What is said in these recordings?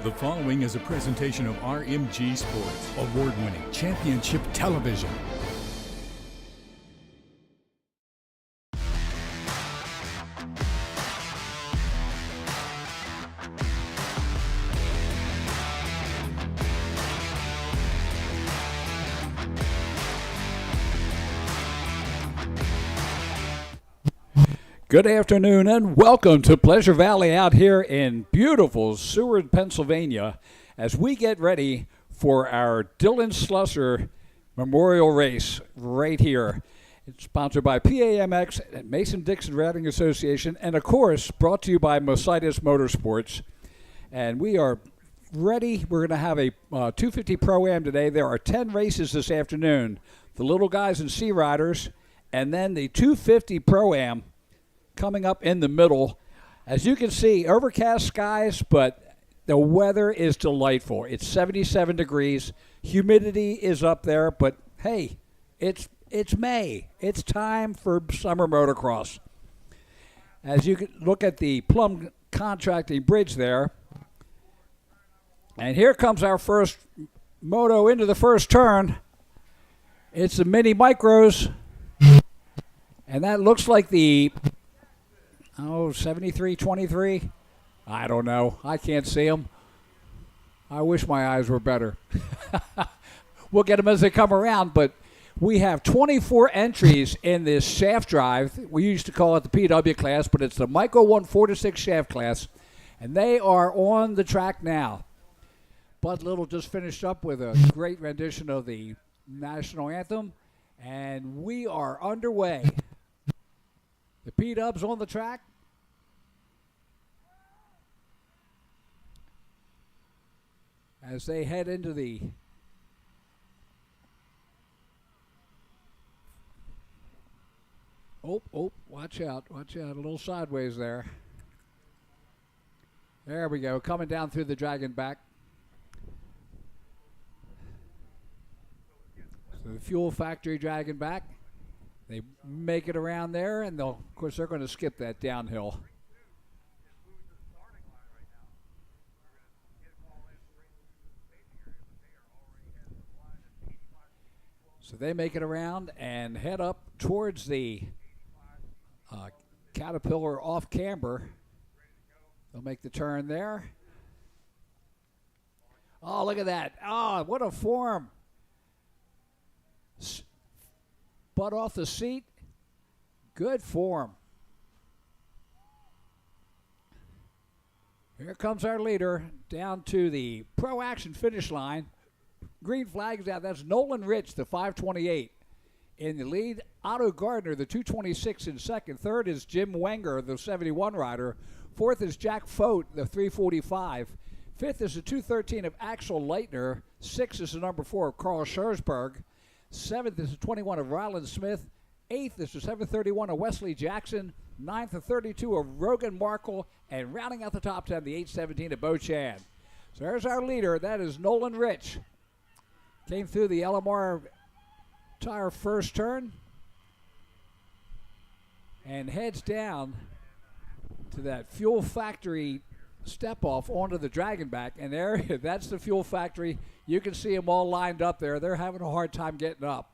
The following is a presentation of RMG Sports, award-winning championship television. Good afternoon and welcome to Pleasure Valley out here in beautiful Seward, Pennsylvania, as we get ready for our Dylan Slusser Memorial Race right here. It's sponsored by PAMX and Mason-Dixon Routing Association, and of course brought to you by Mercedes Motorsports. And we are ready. We're going to have a 250 Pro-Am today. There are 10 races this afternoon. The little guys and Sea Riders, and then the 250 Pro-Am coming up in the middle. As you can see, overcast skies, but the weather is delightful. It's 77 degrees. Humidity is up there, but hey, it's May. It's time for summer motocross. As you can look at the Plum Contracting Bridge there, and here comes our first moto into the first turn. It's the Mini Micros, and that looks like the 73-23? I don't know. I can't see them. I wish my eyes were better. We'll get them as they come around, but we have 24 entries in this shaft drive. We used to call it the PW class, but it's the Micro 1 4-6 shaft class, and they are on the track now. Bud Little just finished up with a great rendition of the national anthem, and we are underway. The P-Dubs on the track. As they head into the watch out, a little sideways there. There we go, coming down through the dragon back. So the Fuel Factory dragon back. They make it around there, and of course they're going to skip that downhill. So they make it around and head up towards the Caterpillar off camber. They'll make the turn there. Oh, look at that. Oh, what a form. Butt off the seat. Good form. Here comes our leader down to the Pro Action finish line. Green flags out. That's Nolan Rich, the 528. In the lead, Otto Gardner, the 226 in second. Third is Jim Wenger, the 71 rider. Fourth is Jack Fote, the 345. Fifth is the 213 of Axel Leitner. Sixth is the number 4 of Carl Schersberg. Seventh is the 21 of Ryland Smith. Eighth is the 731 of Wesley Jackson. Ninth, the 32 of Rogan Markle. And rounding out the top 10, the 817 of Bo Chan. So there's our leader. That is Nolan Rich. Came through the LMR tire first turn and heads down to that Fuel Factory step off onto the dragon back. And there, that's the Fuel Factory. You can see them all lined up there. They're having a hard time getting up.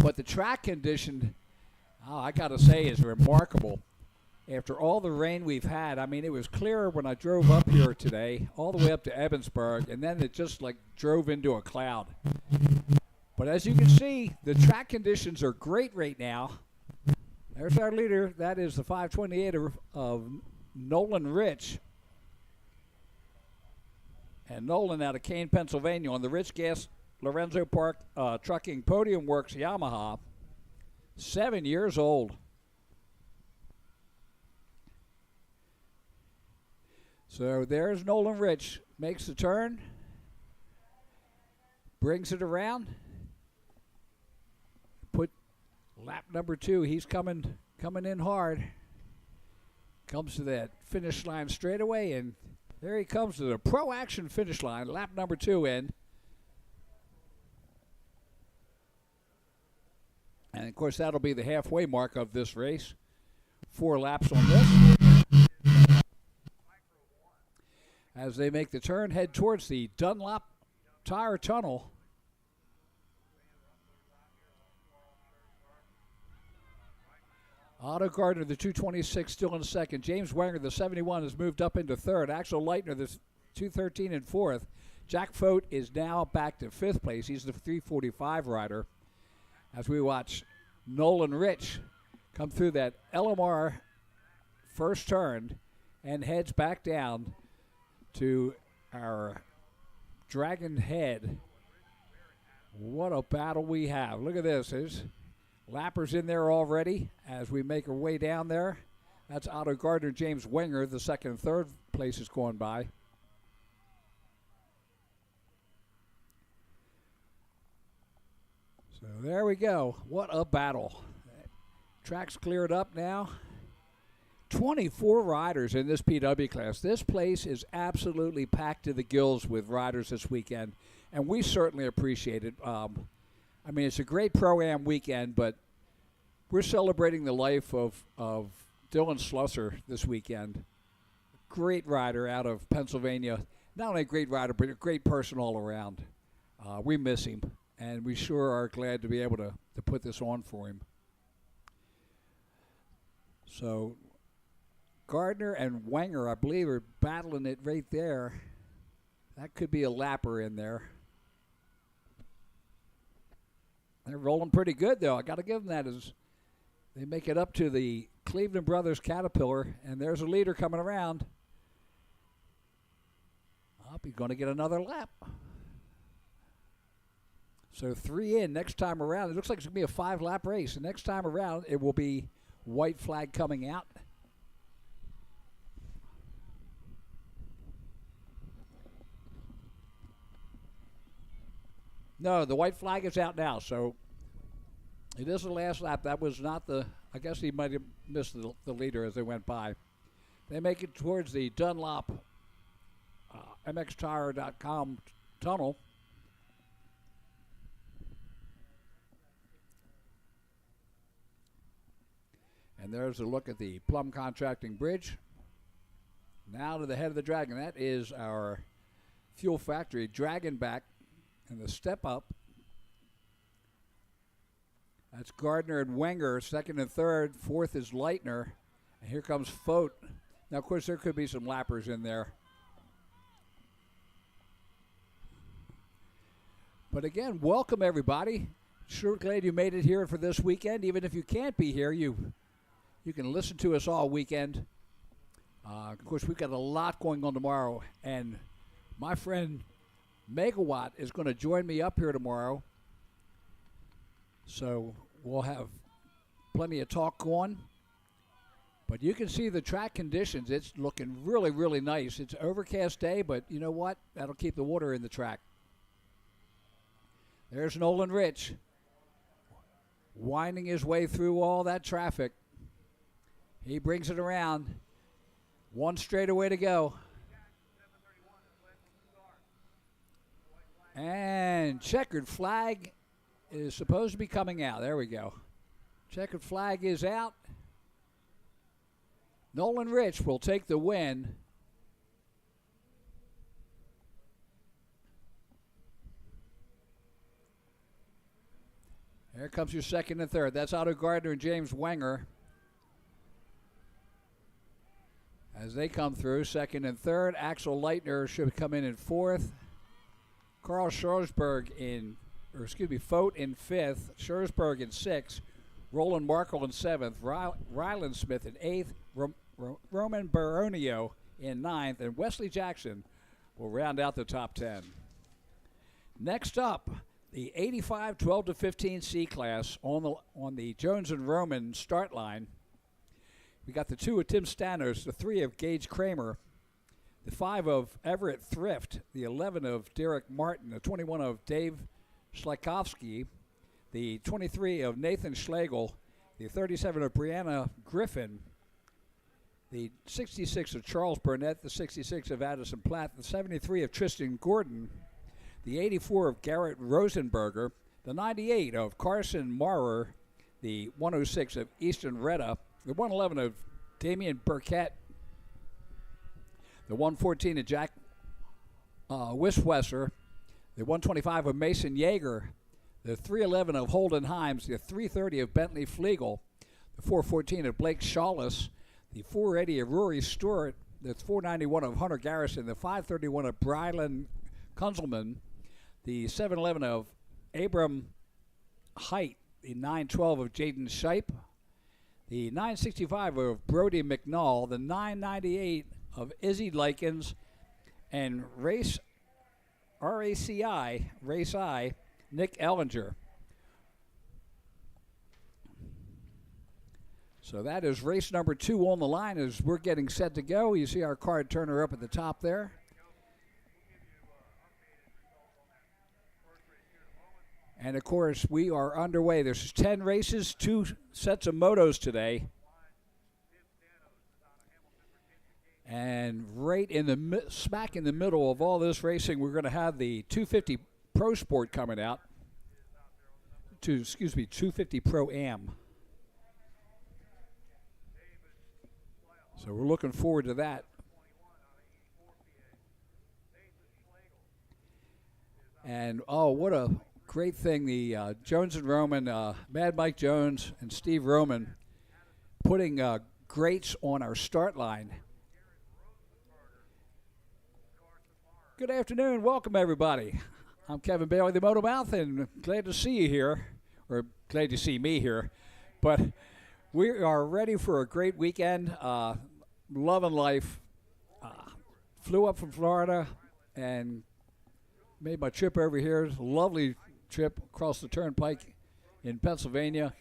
But the track condition, I got to say, is remarkable. After all the rain we've had, I mean, it was clear when I drove up here today, all the way up to Evansburg, and then it just like drove into a cloud. But as you can see, the track conditions are great right now. There's our leader. That is the 528 of Nolan Rich. And Nolan out of Kane, Pennsylvania, on the Rich Gas Lorenzo Park Trucking Podium Works Yamaha. 7 years old. So there's Nolan Rich, makes the turn, brings it around, put lap number 2. He's coming in hard. Comes to that finish line straightaway, and there he comes to the Pro Action finish line, lap number 2 in. And of course that'll be the halfway mark of this race. 4 laps on this. as they make the turn, head towards the Dunlop Tire Tunnel. Otto Gardner, the 226, still in second. James Wenger, the 71, has moved up into third. Axel Leitner, the 213, in fourth. Jack Fote is now back to fifth place. He's the 345 rider. As we watch Nolan Rich come through that LMR first turn and heads back down to our Dragon Head. What a battle we have. Look at this. There's lappers in there already as we make our way down there. That's Otto Gardner, James Wenger. The second and third place is going by. So there we go. What a battle. Track's cleared up now. 24 riders in this PW class. This place is absolutely packed to the gills with riders this weekend, and we certainly appreciate it. I mean, it's a great Pro-Am weekend, but we're celebrating the life of Dylan Slusser this weekend. Great rider out of Pennsylvania. Not only a great rider, but a great person all around. We miss him, and we sure are glad to be able to put this on for him. So Gardner and Wenger, I believe, are battling it right there. That could be a lapper in there. They're rolling pretty good, though. I got to give them that as they make it up to the Cleveland Brothers Caterpillar, and there's a leader coming around. He's going to get another lap. So 3 in next time around. It looks like it's going to be a 5-lap race. And next time around, it will be white flag coming out. No, the white flag is out now, so it is the last lap. That was not the, I guess he might have missed the leader as they went by. They make it towards the Dunlop MXTire.com tunnel. And there's a look at the Plum Contracting Bridge. Now to the head of the Dragon. That is our Fuel Factory Dragon back. And the step up, that's Gardner and Wenger, second and third. Fourth is Leitner. And here comes Fote. Now, of course, there could be some lappers in there. But again, welcome everybody. Sure glad you made it here for this weekend. Even if you can't be here, you can listen to us all weekend. Of course, we've got a lot going on tomorrow. And my friend Megawatt is going to join me up here tomorrow. So we'll have plenty of talk going. But you can see the track conditions. It's looking really, really nice. It's an overcast day, but you know what? That'll keep the water in the track. There's Nolan Rich winding his way through all that traffic. He brings it around. One straightaway to go. And checkered flag is supposed to be coming out. There we go. Checkered flag is out. Nolan Rich will take the win. Here comes your second and third. That's Otto Gardner and James Wenger. As they come through, second and third. Axel Leitner should come in fourth. Carl Schursberg Fote in fifth. Schursberg in sixth. Roland Markle in seventh. Ryland Smith in eighth. Roman Baronio in ninth. And Wesley Jackson will round out the top 10. Next up, the 85 12-15 C class on the Jones and Roman start line. We got the 2 of Tim Stanos, the 3 of Gage Kramer, the 5 of Everett Thrift, the 11 of Derek Martin, the 21 of Dave Schleikovsky, the 23 of Nathan Schlegel, the 37 of Brianna Griffin, the 66 of Charles Burnett, the 66 of Addison Platt, the 73 of Tristan Gordon, the 84 of Garrett Rosenberger, the 98 of Carson Maurer, the 106 of Easton Retta, the 111 of Damian Burkett, the 114 of Jack Slusser, the 125 of Mason Yeager, the 311 of Holden Himes, the 330 of Bentley Flegel, the 414 of Blake Shawless, the 480 of Rory Stewart, the 491 of Hunter Garrison, the 531 of Brylan Kunzelman, the 711 of Abram Height, the 912 of Jaden Shipe, the 965 of Brody McNall, the 998 of Izzy Likens, and Race I, Nick Ellinger. So that is race number 2 on the line as we're getting set to go. You see our card turner up at the top there. And, of course, we are underway. There's 10 races, 2 sets of motos today. And right in the smack in the middle of all this racing, we're going to have the 250 Pro Sport coming out. 250 Pro Am. So we're looking forward to that. And, oh, what a great thing. The Jones and Roman, Mad Mike Jones and Steve Roman putting grates on our start line. Good afternoon. Welcome, everybody. I'm Kevin Bailey, the Moto Mouth, and glad to see you here, or glad to see me here. But we are ready for a great weekend. Loving life. Flew up from Florida and made my trip over here. It's a lovely trip across the turnpike in Pennsylvania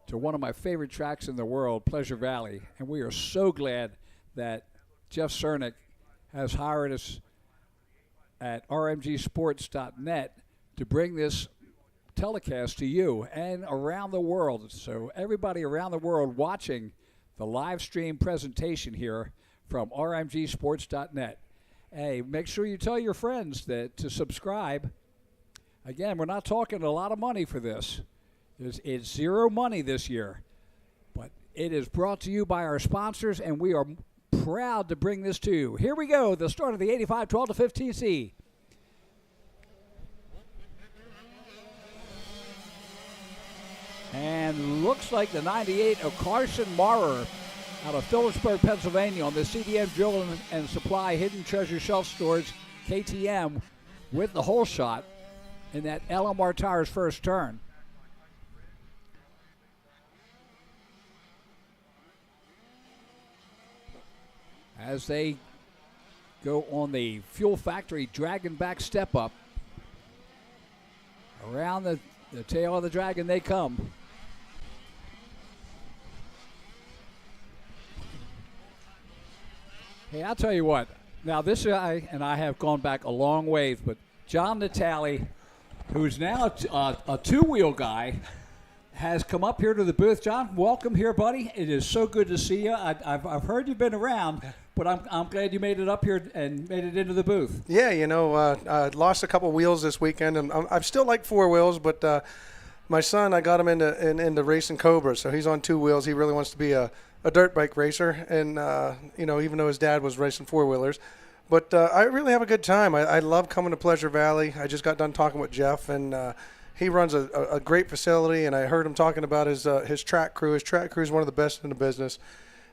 to one of my favorite tracks in the world, Pleasure Valley. And we are so glad that Jeff Cernick has hired us at rmgsports.net to bring this telecast to you and around the world. So everybody around the world watching the live stream presentation here from rmgsports.net. Hey, make sure you tell your friends that to subscribe. Again, we're not talking a lot of money for this. It's zero money this year. But it is brought to you by our sponsors, and we are proud to bring this to you. Here we go, the start of the 85 12 to 15C. And looks like the 98 of Carson Maurer out of Phillipsburg, Pennsylvania on the CDM Drill and Supply Hidden Treasure Shelf Storage KTM with the hole shot in that LMR Tires first turn. As they go on the Fuel Factory Dragon back step up. Around the tail of the Dragon they come. Hey, I'll tell you what. Now, this guy and I have gone back a long ways, but John Natale, who's now a two-wheel guy, has come up here to the booth. John, welcome here, buddy. It is so good to see you. I've heard you've been around, but I'm glad you made it up here and made it into the booth. Yeah, you know, I lost a couple wheels this weekend, and I still like 4 wheels, but my son, I got him into racing Cobras, so he's on 2 wheels. He really wants to be a dirt bike racer, and you know, even though his dad was racing 4-wheelers. But I really have a good time. I love coming to Pleasure Valley. I just got done talking with Jeff, and he runs a great facility, and I heard him talking about his track crew. His track crew is one of the best in the business.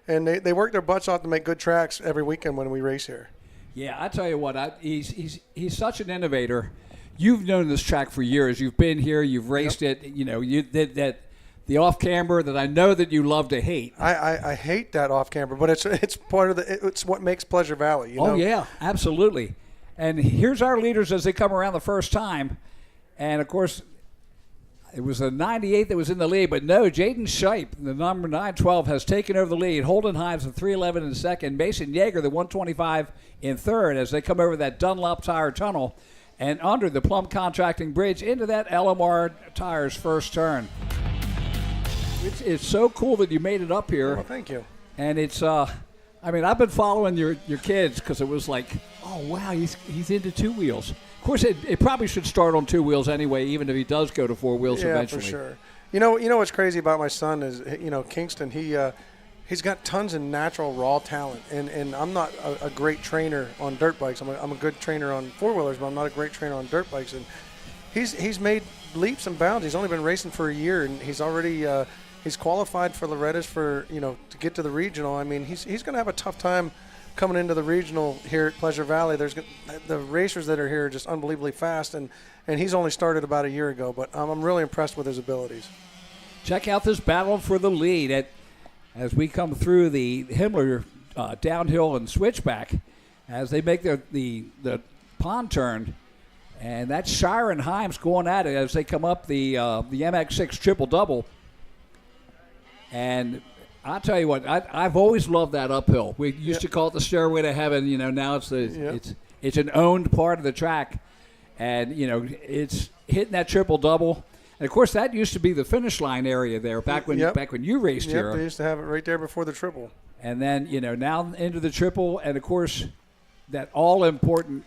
And they work their butts off to make good tracks every weekend when we race here. Yeah, I tell you what, he's such an innovator. You've known this track for years. You've been here. You've raced it. You know, you did that. The off-camber that I know that you love to hate. I hate that off-camber, but it's part of it's what makes Pleasure Valley. You know? Oh yeah, absolutely. And here's our leaders as they come around the first time, and of course, it was the 98 that was in the lead, but no, Jaden Shipe, the number 912, has taken over the lead. Holden Himes, the 311 in second. Mason Yeager, the 125 in third, as they come over that Dunlop Tire Tunnel and under the Plum Contracting Bridge into that LMR Tires first turn. It's so cool that you made it up here. Well, thank you. And it's, I mean, I've been following your kids because it was like, oh, wow, he's into 2 wheels. Of course, it probably should start on 2 wheels anyway, even if he does go to 4 wheels eventually. Yeah, for sure. You know what's crazy about my son is, you know, Kingston, he He's got tons of natural raw talent, and I'm not a great trainer on dirt bikes. I'm a good trainer on four-wheelers, but I'm not a great trainer on dirt bikes. And he's made leaps and bounds. He's only been racing for a year, and he's already he's qualified for Loretta's for to get to the regional. I mean, he's going to have a tough time coming into the regional here at Pleasure Valley. There's the racers that are here are just unbelievably fast, and he's only started about a year ago. But I'm really impressed with his abilities. Check out this battle for the lead as we come through the Himmler downhill and switchback as they make the pond turn. And that's Shire and Himes going at it as they come up the MX6 triple-double. And I'll tell you what, I've always loved that uphill. We used to call it the Stairway to Heaven. Now it's it's an owned part of the track. And, it's hitting that triple-double. And, of course, that used to be the finish line area there back when you raced here. They used to have it right there before the triple. And then, now into the triple. And, of course, that all-important,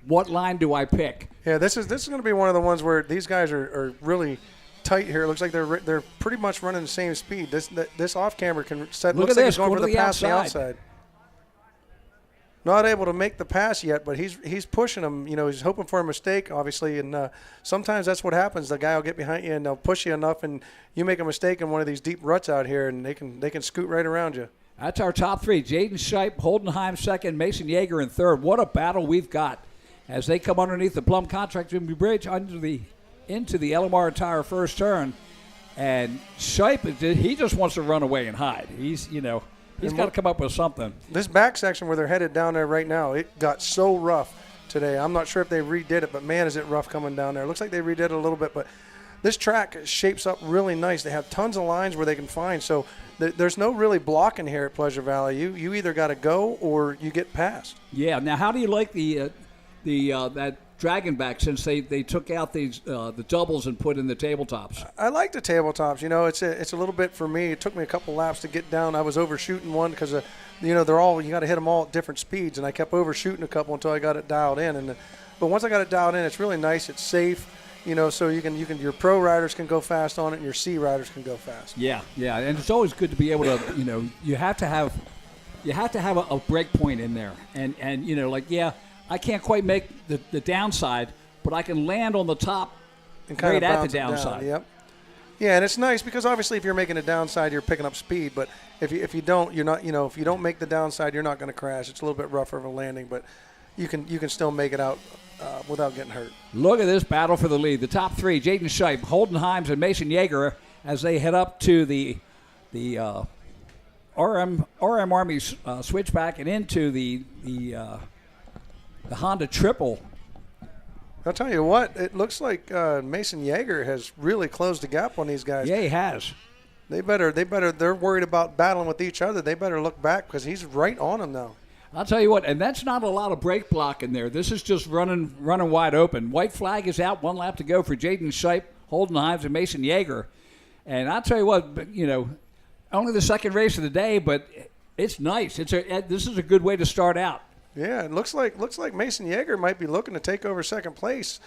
what line do I pick? Yeah, this is going to be one of the ones where these guys are really tight here. It looks like they're pretty much running the same speed. This off-camber can set. Look looks at like this, he's going for the pass outside. the outside. Not able to make the pass yet, but he's pushing him. He's hoping for a mistake, obviously, and sometimes that's what happens. The guy will get behind you and they'll push you enough, and you make a mistake in one of these deep ruts out here, and they can scoot right around you. That's our top three. Jaden Shipe, Holdenheim second, Mason Yeager in third. What a battle we've got as they come underneath the Plum Contracting Bridge into the LMR tire first turn. And Shipe, he just wants to run away and hide. He's got to come up with something. This back section where they're headed down there right now, it got so rough today. I'm not sure if they redid it, but, man, is it rough coming down there. It looks like they redid it a little bit, but this track shapes up really nice. They have tons of lines where they can find, so there's no really blocking here at Pleasure Valley. You either got to go or you get past. Yeah. Now, how do you like that Dragon back since they took out the doubles and put in the tabletops? I like the tabletops. It's a little bit for me. It took me a couple laps to get down. I was overshooting one because they're all, you got to hit them all at different speeds, and I kept overshooting a couple until I got it dialed in. But once I got it dialed in, it's really nice. It's safe. So you can your pro riders can go fast on it, and your C riders can go fast. Yeah, and it's always good to be able to, you have to have a break point in there, and I can't quite make the downside, but I can land on the top and right at the downside. Yep. Yeah, and it's nice because obviously if you're making a downside, you're picking up speed. But if you don't, you're not. If you don't make the downside, you're not going to crash. It's a little bit rougher of a landing, but you can still make it out without getting hurt. Look at this battle for the lead. The top three: Jaden Shipe, Holden Himes, and Mason Yeager, as they head up to the RM Army switchback and into the Honda Triple. I'll tell you what, it looks like Mason Yeager has really closed the gap on these guys. Yeah, he has. They're worried about battling with each other. They better look back because he's right on them now. I'll tell you what, and that's not a lot of brake block in there. This is just running wide open. White flag is out, 1 lap to go for Jaden Shipe, Holden Himes, and Mason Yeager. And I'll tell you what, only the second race of the day, but it's nice. This is a good way to start out. Yeah, it looks like Mason Yeager might be looking to take over second place.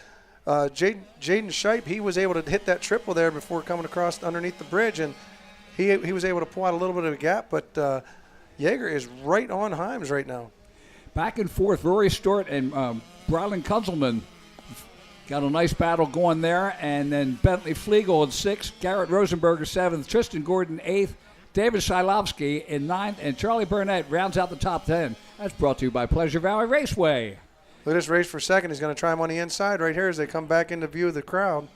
Jaden Shipe, he was able to hit that triple there before coming across underneath the bridge, and he was able to pull out a little bit of a gap, but Yeager is right on Himes right now. Back and forth, Rory Stewart and Brylan Kunzelman got a nice battle going there, and then Bentley Flegel in 6th, Garrett Rosenberger 7th, Tristan Gordon 8th, David Shilovsky in 9th, and Charlie Burnett rounds out the top 10. That's brought to you by Pleasure Valley Raceway. Look at this race for second. He's going to try him on the inside right here as they come back into view of the crowd.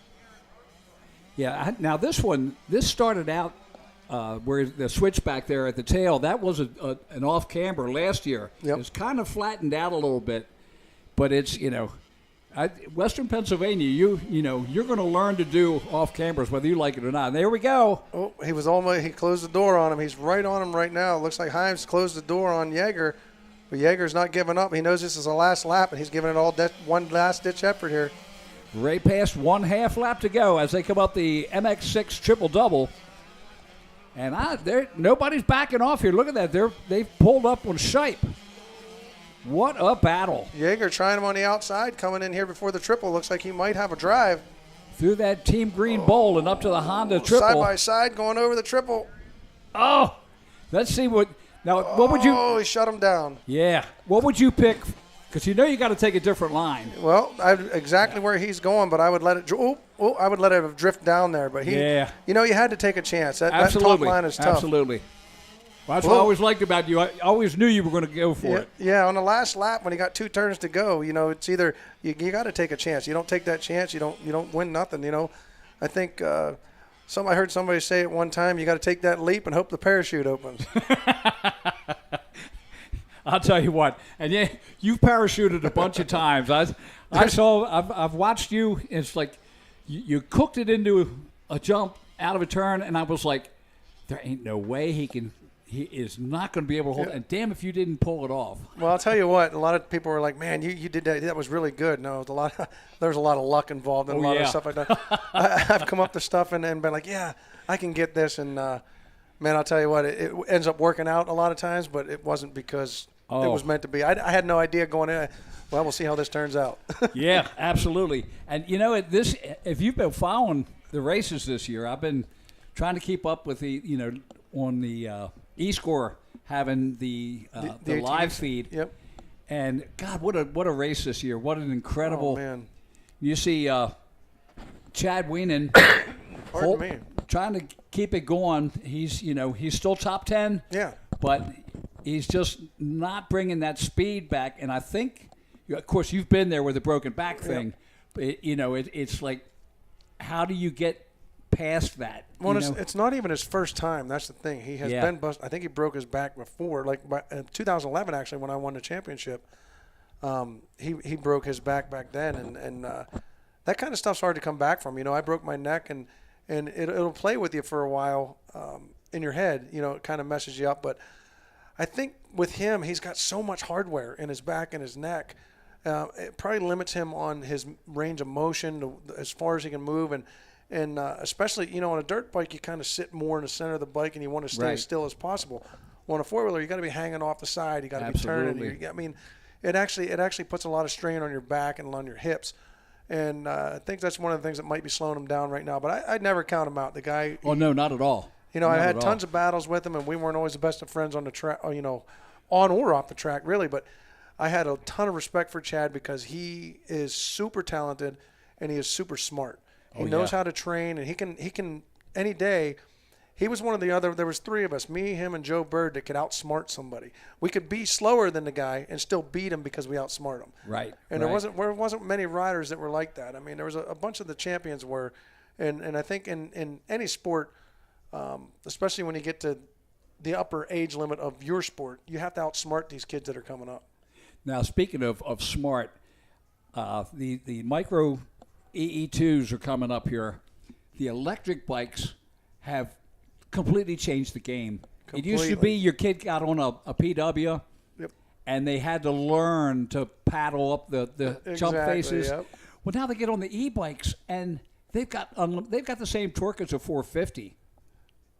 Yeah, now this started out where the switchback there at the tail, that was an off-camber last year. Yep. It's kind of flattened out a little bit, but it's, Western Pennsylvania, you're going to learn to do off-cambers whether you like it or not. And there we go. Oh, he closed the door on him. He's right on him right now. It looks like Himes closed the door on Yeager, but Yeager's not giving up. He knows this is the last lap, and he's giving it all one last-ditch effort here. Right past 1/2 lap to go as they come up the MX6 triple-double. And nobody's backing off here. Look at that. They've pulled up on Shipe. What a battle. Yeager trying him on the outside, coming in here before the triple. Looks like he might have a drive. Through that Team Green Bowl and up to the Honda triple. Side by side going over the triple. Oh, Let's see what would you? Oh, he shut him down. Yeah. What would you pick? Because you got to take a different line. Well, exactly where he's going, but I would let it. I would let it drift down there. But yeah. You had to take a chance. That Absolutely. top line is tough. Absolutely. Well, that's what I always liked about you. I always knew you were going to go for it. Yeah, on the last lap when he got 2 turns to go, it's either you got to take a chance. You don't take that chance, you don't win nothing. I think I heard somebody say it one time. You got to take that leap and hope the parachute opens. I'll tell you what, and yeah, you've parachuted a bunch of times. I've watched you. It's like you cooked it into a jump out of a turn, and I was like, there ain't no way he is not going to be able to hold it. And damn if you didn't pull it off. Well, I'll tell you what, a lot of people were like, man, you did that. That was really good. No, there's a lot of luck involved in a lot of stuff like that. I've come up to stuff and been like, yeah, I can get this. And, man, I'll tell you what, it ends up working out a lot of times, but it wasn't because it was meant to be. I had no idea going in. Well, we'll see how this turns out. Yeah, absolutely. And, if you've been following the races this year, I've been trying to keep up with on the E-Score having the live feed. Yep. And God, what a race this year! What an incredible! Oh, man. You see, Chad Wienen, trying to keep it going. He's still top 10. Yeah. But he's just not bringing that speed back. And I think, of course, you've been there with the broken back thing. Yep. It's like, how do you get past that? Well, it's not even his first time. That's the thing. He has been busted. I think he broke his back before, like in 2011, actually, when I won the championship. He broke his back then, and that kind of stuff's hard to come back from. I broke my neck, and it'll play with you for a while in your head. It kind of messes you up. But I think with him, he's got so much hardware in his back and his neck. It probably limits him on his range of motion as far as he can move, and especially, on a dirt bike, you kind of sit more in the center of the bike and you want to stay as still as possible. Well, on a four-wheeler, you got to be hanging off the side. You got to be turning. It actually puts a lot of strain on your back and on your hips. And I think that's one of the things that might be slowing him down right now. But I'd never count him out. The guy. Oh, no, not at all. I had tons of battles with him, and we weren't always the best of friends on the track, on or off the track, really. But I had a ton of respect for Chad because he is super talented and he is super smart. He knows how to train, and he can any day. He was one of there was 3 of us, me, him, and Joe Bird, that could outsmart somebody. We could be slower than the guy and still beat him because we outsmart him. Right. And there wasn't many riders that were like that. I mean, there was a bunch of the champions were, and I think in any sport, especially when you get to the upper age limit of your sport, you have to outsmart these kids that are coming up. Now, speaking of smart, the micro EE2s are coming up here. The electric bikes have completely changed the game. Completely. It used to be your kid got on a PW, and they had to learn to paddle up the jump faces. Yep. Well, now they get on the e-bikes, and they've got the same torque as a 450.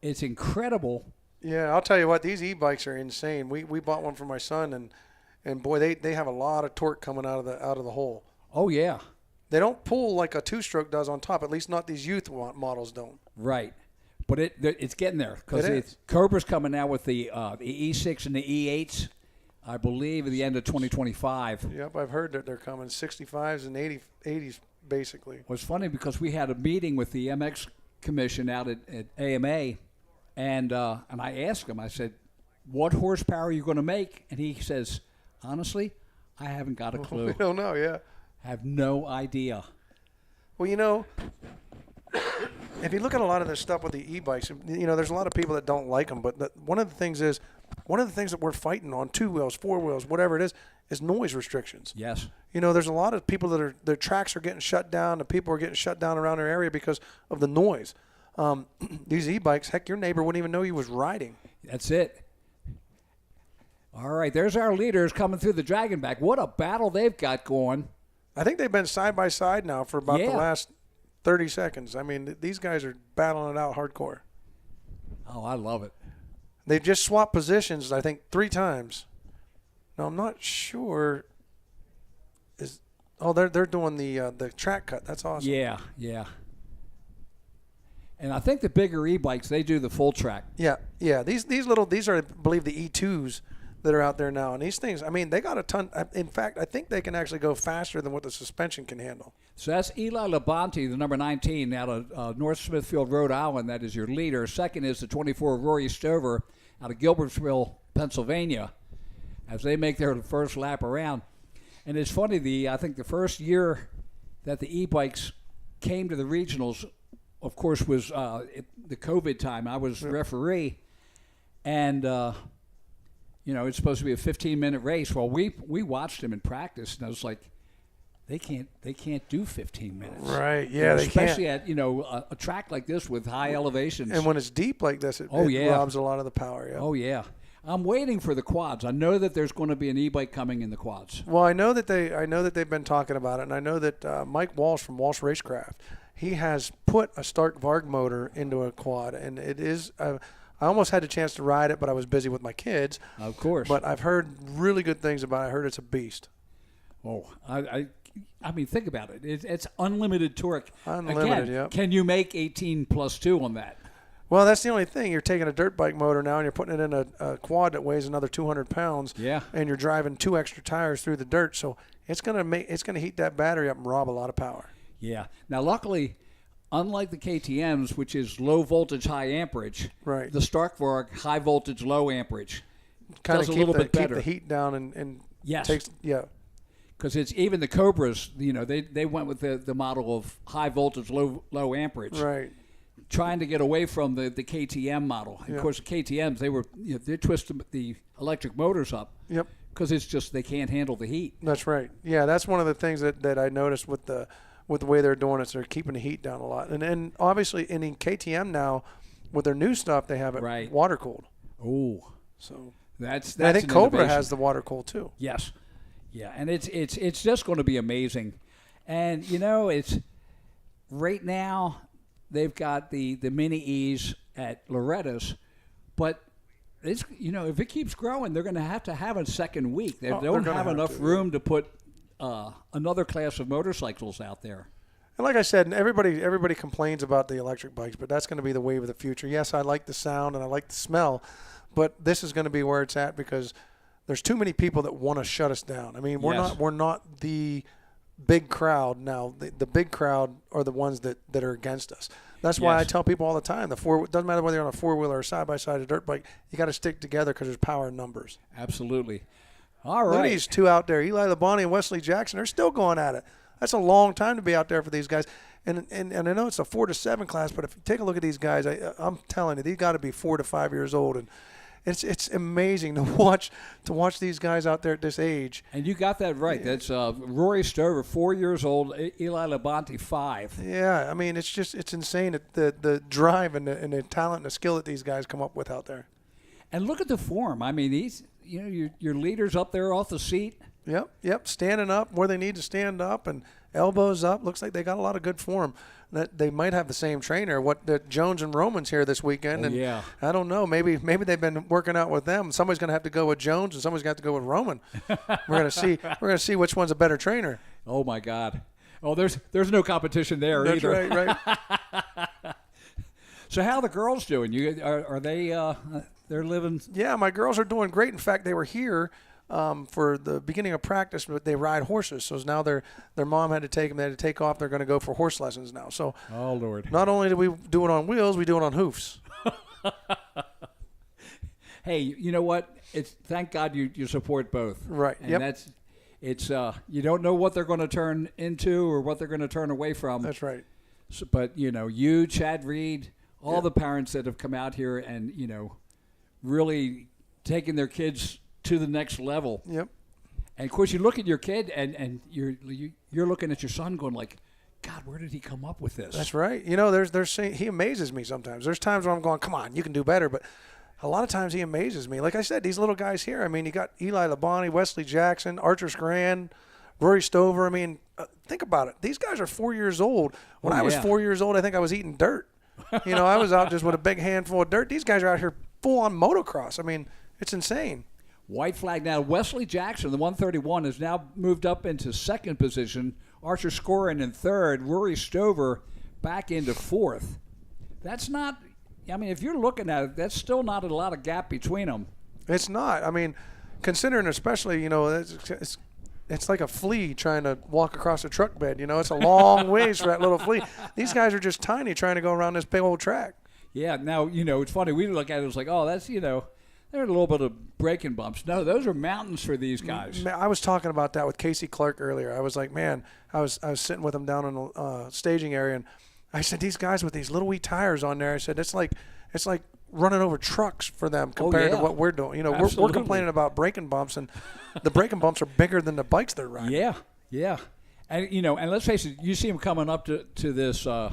It's incredible. Yeah, I'll tell you what, these e-bikes are insane. We bought one for my son, and boy, they have a lot of torque coming out of the hole. Oh yeah. They don't pull like a 2-stroke does on top. At least not these youth models don't. Right, but it's getting there because Cobra's coming out with the E6 and the E8s, I believe, at the end of 2025. Yep, I've heard that they're coming 65s and 80s basically. Well, it's funny because we had a meeting with the MX Commission out at AMA, and I asked him. I said, "What horsepower are you going to make?" And he says, "Honestly, I haven't got a clue. We don't know. Yeah." Have no idea. Well, if you look at a lot of this stuff with the e-bikes, there's a lot of people that don't like them. But one of the things that we're fighting on 2 wheels, 4 wheels, whatever it is noise restrictions. Yes. There's a lot of people their tracks are getting shut down. The people are getting shut down around their area because of the noise. These e-bikes, heck, your neighbor wouldn't even know you was riding. That's it. All right, there's our leaders coming through the Dragonback. What a battle they've got going. I think they've been side by side now for about the last 30 seconds. I mean, these guys are battling it out hardcore. Oh, I love it. They've just swapped positions, I think, 3 times. Now, I'm not sure. They're doing the track cut. That's awesome. Yeah. And I think the bigger e-bikes, they do the full track. Yeah. These are, I believe, the E2s that are out there now. And these things, I mean, they got a ton. In fact, I think they can actually go faster than what the suspension can handle. So that's Eli Labonte, the number 19, out of North Smithfield, Rhode Island. That is your leader. Second is the 24, Rory Stover, out of Gilbertsville, Pennsylvania, as they make their first lap around. And it's funny, I think the first year that the e-bikes came to the regionals, of course, was the COVID time. I was referee, and it's supposed to be a 15-minute race. Well, we watched them in practice, and I was like, they can't do 15 minutes. Right? Yeah, they can't. Especially at a track like this with high elevations. And when it's deep like this, it robs a lot of the power. Yeah. Oh yeah. I'm waiting for the quads. I know that there's going to be an e-bike coming in the quads. Well, I know that they've been talking about it, and I know that Mike Walsh from Walsh Racecraft, he has put a Stark Varg motor into a quad, and it is. I almost had a chance to ride it, but I was busy with my kids. Of course. But I've heard really good things about it. I heard it's a beast. Oh, I mean, think about it. It's unlimited torque. Unlimited, yeah. Can you make 18 plus 2 on that? Well, that's the only thing. You're taking a dirt bike motor now and you're putting it in a quad that weighs another 200 pounds. Yeah. And you're driving 2 extra tires through the dirt, so it's gonna heat that battery up and rob a lot of power. Yeah. Now, luckily, unlike the KTM's, which is low voltage, high amperage, right? The Stark Varg high voltage, low amperage kind of does a little bit better. Keep the heat down and yes. Takes Because it's even the Cobras, they went with the model of high voltage, low amperage. Right. Trying to get away from the KTM model. Of course, the KTMs, they twist the electric motors up. Yep. Because it's just they can't handle the heat. That's right. Yeah, that's one of the things that I noticed with the way they're doing it. So they're keeping the heat down a lot. And obviously in KTM now, with their new stuff, they have it water cooled. Oh. So that's I think Cobra innovation. has the water cooled too. Yes. Yeah, and it's just going to be amazing. And it's right now they've got the mini E's at Loretta's, but it's if it keeps growing, they're going to have a second week. They don't have enough room to put another class of motorcycles out there. And like I said, everybody complains about the electric bikes, but that's going to be the wave of the future. Yes, I like the sound and I like the smell, but this is going to be where it's at because there's too many people that want to shut us down. I mean, we're not the big crowd now. The big crowd are the ones that are against us. That's why I tell people all the time, it doesn't matter whether you're on a four-wheeler or side-by-side or dirt bike, you got to stick together because there's power in numbers. Absolutely. All right. Look at these two out there, Eli Labonte and Wesley Jackson. They're still going at it. That's a long time to be out there for these guys. And I know it's a 4 to 7 class, but if you take a look at these guys, I'm telling you, these got to be 4 to 5 years old. And it's amazing to watch these guys out there at this age. And you got that right. That's Rory Stover, 4 years old. Eli Labonte, 5. Yeah, I mean it's insane the drive and the talent and the skill that these guys come up with out there. And look at the form. I mean, these your leaders up there off the seat. Yep, standing up where they need to stand up and elbows up. Looks like they got a lot of good form. That they might have the same trainer. Jones and Roman's here this weekend, and I don't know. Maybe they've been working out with them. Somebody's going to have to go with Jones, and somebody's going to have to go with Roman. We're going to see which one's a better trainer. Oh my God! Oh, there's no competition there either. That's right. So how are the girls doing? Are they they're living? Yeah, my girls are doing great. In fact, they were here for the beginning of practice, but they ride horses. So now their mom had to take them. They had to take off. They're going to go for horse lessons now. So oh Lord! Not only do we do it on wheels, we do it on hoofs. Hey, you know what? Thank God you support both. Right. And it's you don't know what they're going to turn into or what they're going to turn away from. That's right. So, but you, Chad Reed, all the parents that have come out here and really taking their kids to the next level. Yep. And of course, you look at your kid, and you're looking at your son, going like, God, where did he come up with this? That's right. He amazes me sometimes. There's times where I'm going, come on, you can do better. But a lot of times he amazes me. Like I said, these little guys here. I mean, you got Eli Labonte, Wesley Jackson, Archer Scran, Rory Stover. I mean, think about it. These guys are 4 years old. When I was 4 years old, I think I was eating dirt. I was out just with a big handful of dirt. These guys are out here full on motocross. I mean, it's insane. White flag now. Wesley Jackson, the 131, has now moved up into second position. Archer Scorin in third. Rory Stover back into fourth. that's not. I mean, if you're looking at it, that's still not a lot of gap between them. It's not. I mean, considering especially, it's like a flea trying to walk across a truck bed. It's a long ways for that little flea. These guys are just tiny trying to go around this big old track. Yeah. Now, it's funny. We look at it, it's like, oh, that's, there are a little bit of braking bumps. No, those are mountains for these guys. Man, I was talking about that with Casey Clark earlier. I was like, man, I was sitting with him down in the staging area, and I said, these guys with these little wee tires on there, I said, it's like running over trucks for them compared to what we're doing. We're complaining about braking bumps, and the braking bumps are bigger than the bikes they're riding. Yeah. And, and let's face it, you see them coming up to this, the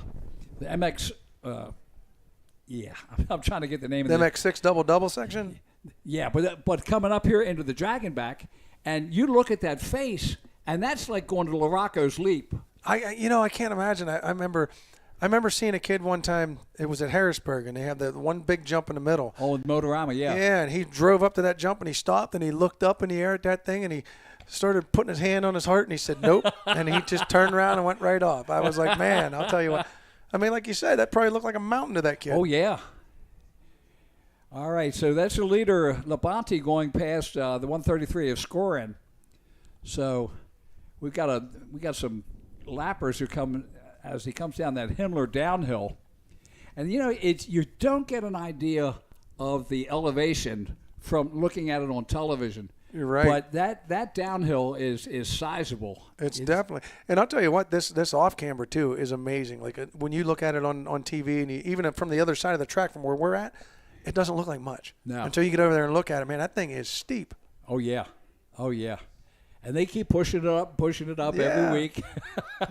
MX, I'm trying to get the name of the MX6 double section? Yeah, but coming up here into the Dragon Back, and you look at that face, and that's like going to Larocco's Leap. I can't imagine. I remember seeing a kid one time. It was at Harrisburg, and they had the one big jump in the middle. Oh, in Motorama, yeah. Yeah, and he drove up to that jump, and he stopped, and he looked up in the air at that thing, and he started putting his hand on his heart, and he said, nope. And he just turned around and went right off. I was like, man, I'll tell you what. I mean, like you said, that probably looked like a mountain to that kid. Oh, yeah. All right, so that's the leader, Labonte, going past the 133 of Scorin. So we got some lappers who come as he comes down that Himmler downhill, and you don't get an idea of the elevation from looking at it on television. You're right. But that downhill is sizable. It's definitely. And I'll tell you what, this off camber too is amazing. Like when you look at it on TV, and even from the other side of the track from where we're at, it doesn't look like much. No. Until you get over there and look at it, man, that thing is steep. Oh yeah. And they keep pushing it up every week.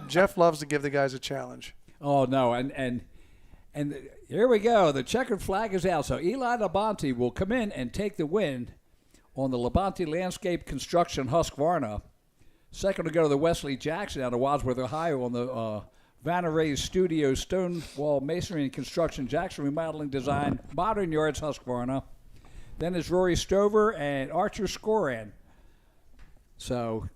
Jeff loves to give the guys a challenge. Oh no, and here we go. The checkered flag is out. So Eli Labonte will come in and take the win on the Labonte Landscape Construction Husqvarna. Second to go to the Wesley Jackson out of Wadsworth, Ohio on the Vanna Ray's Studio Stonewall Masonry and Construction Jackson Remodeling Design Modern Yards Husqvarna. Then is Rory Stover and Archer Scoran. So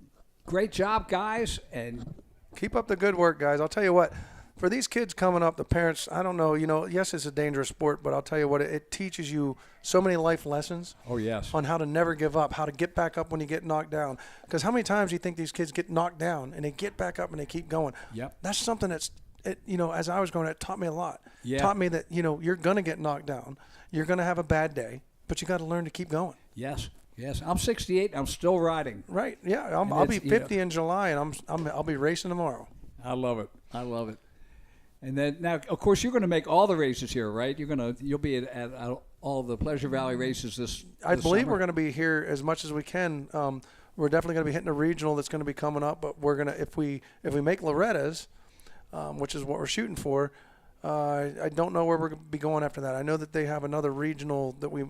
great job, guys, and keep up the good work, guys. I'll tell you what, for these kids coming up, the parents, I don't know, yes, it's a dangerous sport, but I'll tell you what, it teaches you so many life lessons. Oh, yes. On how to never give up, how to get back up when you get knocked down. Because how many times do you think these kids get knocked down and they get back up and they keep going? Yep. That's something as I was growing up, it taught me a lot. Yeah. It taught me that, you're going to get knocked down. You're going to have a bad day, but you got to learn to keep going. Yes. I'm 68. I'm still riding. Right. Yeah. I'll be 50 in July, and I'll be racing tomorrow. I love it. And then now, of course, you're going to make all the races here, right? You'll be at all the Pleasure Valley races this believe summer. We're going to be here as much as we can. We're definitely going to be hitting a regional that's going to be coming up, but we're going to if we make Loretta's, which is what we're shooting for. I don't know where we're going to be going after that. I know that they have another regional that we.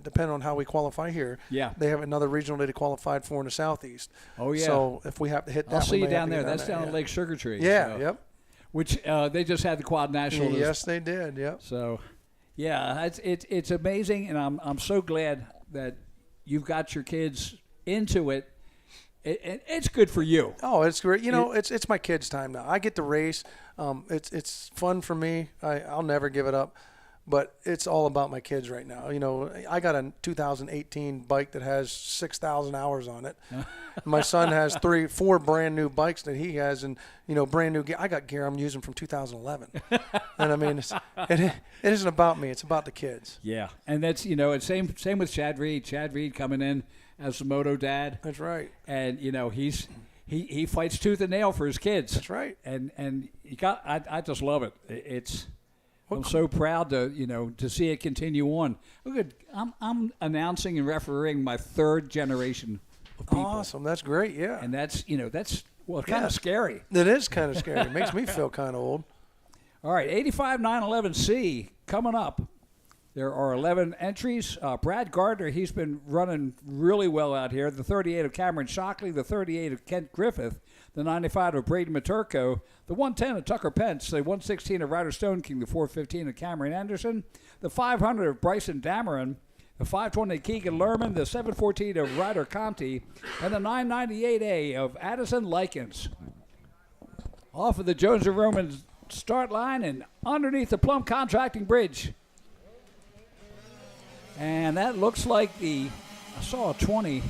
Depending on how we qualify here, they have another regional they qualified for in the southeast. Oh yeah. So if we have to hit that, I'll see you down there. That's down at Lake Sugar Tree. Yeah. So, yep. Which they just had the Quad National. Yes, they did. Yep. So, yeah, it's amazing, and I'm so glad that you've got your kids into it. It's good for you. Oh, it's great. It's my kids' time now. I get to race. It's fun for me. I'll never give it up. But it's all about my kids right now. I got a 2018 bike that has 6,000 hours on it. My son has 4 brand new bikes that he has, and brand new gear. I got gear I'm using from 2011. And I mean, it isn't about me; it's about the kids. Yeah, and that's it's same with Chad Reed. Chad Reed coming in as the moto dad. That's right. And he fights tooth and nail for his kids. That's right. And I just love it. I'm so proud to see it continue on. Look, I'm announcing and refereeing my 3rd generation of people. Awesome, that's great, yeah. And that's kind of scary. It is kind of scary. It makes me feel kind of old. All right, 85 911C coming up. There are 11 entries. Brad Gardner, he's been running really well out here. The 38 of Cameron Shockley, the 38 of Kent Griffith, the 95 of Braden Maturko, the 110 of Tucker Pence, the 116 of Ryder Stone King, the 415 of Cameron Anderson, the 500 of Bryson Dameron, the 520 of Keegan Lerman, the 714 of Ryder Conti, and the 998A of Addison Likens. Off of the Jones and Romans start line and underneath the Plum Contracting Bridge. And that looks like I saw a 20.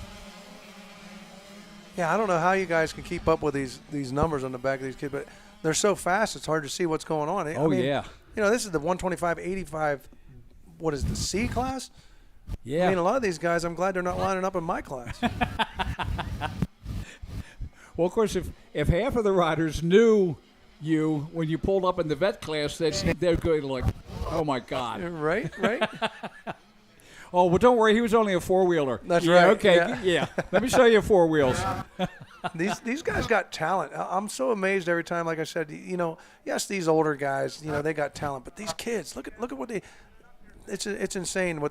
Yeah, I don't know how you guys can keep up with these numbers on the back of these kids, but they're so fast it's hard to see what's going on. Oh, yeah. You know, this is the 125/85. What is the C class? Yeah. I mean, a lot of these guys, I'm glad they're not lining up in my class. Well, of course, if half of the riders knew you when you pulled up in the vet class, they're going like, oh, my God. Right. Oh, well, don't worry. He was only a four-wheeler. That's right. Okay, yeah. Let me show you four wheels. These guys got talent. I'm so amazed every time. Like I said, you know, yes, these older guys, you know, they got talent, but these kids, look at what they. It's insane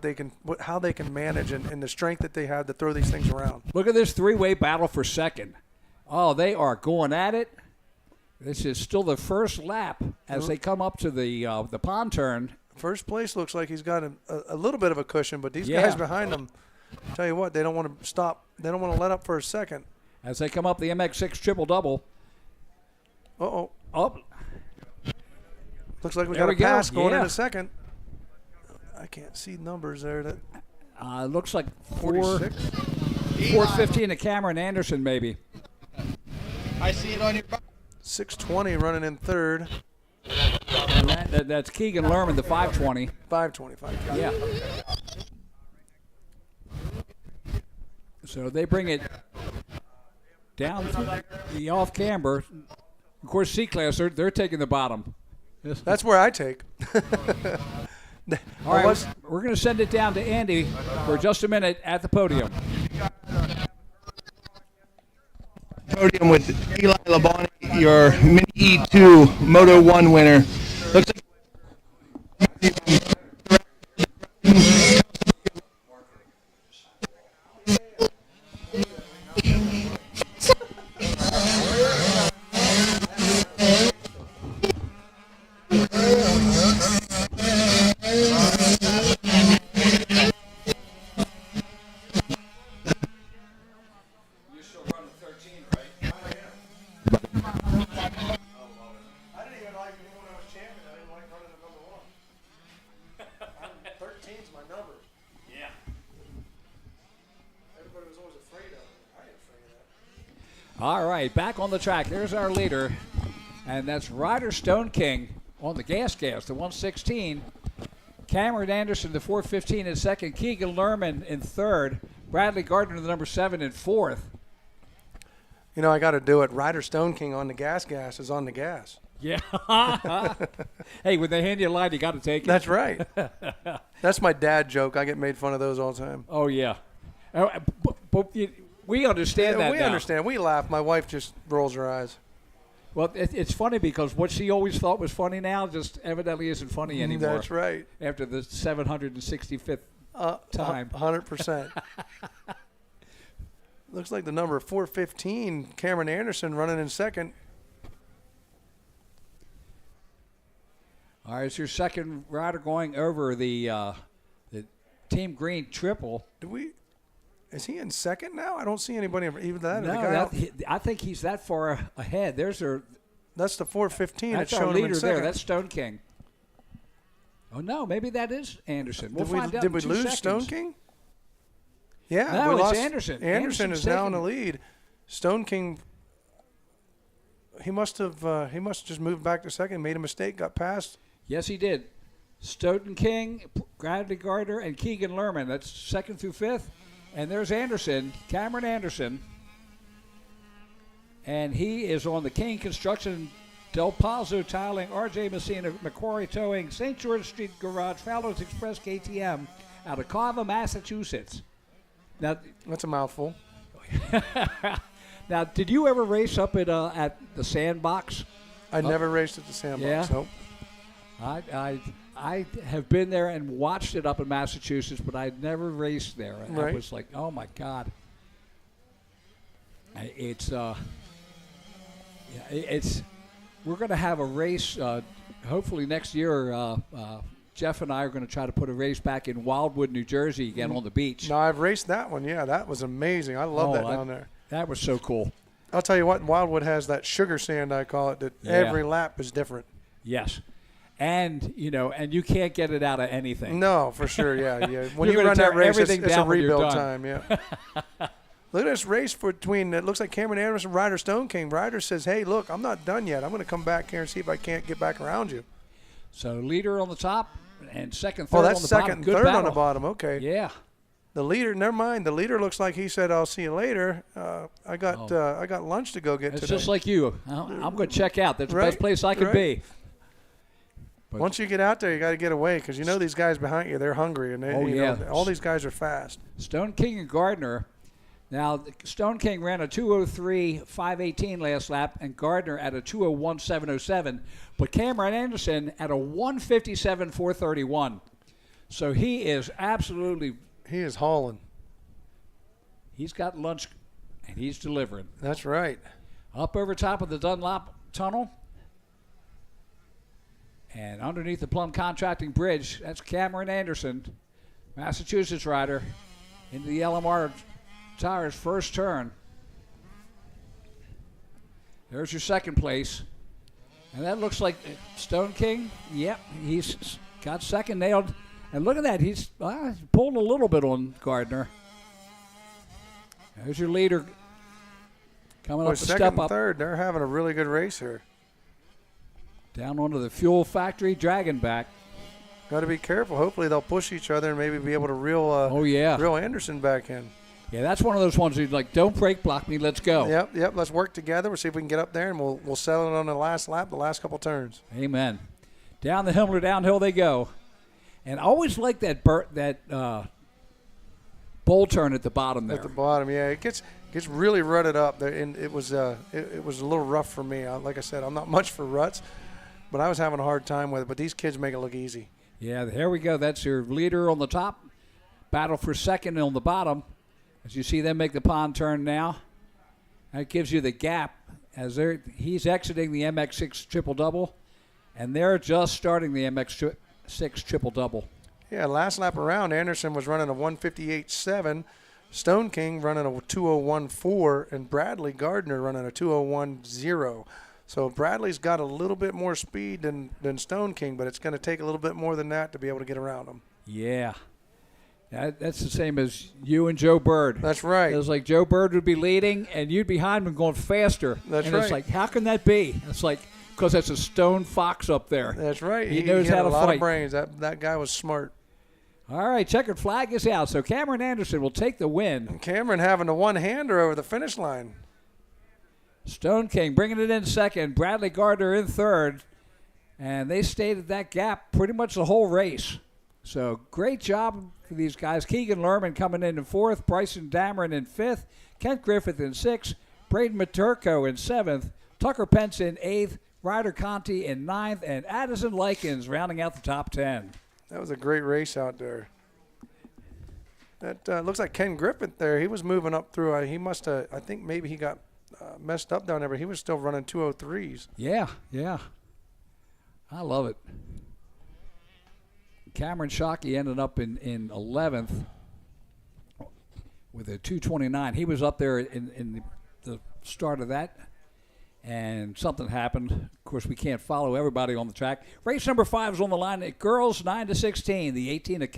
how they can manage and the strength that they have to throw these things around. Look at this three-way battle for second. Oh, they are going at it. This is still the first lap as they come up to the pond turn. First place looks like he's got a little bit of a cushion, but these guys behind him, tell you what, they don't want to stop. They don't want to let up for a second. As they come up the MX6 triple-double. Uh-oh. Oh. Looks like we got a pass going in a second. I can't see numbers there. That looks like 46? 4:15 to Cameron Anderson, maybe. I see it on your. 6:20 running in third. And that's Keegan Lerman, the 5:20. 5:25. Yeah. So they bring it down through the off camber. Of course, C-Class, they're taking the bottom. That's where I take. All right, we're going to send it down to Andy for just a minute at the podium. Podium with Eli Labonte, your Mini E2 Moto 1 winner. Looks like All right, back on the track. There's our leader, and that's Ryder Stone King on the gas, the 116. Cameron Anderson, the 415 in second. Keegan Lerman in third. Bradley Gardner, the number 7 in fourth. You know, I got to do it. Ryder Stone King on the gas is on the gas. Yeah. Hey, when they hand you a line, you got to take it. That's right. That's my dad joke. I get made fun of those all the time. Oh, yeah. But we understand that we now. understand. We laugh. My wife just rolls her eyes. Well, it's funny because what she always thought was funny now just evidently isn't funny anymore. That's right. After the 765th time. 100%. Looks like the number 415, Cameron Anderson, running in second. All right, it's your second rider going over the Team Green triple. Is he in second now? I don't see anybody even that. No, I think he's that far ahead. That's the 415. That's it's our showing him leader in second. there. That's Stone King. Oh no, maybe that is Anderson. We'll find out. Did we in 2 lose seconds. Stone King? Yeah, no, we it's lost Anderson. Anderson is now in the taking- lead. Stone King. He must have just moved back to second, made a mistake, got past. Yes, he did. Stoughton King, Bradley Gardner, and Keegan Lerman. That's second through fifth. And there's Anderson, Cameron Anderson. And he is on the King Construction, Del Pazzo Tiling, RJ Messina, Macquarie Towing, St. George Street Garage, Fowler's Express KTM out of Carver, Massachusetts. Now, That's a mouthful. now, did you ever race up at the Sandbox? I never raced at the Sandbox. Yeah? Nope. I have been there and watched it up in Massachusetts, but I'd never raced there. Right. I was like, oh my God. We're going to have a race, hopefully next year. Jeff and I are going to try to put a race back in Wildwood, New Jersey again on the beach. No, I've raced that one. Yeah, that was amazing. I love that down there. That was so cool. I'll tell you what, Wildwood has that sugar sand, I call it, that every lap is different. Yes. And, and you can't get it out of anything. No, for sure, yeah. When You're you run gonna that tear race, everything it's a down when you're rebuild done. time, yeah. Look at this race between, it looks like Cameron Anderson and Ryder Stone King. Ryder says, hey, look, I'm not done yet. I'm going to come back here and see if I can't get back around you. So leader on the top and second, third Oh, that's on the second bottom. and Good third battle. on the bottom. Okay. Yeah. The leader, never mind. The leader looks like he said, I'll see you later. I got lunch to go get It's today. just like you. I'm going to check out. That's the Right, best place I could right. be. But once you get out there, you got to get away because these guys behind you, they're hungry. And all these guys are fast. Stone King and Gardner. Now, Stone King ran a 2:03.518 last lap, and Gardner at a 2:01.707. But Cameron Anderson at a 1:57.431. So he is absolutely. He is hauling. He's got lunch, and he's delivering. That's right. Up over top of the Dunlop Tunnel. And underneath the Plum Contracting Bridge, that's Cameron Anderson, Massachusetts rider, into the LMR tires first turn. There's your second place. And that looks like Stone King. Yep, he's got second nailed. And look at that, he's pulled a little bit on Gardner. There's your leader coming up to second step and up. third, they're having a really good race here. Down onto the fuel factory, dragging back. Got to be careful. Hopefully they'll push each other and maybe be able to reel Anderson back in. Yeah, that's one of those ones who's like, don't brake block me, let's go. Yep. Let's work together. We'll see if we can get up there, and we'll settle it on the last lap, the last couple turns. Amen. Down the Himmler downhill they go. And I always like that bowl turn at the bottom there. At the bottom, yeah. It gets really rutted up there, and it was a little rough for me. Like I said, I'm not much for ruts, but I was having a hard time with it. But these kids make it look easy. Yeah, here we go. That's your leader on the top. Battle for second on the bottom. As you see them make the pond turn now. That gives you the gap as he's exiting the MX6 triple-double, and they're just starting the MX6 triple-double. Yeah, last lap around, Anderson was running a 158.7, Stone King running a 201.4, and Bradley Gardner running a 201.0. So Bradley's got a little bit more speed than Stone King, but it's going to take a little bit more than that to be able to get around him. Yeah. That's the same as you and Joe Bird. That's right. It was like Joe Bird would be leading, and you'd be behind him going faster. That's and right. It's like, how can that be? It's like, because that's a stone fox up there. That's right. He knows had how to a lot fight. of brains. That guy was smart. All right, checkered flag is out. So Cameron Anderson will take the win. And Cameron having a one-hander over the finish line. Stone King bringing it in second. Bradley Gardner in third. And they stayed at that gap pretty much the whole race. So great job for these guys. Keegan Lerman coming in fourth. Bryson Dameron in fifth. Kent Griffith in sixth. Braden Maturko in seventh. Tucker Pence in eighth. Ryder Conti in ninth. And Addison Likens rounding out the top 10. That was a great race out there. That looks like Ken Griffith there. He was moving up through. He must have, I think maybe he got messed up down there, but he was still running 203s. Yeah. I love it. Cameron Shockey ended up in 11th with a 229. He was up there in the start of that, and something happened. Of course, we can't follow everybody on the track. Race number 5 is on the line. Girls 9-16. The 18 of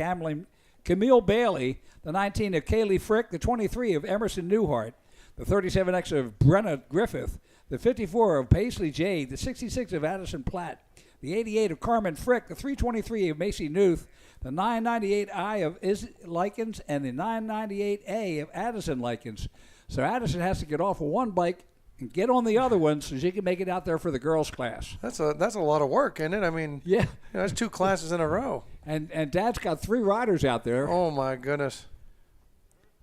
Camille Bailey, the 19 of Kaylee Frick, the 23 of Emerson Newhart, the 37X of Brenna Griffith, the 54 of Paisley Jade, the 66 of Addison Platt, the 88 of Carmen Frick, the 323 of Macy Newth, the 998I of Likens, and the 998A of Addison Likens. So Addison has to get off of one bike and get on the other one so she can make it out there for the girls' class. That's a lot of work, isn't it? I mean, yeah, that's 2 classes in a row. And Dad's got 3 riders out there. Oh my goodness.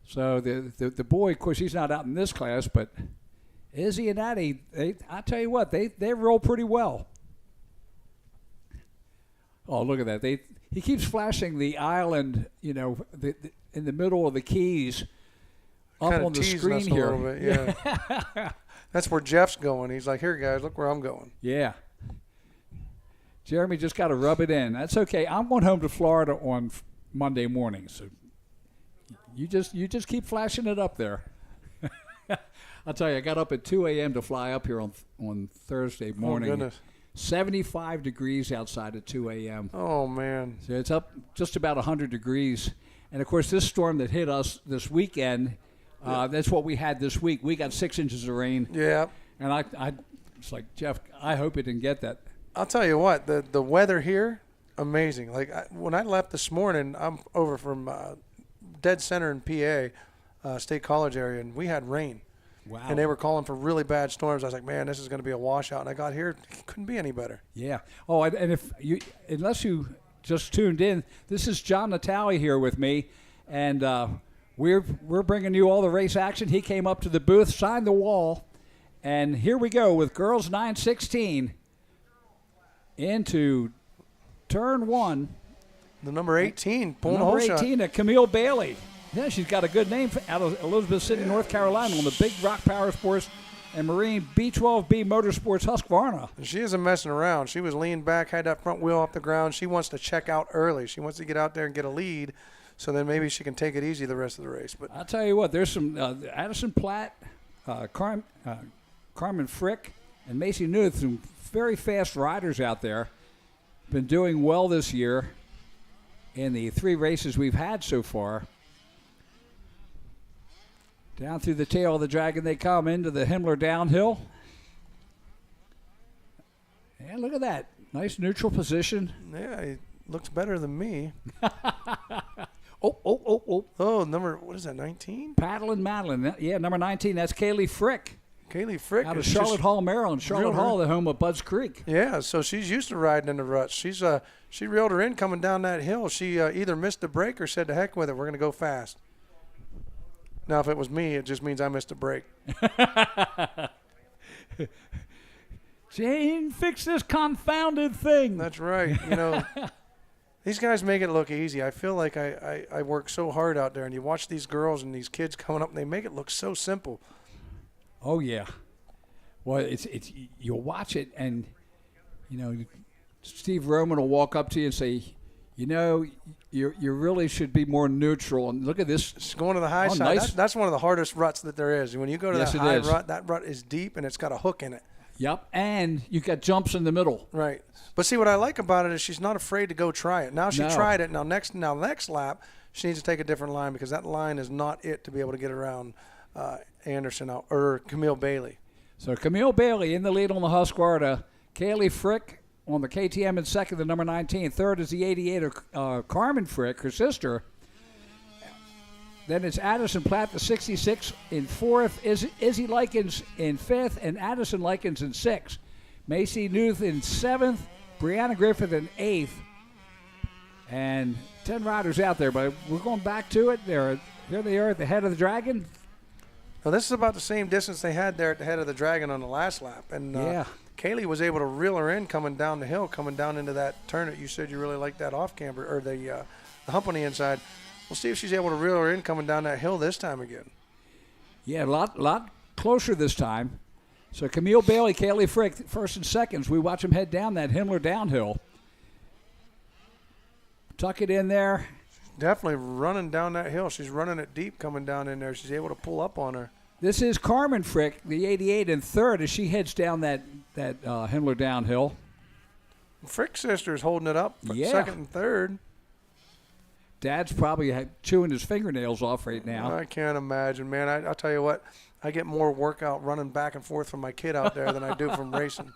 So the boy, of course, he's not out in this class, but Izzy and Addie, I tell you what, they roll pretty well. Oh, look at that! He keeps flashing the island, in the middle of the keys, up Kinda on the teasing screen us a here. little bit, yeah. That's where Jeff's going. He's like, "Here, guys, look where I'm going." Yeah. Jeremy just got to rub it in. That's okay. I'm going home to Florida on Monday morning, so you just keep flashing it up there. I'll tell you, I got up at 2 a.m. to fly up here on Thursday morning. Oh, goodness. 75 degrees outside at 2 a.m. Oh, man. So it's up just about 100 degrees. And, of course, this storm that hit us this weekend, that's what we had this week. We got 6 inches of rain. Yeah. And I it's like, Jeff, I hope it didn't get that. I'll tell you what, the weather here, amazing. Like, when I left this morning, I'm over from dead center in PA, State College area, and we had rain. Wow. And they were calling for really bad storms. I was like, man, this is going to be a washout. And I got here, it couldn't be any better. Yeah. Oh, and if you, unless you just tuned in, this is John Natale here with me, and we're bringing you all the race action. He came up to the booth, signed the wall, and here we go with girls 916 into turn 1. The number 18 pulling the Number whole 18, shot. Camille Bailey. Yeah, she's got a good name out of Elizabeth City, North Carolina, on the Big Rock Power Sports and Marine B12B Motorsports Husqvarna. She isn't messing around. She was leaned back, had that front wheel off the ground. She wants to check out early. She wants to get out there and get a lead, so then maybe she can take it easy the rest of the race. But I'll tell you what, there's some Addison Platt, Carmen Frick, and Macy Newth, some very fast riders out there. Been doing well this year in the 3 races we've had so far. Down through the tail of the dragon they come into the Himmler downhill. And look at that. Nice neutral position. yeah, he looks better than me. Oh. Oh, number, what is that, 19? Paddling Madeline. Yeah, number 19, that's Kaylee Frick. Kaylee Frick. Out of is Charlotte just- Hall, Maryland. Charlotte reeled Hall, the home of Budds Creek. Yeah, so she's used to riding in the ruts. She reeled her in coming down that hill. She either missed the break or said, to heck with it, we're going to go fast. Now, if it was me, it just means I missed a break. Jane, fix this confounded thing. That's right. You know, these guys make it look easy. I feel like I work so hard out there, and you watch these girls and these kids coming up, and they make it look so simple. Oh, yeah. Well, it's you'll watch it, and, you know, Steve Roman will walk up to you and say, you know, you really should be more neutral. And look at this. It's going to the high Oh, side. nice. That's one of the hardest ruts that there is. When you go to Yes, that it high is. rut, that rut is deep, and it's got a hook in it. Yep, and you got jumps in the middle. Right. But see, what I like about it is she's not afraid to go try it. Now she No. tried it. Now next lap, she needs to take a different line, because that line is not it to be able to get around Anderson or Camille Bailey. So Camille Bailey in the lead on the Husqvarna. Kaylee Frick on the KTM in second, the number 19. Third is the 88 of Carmen Frick, her sister. Then it's Addison Platt, the 66, in fourth. Izzy Likens in fifth, and Addison Likens in sixth. Macy Newth in seventh. Brianna Griffith in eighth. And 10 riders out there, but we're going back to it. Here they are at the head of the dragon. Now this is about the same distance they had there at the head of the dragon on the last lap. And Yeah. Kaylee was able to reel her in coming down the hill, coming down into that turn that you said you really liked, that off camber, or the hump on the inside. We'll see if she's able to reel her in coming down that hill this time again. Yeah, a lot closer this time. So Camille Bailey, Kaylee Frick, first and seconds. We watch them head down that Himmler downhill. Tuck it in there. Definitely running down that hill. She's running it deep coming down in there. She's able to pull up on her. This is Carmen Frick, the 88 in third, as she heads down that Himmler downhill. Frick's sister's holding it up for Yeah. second and third. Dad's probably chewing his fingernails off right now. I can't imagine, man. I'll tell you what, I get more workout running back and forth from my kid out there than I do from racing.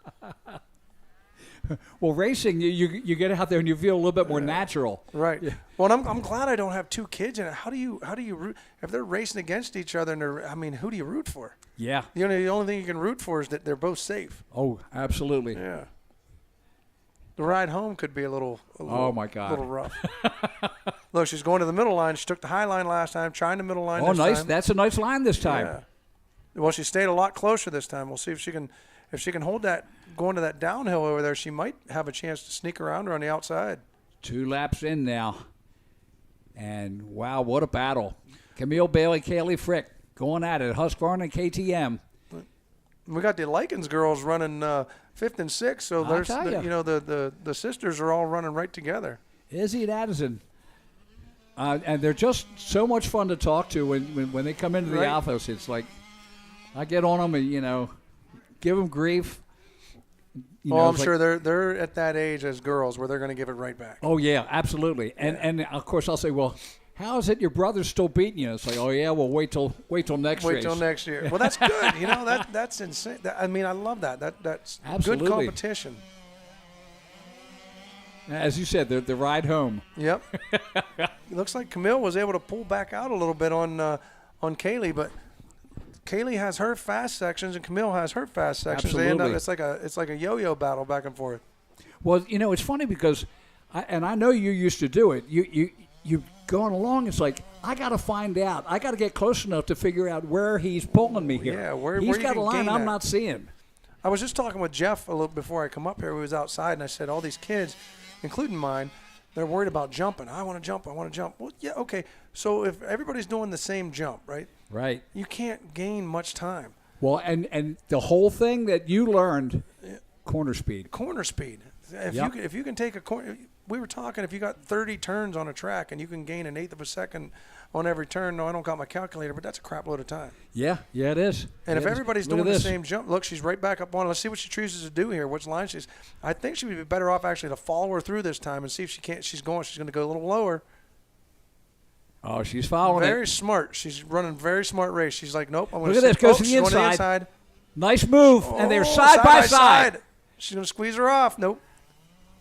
Well, racing, you get out there and you feel a little bit more natural. Right. Yeah. Well, I'm glad I don't have two kids in it. How do you root if they're racing against each other? And who do you root for? Yeah. You know, the only thing you can root for is that they're both safe. Oh, absolutely. Yeah. The ride home could be a little Oh, my God. little rough. Look, she's going to the middle line. She took the high line last time, trying the middle line Oh, this nice. time. That's a nice line this time. Yeah. Well, she stayed a lot closer this time. We'll see if she can hold that going to that downhill over there. She might have a chance to sneak around her on the outside. 2 laps in now. And, wow, what a battle. Camille Bailey, Kaylee Frick going at it. Husqvarna and KTM. We got the Likens girls running fifth and sixth, so I'll tell ya. the sisters are all running right together. Izzy and Addison. And they're just so much fun to talk to when they come into the Right. office. It's like I get on them and, give them grief. I'm sure they're at that age as girls where they're going to give it right back. Oh yeah, absolutely. And of course I'll say, well, how is it your brother's still beating you? It's like, oh yeah, well wait till next race. Wait till next year. Well, that's good. That's insane. I mean, I love that. That's absolutely good competition. As you said, the ride home. Yep. It looks like Camille was able to pull back out a little bit on Kaylee, but Kaylee has her fast sections and Camille has her fast sections. Absolutely. They end up, it's like a yo-yo battle back and forth. Well, it's funny because, I know you used to do it. You going along. It's like I got to find out. I got to get close enough to figure out where he's pulling me here. Yeah, he's where got a line I'm not seeing. I was just talking with Jeff a little before I come up here. We was outside and I said, all these kids, including mine, they're worried about jumping. I want to jump. Well, yeah, okay. So if everybody's doing the same jump, right? Right. You can't gain much time. Well, and the whole thing that you learned, corner speed. Corner speed. Yep. If you can take a corner, we were talking, if you got 30 turns on a track and you can gain 1/8 of a second on every turn. No, I don't got my calculator, but that's a crap load of time. Yeah, it is. And if everybody's doing the same jump, look, she's right back up on it. Let's see what she chooses to do here, which line she's. I think she would be better off actually to follow her through this time and see if she can't. She's going to go a little lower. Oh, she's following Very smart. She's running very smart race. She's like, nope, I'm going to look at this. Goes to the inside. Nice move. Oh, and they're side by side. She's going to squeeze her off. Nope.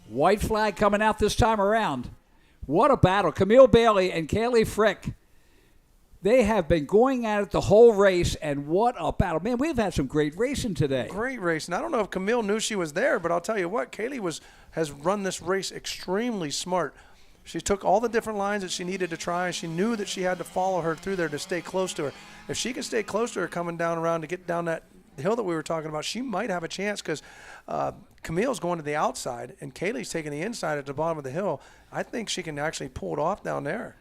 White flag coming out this time around. What a battle. Camille Bailey and Kaylee Frick. They have been going at it the whole race, and what a battle. Man, we've had some great racing today. Great racing. I don't know if Camille knew she was there, but I'll tell you what, Kaylee has run this race extremely smart. She took all the different lines that she needed to try, and she knew that she had to follow her through there to stay close to her. If she can stay close to her coming down around to get down that hill that we were talking about, she might have a chance because Camille's going to the outside, and Kaylee's taking the inside at the bottom of the hill. I think she can actually pull it off down there.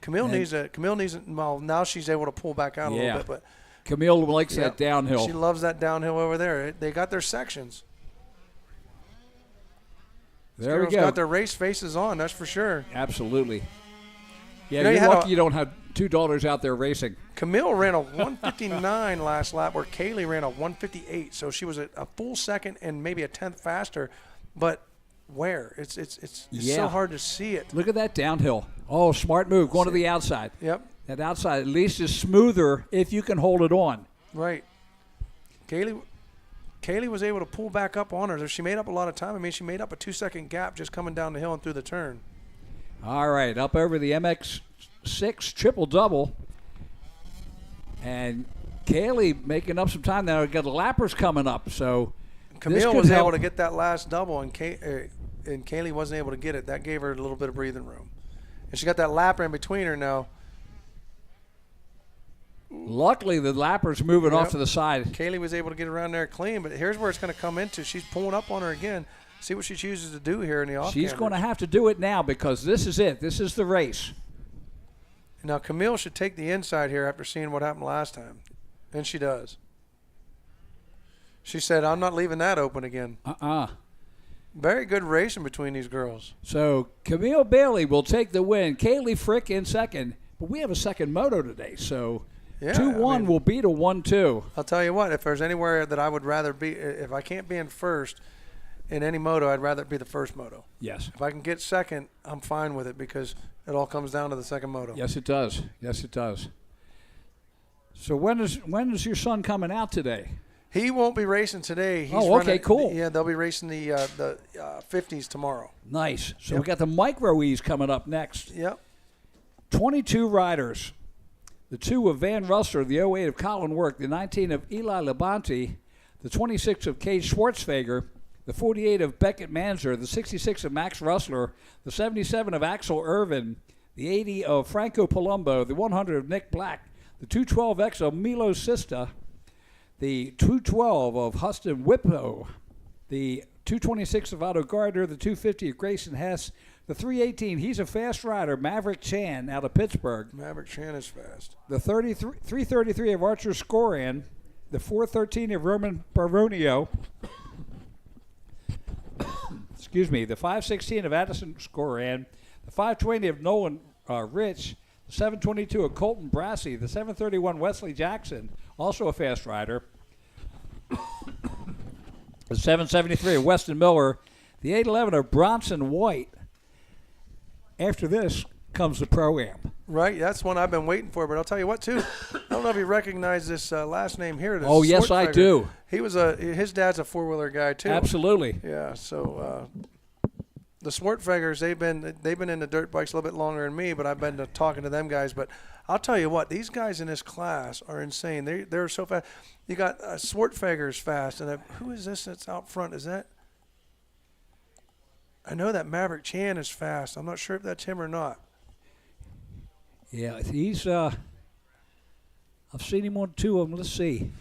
Camille needs it. Well, now she's able to pull back out a little bit, but Camille likes that downhill. She loves that downhill over there. They got their sections. There we go. Got their race faces on, that's for sure. Absolutely. Yeah, you're lucky you don't have two daughters out there racing. Camille ran a 159 last lap, where Kaylee ran a 158. So she was a full second and maybe a tenth faster, but where? It's so hard to see it. Look at that downhill. Oh, smart move, going to the outside. Yep. That outside at least is smoother if you can hold it on. Right. Kaylee was able to pull back up on her. She made up a lot of time. I mean, she made up a 2-second gap just coming down the hill and through the turn. All right, up over the MX6 triple-double. And Kaylee making up some time now. We've got the lappers coming up, so Camille was able to get that last double, and Kaylee wasn't able to get it. That gave her a little bit of breathing room. And she got that lapper in between her now. Luckily, the lapper's moving off to the side. Kaylee was able to get around there clean, but here's where it's going to come into. She's pulling up on her again. See what she chooses to do here in the off. She's going to have to do it now because this is it. This is the race. Now, Camille should take the inside here after seeing what happened last time. And she does. She said, I'm not leaving that open again. Very good racing between these girls. So Camille Bailey will take the win. Kaylee Frick in second. But we have a second moto today, so 2-1 will beat a 1-2. I'll tell you what, if there's anywhere that I would rather be, if I can't be in first in any moto, I'd rather it be the first moto. Yes. If I can get second, I'm fine with it because it all comes down to the second moto. Yes, it does. Yes, it does. So when is your son coming out today? He won't be racing today. He's okay, cool. Yeah, they'll be racing the 50s tomorrow. Nice. So we got the Micro E's coming up next. Yep. 22 riders. The 2 of Van Russer, the 08 of Colin Work, the 19 of Eli Labonte, the 26 of Cade Schwartzfeger, the 48 of Beckett Manzer, the 66 of Max Russler, the 77 of Axel Irvin, the 80 of Franco Palumbo, the 100 of Nick Black, the 212X of Milo Sista, the 212 of Huston Whippo, the 226 of Otto Gardner, the 250 of Grayson Hess, the 318, he's a fast rider, Maverick Chan out of Pittsburgh. Maverick Chan is fast. The 333 of Archer Scoran, the 413 of Roman Baronio, excuse me, the 516 of Addison Scoran, the 520 of Nolan Rich, the 722 of Colton Brassey, the 731 Wesley Jackson, also a fast rider, The 773 of Weston Miller. The 811 of Bronson White. After this comes the Pro-Am. Right, that's one I've been waiting for. But I'll tell you what, too. I don't know if you recognize this last name here. This Oh, yes, I do. He was his dad's a four-wheeler guy, too. Absolutely. Yeah, so the Swartfeggers, they've been in the dirt bikes a little bit longer than me, but I've been talking to them guys. But I'll tell you what, these guys in this class are insane. They're so fast. You got Swartfeggers fast, and who is this that's out front? Is that? I know that Maverick Chan is fast. I'm not sure if that's him or not. Yeah, he's I've seen him on two of them. Let's see.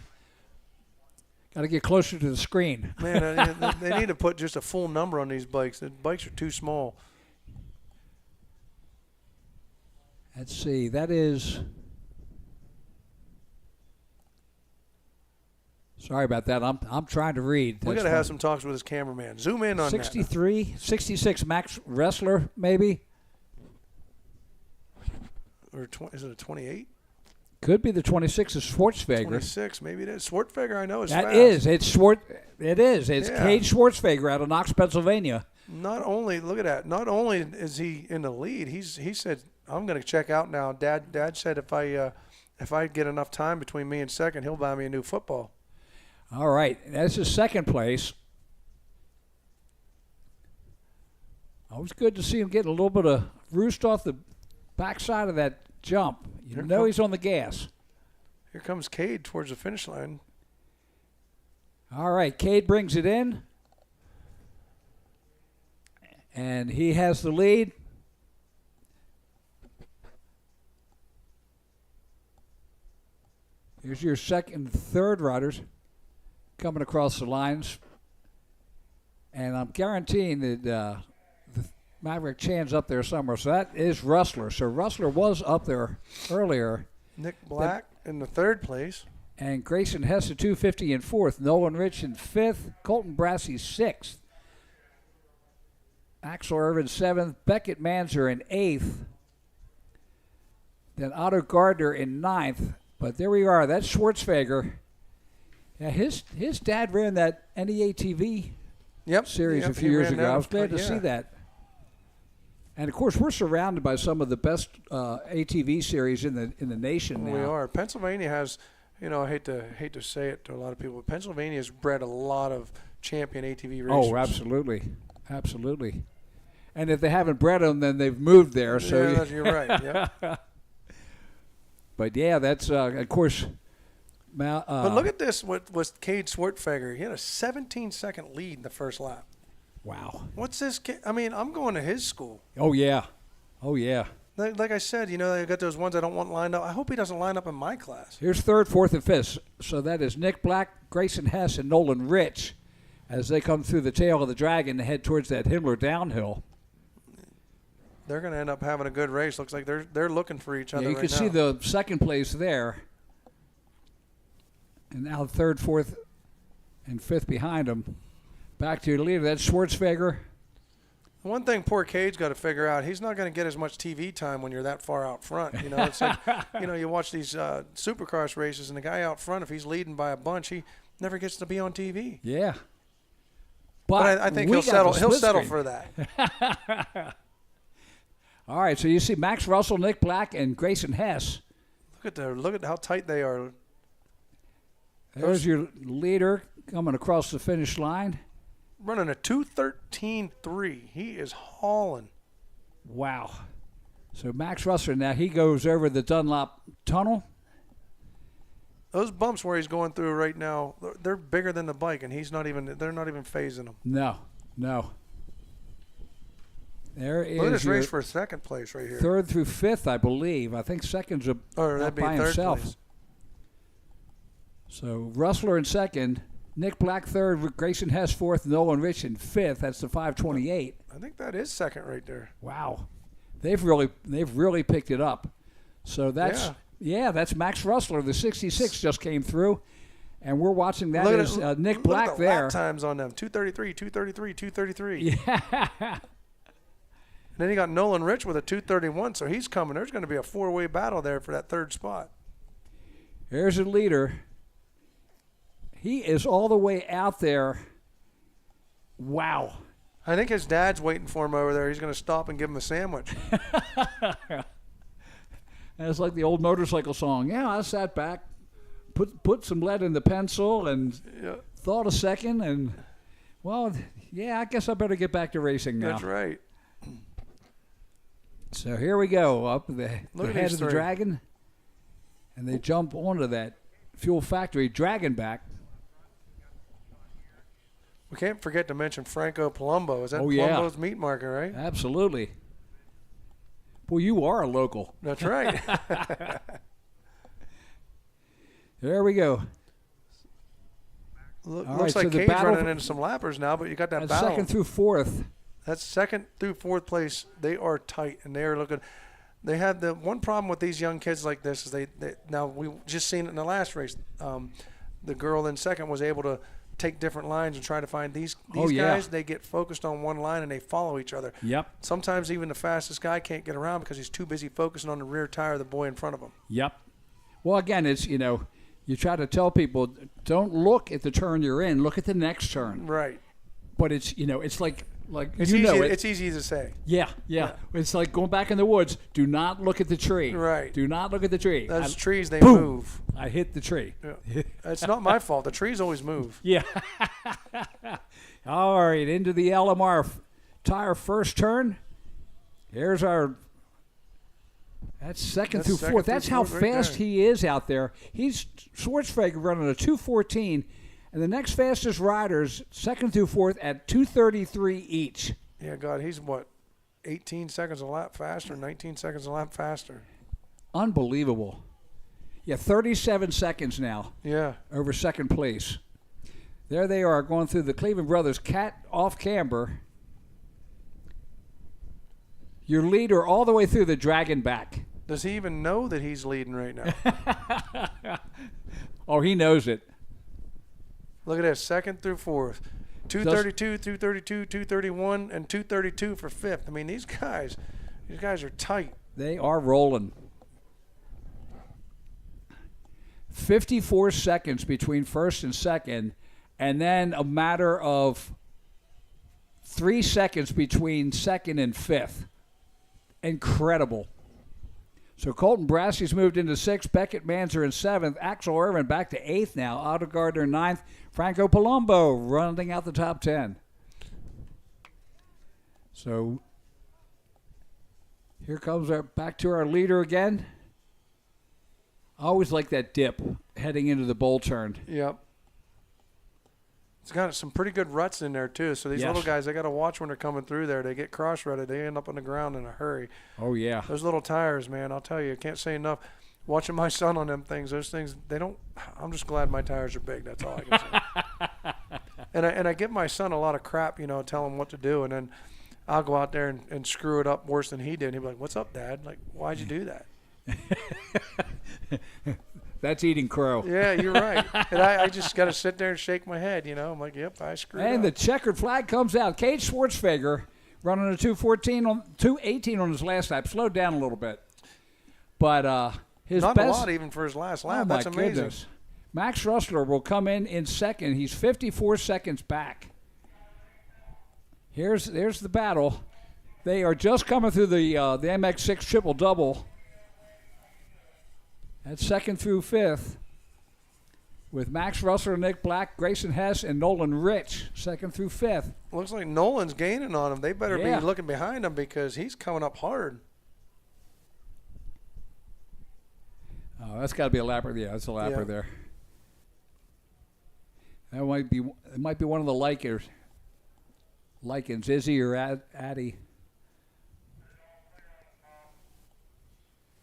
Got to get closer to the screen. Man, they need to put just a full number on these bikes. The bikes are too small. Let's see. That is. Sorry about that. I'm trying to read. We got to have some talks with his cameraman. Zoom in on 63, 66 Max Wrestler, maybe. Or is it a 28? Could be the 26 of Schwartzfeger. 26, maybe it is. Swartfeger, I know, is That fast. It's It is. It's Yeah. Cade Schwartzfeger out of Knox, Pennsylvania. Not only, look at that. Not only is he in the lead, he said, "I'm going to check out now." Dad said if I get enough time between me and second, he'll buy me a new football. All right, that's his second place. Always good to see him getting a little bit of roost off the backside of that jump. You know he's on the gas. Here comes Cade towards the finish line. All right, Cade brings it in. And he has the lead. Here's your second, third riders coming across the lines. And I'm guaranteeing that the Maverick Chan's up there somewhere. So that is Rustler. So Rustler was up there earlier. Nick Black in the third place. And Grayson Hess at 250 in fourth. Nolan Rich in fifth. Colton Brassey sixth. Axel Irvin seventh. Beckett Manzer in eighth. Then Otto Gardner in ninth. But there we are. That's Schwartzfeger. Yeah, his dad ran that NEA TV series a few years ago. I was glad to see that. And of course, we're surrounded by some of the best ATV series in the nation now. We are. Pennsylvania has, I hate to say it to a lot of people, but Pennsylvania has bred a lot of champion ATV racers. Oh, absolutely, absolutely. And if they haven't bred them, then they've moved there. So yeah, you're right. Yeah. But yeah, that's of course. But look at this with Cade Swartfeger. He had a 17-second lead in the first lap. Wow. What's this? I mean, I'm going to his school. Oh yeah. Like I said, I got those ones I don't want lined up. I hope he doesn't line up in my class. Here's third, fourth, and fifth. So that is Nick Black, Grayson Hess, and Nolan Rich as they come through the tail of the dragon and head towards that Himmler downhill. They're going to end up having a good race. Looks like they're looking for each other. Yeah, you can see the second place there. And now third, fourth, and fifth behind them. Back to your leader. That's Schwartzfeger. One thing poor Cade's got to figure out, he's not going to get as much TV time when you're that far out front. It's like, you watch these supercross races, and the guy out front, if he's leading by a bunch, he never gets to be on TV. Yeah. But I think he'll settle for that. All right, so you see Max Russell, Nick Black, and Grayson Hess. Look at how tight they are. There's your leader coming across the finish line. Running a 2:13.3. He is hauling. Wow. So Max Russell, now he goes over the Dunlop Tunnel. Those bumps where he's going through right now, they're bigger than the bike, and they're not even phasing him. No. There is Look at this race for second place right here. Third through fifth, I believe. I think second's that'd be by third himself. place. So Rustler in second, Nick Black third, Grayson Hess fourth, Nolan Rich in fifth. That's the 528. I think that is second right there. Wow, they've really picked it up. So that's Max Rustler. The 66 just came through, and we're watching that. Nick Black look at the there. lap times on them: 2:33, 2:33, 2:33. Yeah. And then you got Nolan Rich with a 2:31, so he's coming. There's going to be a four-way battle there for that third spot. Here's a leader. He is all the way out there Wow. I think his dad's waiting for him over there. He's going to stop and give him a sandwich. And it's like the old motorcycle song. Yeah, I sat back, put some lead in the pencil, and thought a second, and, well, yeah, I guess I better get back to racing now. That's right. So here we go, up the head of the three. Dragon, and they jump onto that Fuel Factory Dragon back. We can't forget to mention Franco Palumbo. Is that yeah. Palumbo's meat marker, right? Absolutely. Well, you are a local. That's right. There we go. Looks like Cade's running into some lappers now, but you got that That's battle. second through fourth. That's second through fourth place. They are tight, and they are looking. They have the one problem with these young kids like this is they now we just seen it in the last race. The girl in second was able to take different lines and try to find these guys. They get focused on one line and they follow each other. Yep. Sometimes even the fastest guy can't get around because he's too busy focusing on the rear tire of the boy in front of him. Yep. Well, again, it's, you try to tell people, don't look at the turn you're in, look at the next turn. Right. But it's, it's like it's you easy, know it. It's easy to say. Yeah. It's like going back in the woods. Do not look at the tree. Right. Do not look at the tree. Those trees, they boom, move. I hit the tree. Yeah. It's not my fault. The trees always move. Yeah. All right, into the LMR tire first turn. Here's that's second through fourth. That's how fast he is out there. He's Schwarzenegger running a 2:14, and the next fastest riders second through fourth at 2:33 each. Yeah, God, he's what, 18 seconds a lap faster, 19 seconds a lap faster. Unbelievable. Yeah, 37 seconds now. Yeah. Over second place. There they are going through the Cleveland Brothers cat off camber. Your leader all the way through the Dragon back. Does he even know that he's leading right now? Oh, he knows it. Look at this, second through fourth. 232, 232, 231, and 232 for fifth. I mean, these guys are tight. They are rolling. 54 seconds between first and second, and then a matter of 3 seconds between second and fifth. Incredible. So Colton Brassey's moved into sixth, Beckett Manzer in seventh, Axel Irvin back to eighth now, Otto Gardner ninth, Franco Palumbo rounding out the top 10. So here comes back to our leader again. I always like that dip heading into the bowl turn. Yep. It's got some pretty good ruts in there, too. So these little guys, they got to watch when they're coming through there. They get cross-rutted. They end up on the ground in a hurry. Oh, yeah. Those little tires, man, I'll tell you, I can't say enough. Watching my son on them things, those things, they don't – I'm just glad my tires are big. That's all I can say. And I give my son a lot of crap, tell him what to do. And then I'll go out there and screw it up worse than he did. And he'll be like, what's up, Dad? Like, why'd you do that? That's eating crow. Yeah, you're right. And I just got to sit there and shake my head, I'm like, yep, I screwed up. And the checkered flag comes out. Cade Schwarzenegger running a 2:18 on his last lap. Slowed down a little bit. But his Not best, a lot even for his last lap. Oh, That's my amazing. goodness. Max Rustler will come in second. He's 54 seconds back. There's the battle. They are just coming through the MX6 triple-double. That's second through fifth with Max Rustler, Nick Black, Grayson Hess, and Nolan Rich, second through fifth. Looks like Nolan's gaining on him. They better be looking behind him because he's coming up hard. Oh, that's got to be a lapper. Yeah, that's a lapper there. That might be one of the Likens, Izzy or Addie.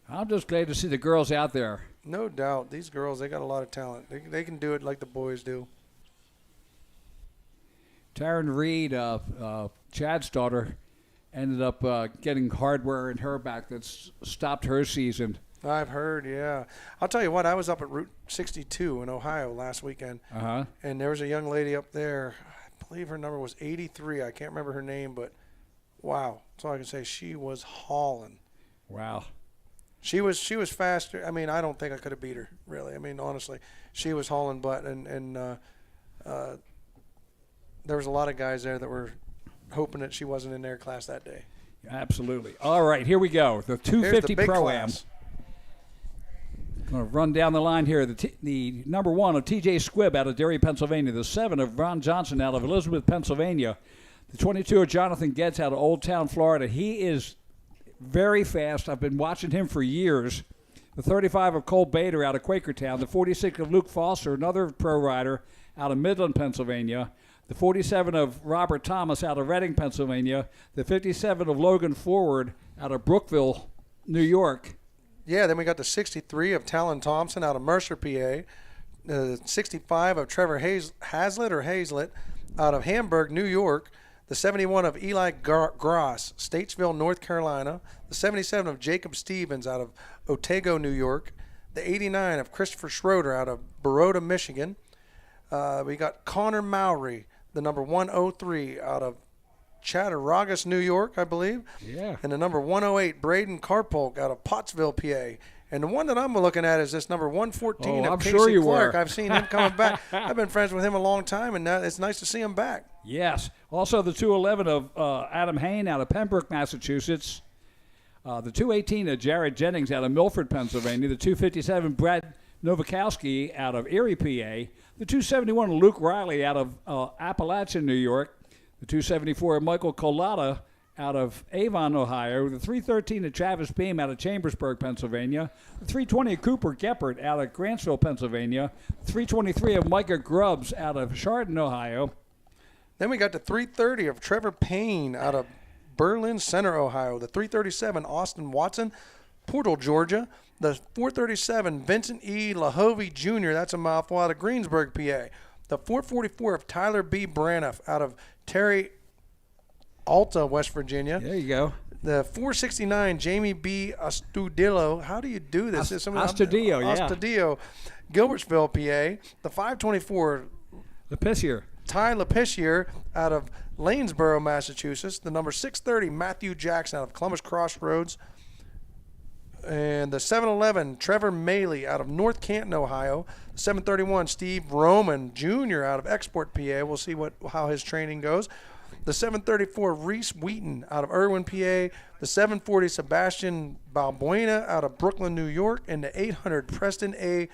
I'm just glad to see the girls out there. No doubt. These girls, they got a lot of talent. They can do it like the boys do. Taryn Reed, Chad's daughter, ended up getting hardware in her back that's stopped her season. I've heard, yeah. I'll tell you what, I was up at Route 62 in Ohio last weekend, and there was a young lady up there. I believe her number was 83. I can't remember her name, but wow. That's all I can say. She was hauling. Wow. She was faster. I mean, I don't think I could have beat her, really. I mean, honestly, she was hauling butt, and there was a lot of guys there that were hoping that she wasn't in their class that day. Absolutely. All right, here we go. The 250 Pro-Am. Going to run down the line here. The number 1 of TJ Squibb out of Derry, Pennsylvania. The 7 of Ron Johnson out of Elizabeth, Pennsylvania. The 22 of Jonathan Getz out of Old Town, Florida. He is very fast. I've been watching him for years. The 35 of Cole Bader out of Quakertown. The 46 of Luke Foster, another pro rider out of Midland, Pennsylvania. The 47 of Robert Thomas out of Reading, Pennsylvania. The 57 of Logan Forward out of Brookville, New York. Yeah, then we got the 63 of Talon Thompson out of Mercer, PA. 65 of Trevor Hazlett out of Hamburg, New York. The 71 of Eli Gross, Statesville, North Carolina. The 77 of Jacob Stevens out of Otago, New York. The 89 of Christopher Schroeder out of Baroda, Michigan. We got Connor Mowry, the number 103 out of Chattaraugus, New York, I believe. Yeah. And the number 108, Braden Carpolk out of Pottsville, PA. And the one that I'm looking at is this number 114 of Casey Clark. I've seen him coming back. I've been friends with him a long time, and now it's nice to see him back. Yes. Also the 211 of Adam Hain out of Pembroke, Massachusetts. The 218 of Jared Jennings out of Milford, Pennsylvania. The 257 Brad Novakowski out of Erie, PA. The 271 of Luke Riley out of Appalachian, New York. The 274 of Michael Colada out of Avon, Ohio. The 313 of Travis Beam out of Chambersburg, Pennsylvania. The 320 of Cooper Geppert out of Grantsville, Pennsylvania. 323 of Micah Grubbs out of Chardon, Ohio. Then we got the 330 of Trevor Payne out of Berlin Center, Ohio. The 337 Austin Watson, Portal, Georgia. The 437 Vincent E. Lahovey Jr., that's a mouthful, out of Greensburg, PA. The 444 of Tyler B. Braniff out of Terry Alta, West Virginia. There you go. The 469 Jamie B. Astudillo. How do you do this? Astudillo, yeah. Astudillo, Gilbertsville, PA. The 524 Lepissier. Ty Lepissier out of Lanesboro, Massachusetts. The number 630 Matthew Jackson out of Columbus Crossroads. And the 711 Trevor Maley out of North Canton, Ohio. The 731 Steve Roman Jr. out of Export, PA. We'll see how his training goes. The 734 Reese Wheaton out of Irwin, PA. The 740 Sebastian Balbuena out of Brooklyn, New York. And the 800 Preston A.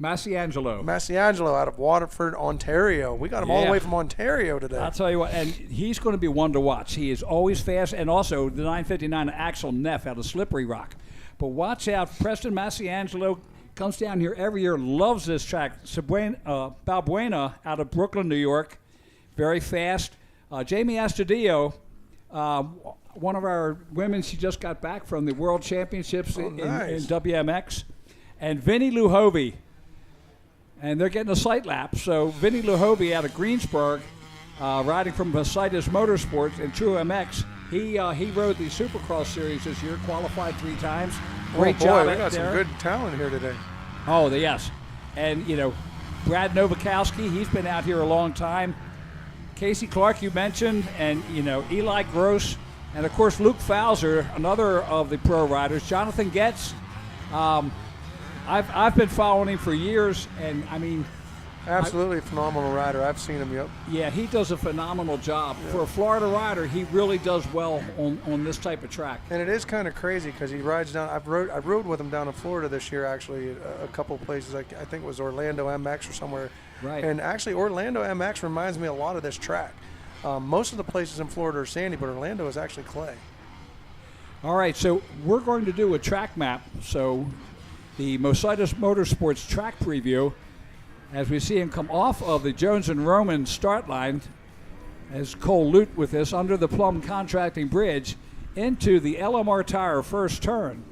Massiangelo out of Waterford, Ontario. We got him all the way from Ontario today. I'll tell you what, and he's going to be one to watch. He is always fast, and also the 959 Axel Neff out of Slippery Rock. But watch out, Preston Massiangelo comes down here every year, loves this track. Balbuena out of Brooklyn, New York, very fast. Jamie Astudillo, one of our women, she just got back from the World Championships in WMX. And Vinny Luhovy, and they're getting a sight lap. So Vinny Luhovy out of Greensburg, riding from Vasitis Motorsports and True MX. He rode the Supercross Series this year, qualified 3 times. Great job. We got some good talent here today. Oh, yes. And, Brad Novakowski, he's been out here a long time. Casey Clark, you mentioned, and, Eli Gross, and, of course, Luke Fowler, another of the pro riders. Jonathan Getz. I've been following him for years, and absolutely phenomenal rider. I've seen him. Yep. Yeah, he does a phenomenal job. Yeah. For a Florida rider, he really does well on this type of track. And it is kind of crazy because he rides down. I rode with him down in Florida this year, actually, a couple of places. I think it was Orlando MX or somewhere. Right. And actually, Orlando MX reminds me a lot of this track. Most of the places in Florida are sandy, but Orlando is actually clay. All right, so we're going to do a track map. So the Mositis Motorsports track preview, as we see him come off of the Jones and Roman start line, as Cole Lute with this, under the Plum Contracting Bridge, into the LMR Tire first turn.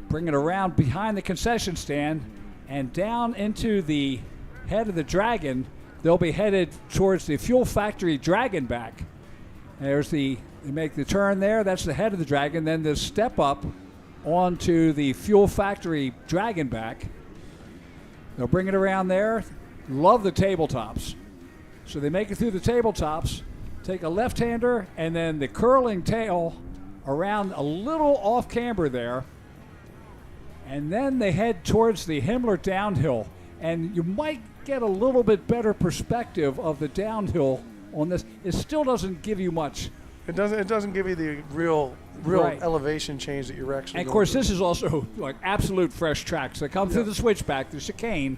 Bring it around behind the concession stand and down into the head of the Dragon. They'll be headed towards the Fuel Factory Dragon back. They make the turn there. That's the head of the Dragon. Then the step up onto the Fuel Factory Dragon back. They'll bring it around there. Love the tabletops. So they make it through the tabletops, take a left-hander, and then the curling tail around a little off camber there. And then they head towards the Himmler downhill. and you might get a little bit better perspective of the downhill on this. It still doesn't give you much. It doesn't give you the real Right. elevation change that you're actually. And of going course, through. this is also like absolute fresh tracks. They come through the switchback, the chicane,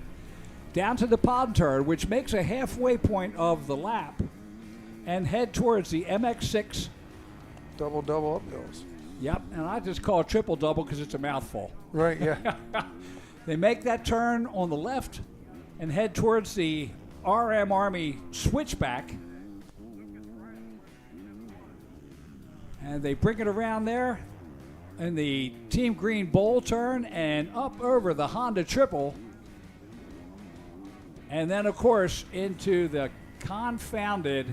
down to the pod turn, which makes a halfway point of the lap, and head towards the MX6. double uphills. Yep, and I just call it triple double because it's a mouthful. Right. Yeah. They make that turn on the left and head towards the RM Army switchback. And they bring it around there in the Team Green bowl turn and up over the Honda triple. And then, of course, into the confounded...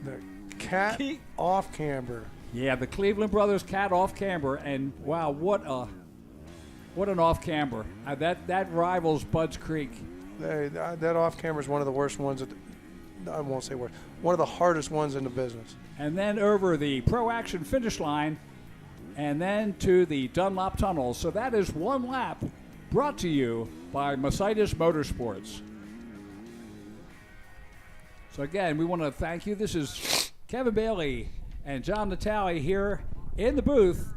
the cat off camber. Yeah, the Cleveland Brothers cat off camber. And, wow, what an off camber. That rivals Bud's Creek. That off camber is one of the worst ones. I won't say worst. One of the hardest ones in the business. And then over the Pro Action finish line, and then to the Dunlop Tunnel. So that is one lap brought to you by Mercedes Motorsports. So again, we want to thank you. This is Kevin Bailey and John Natale here in the booth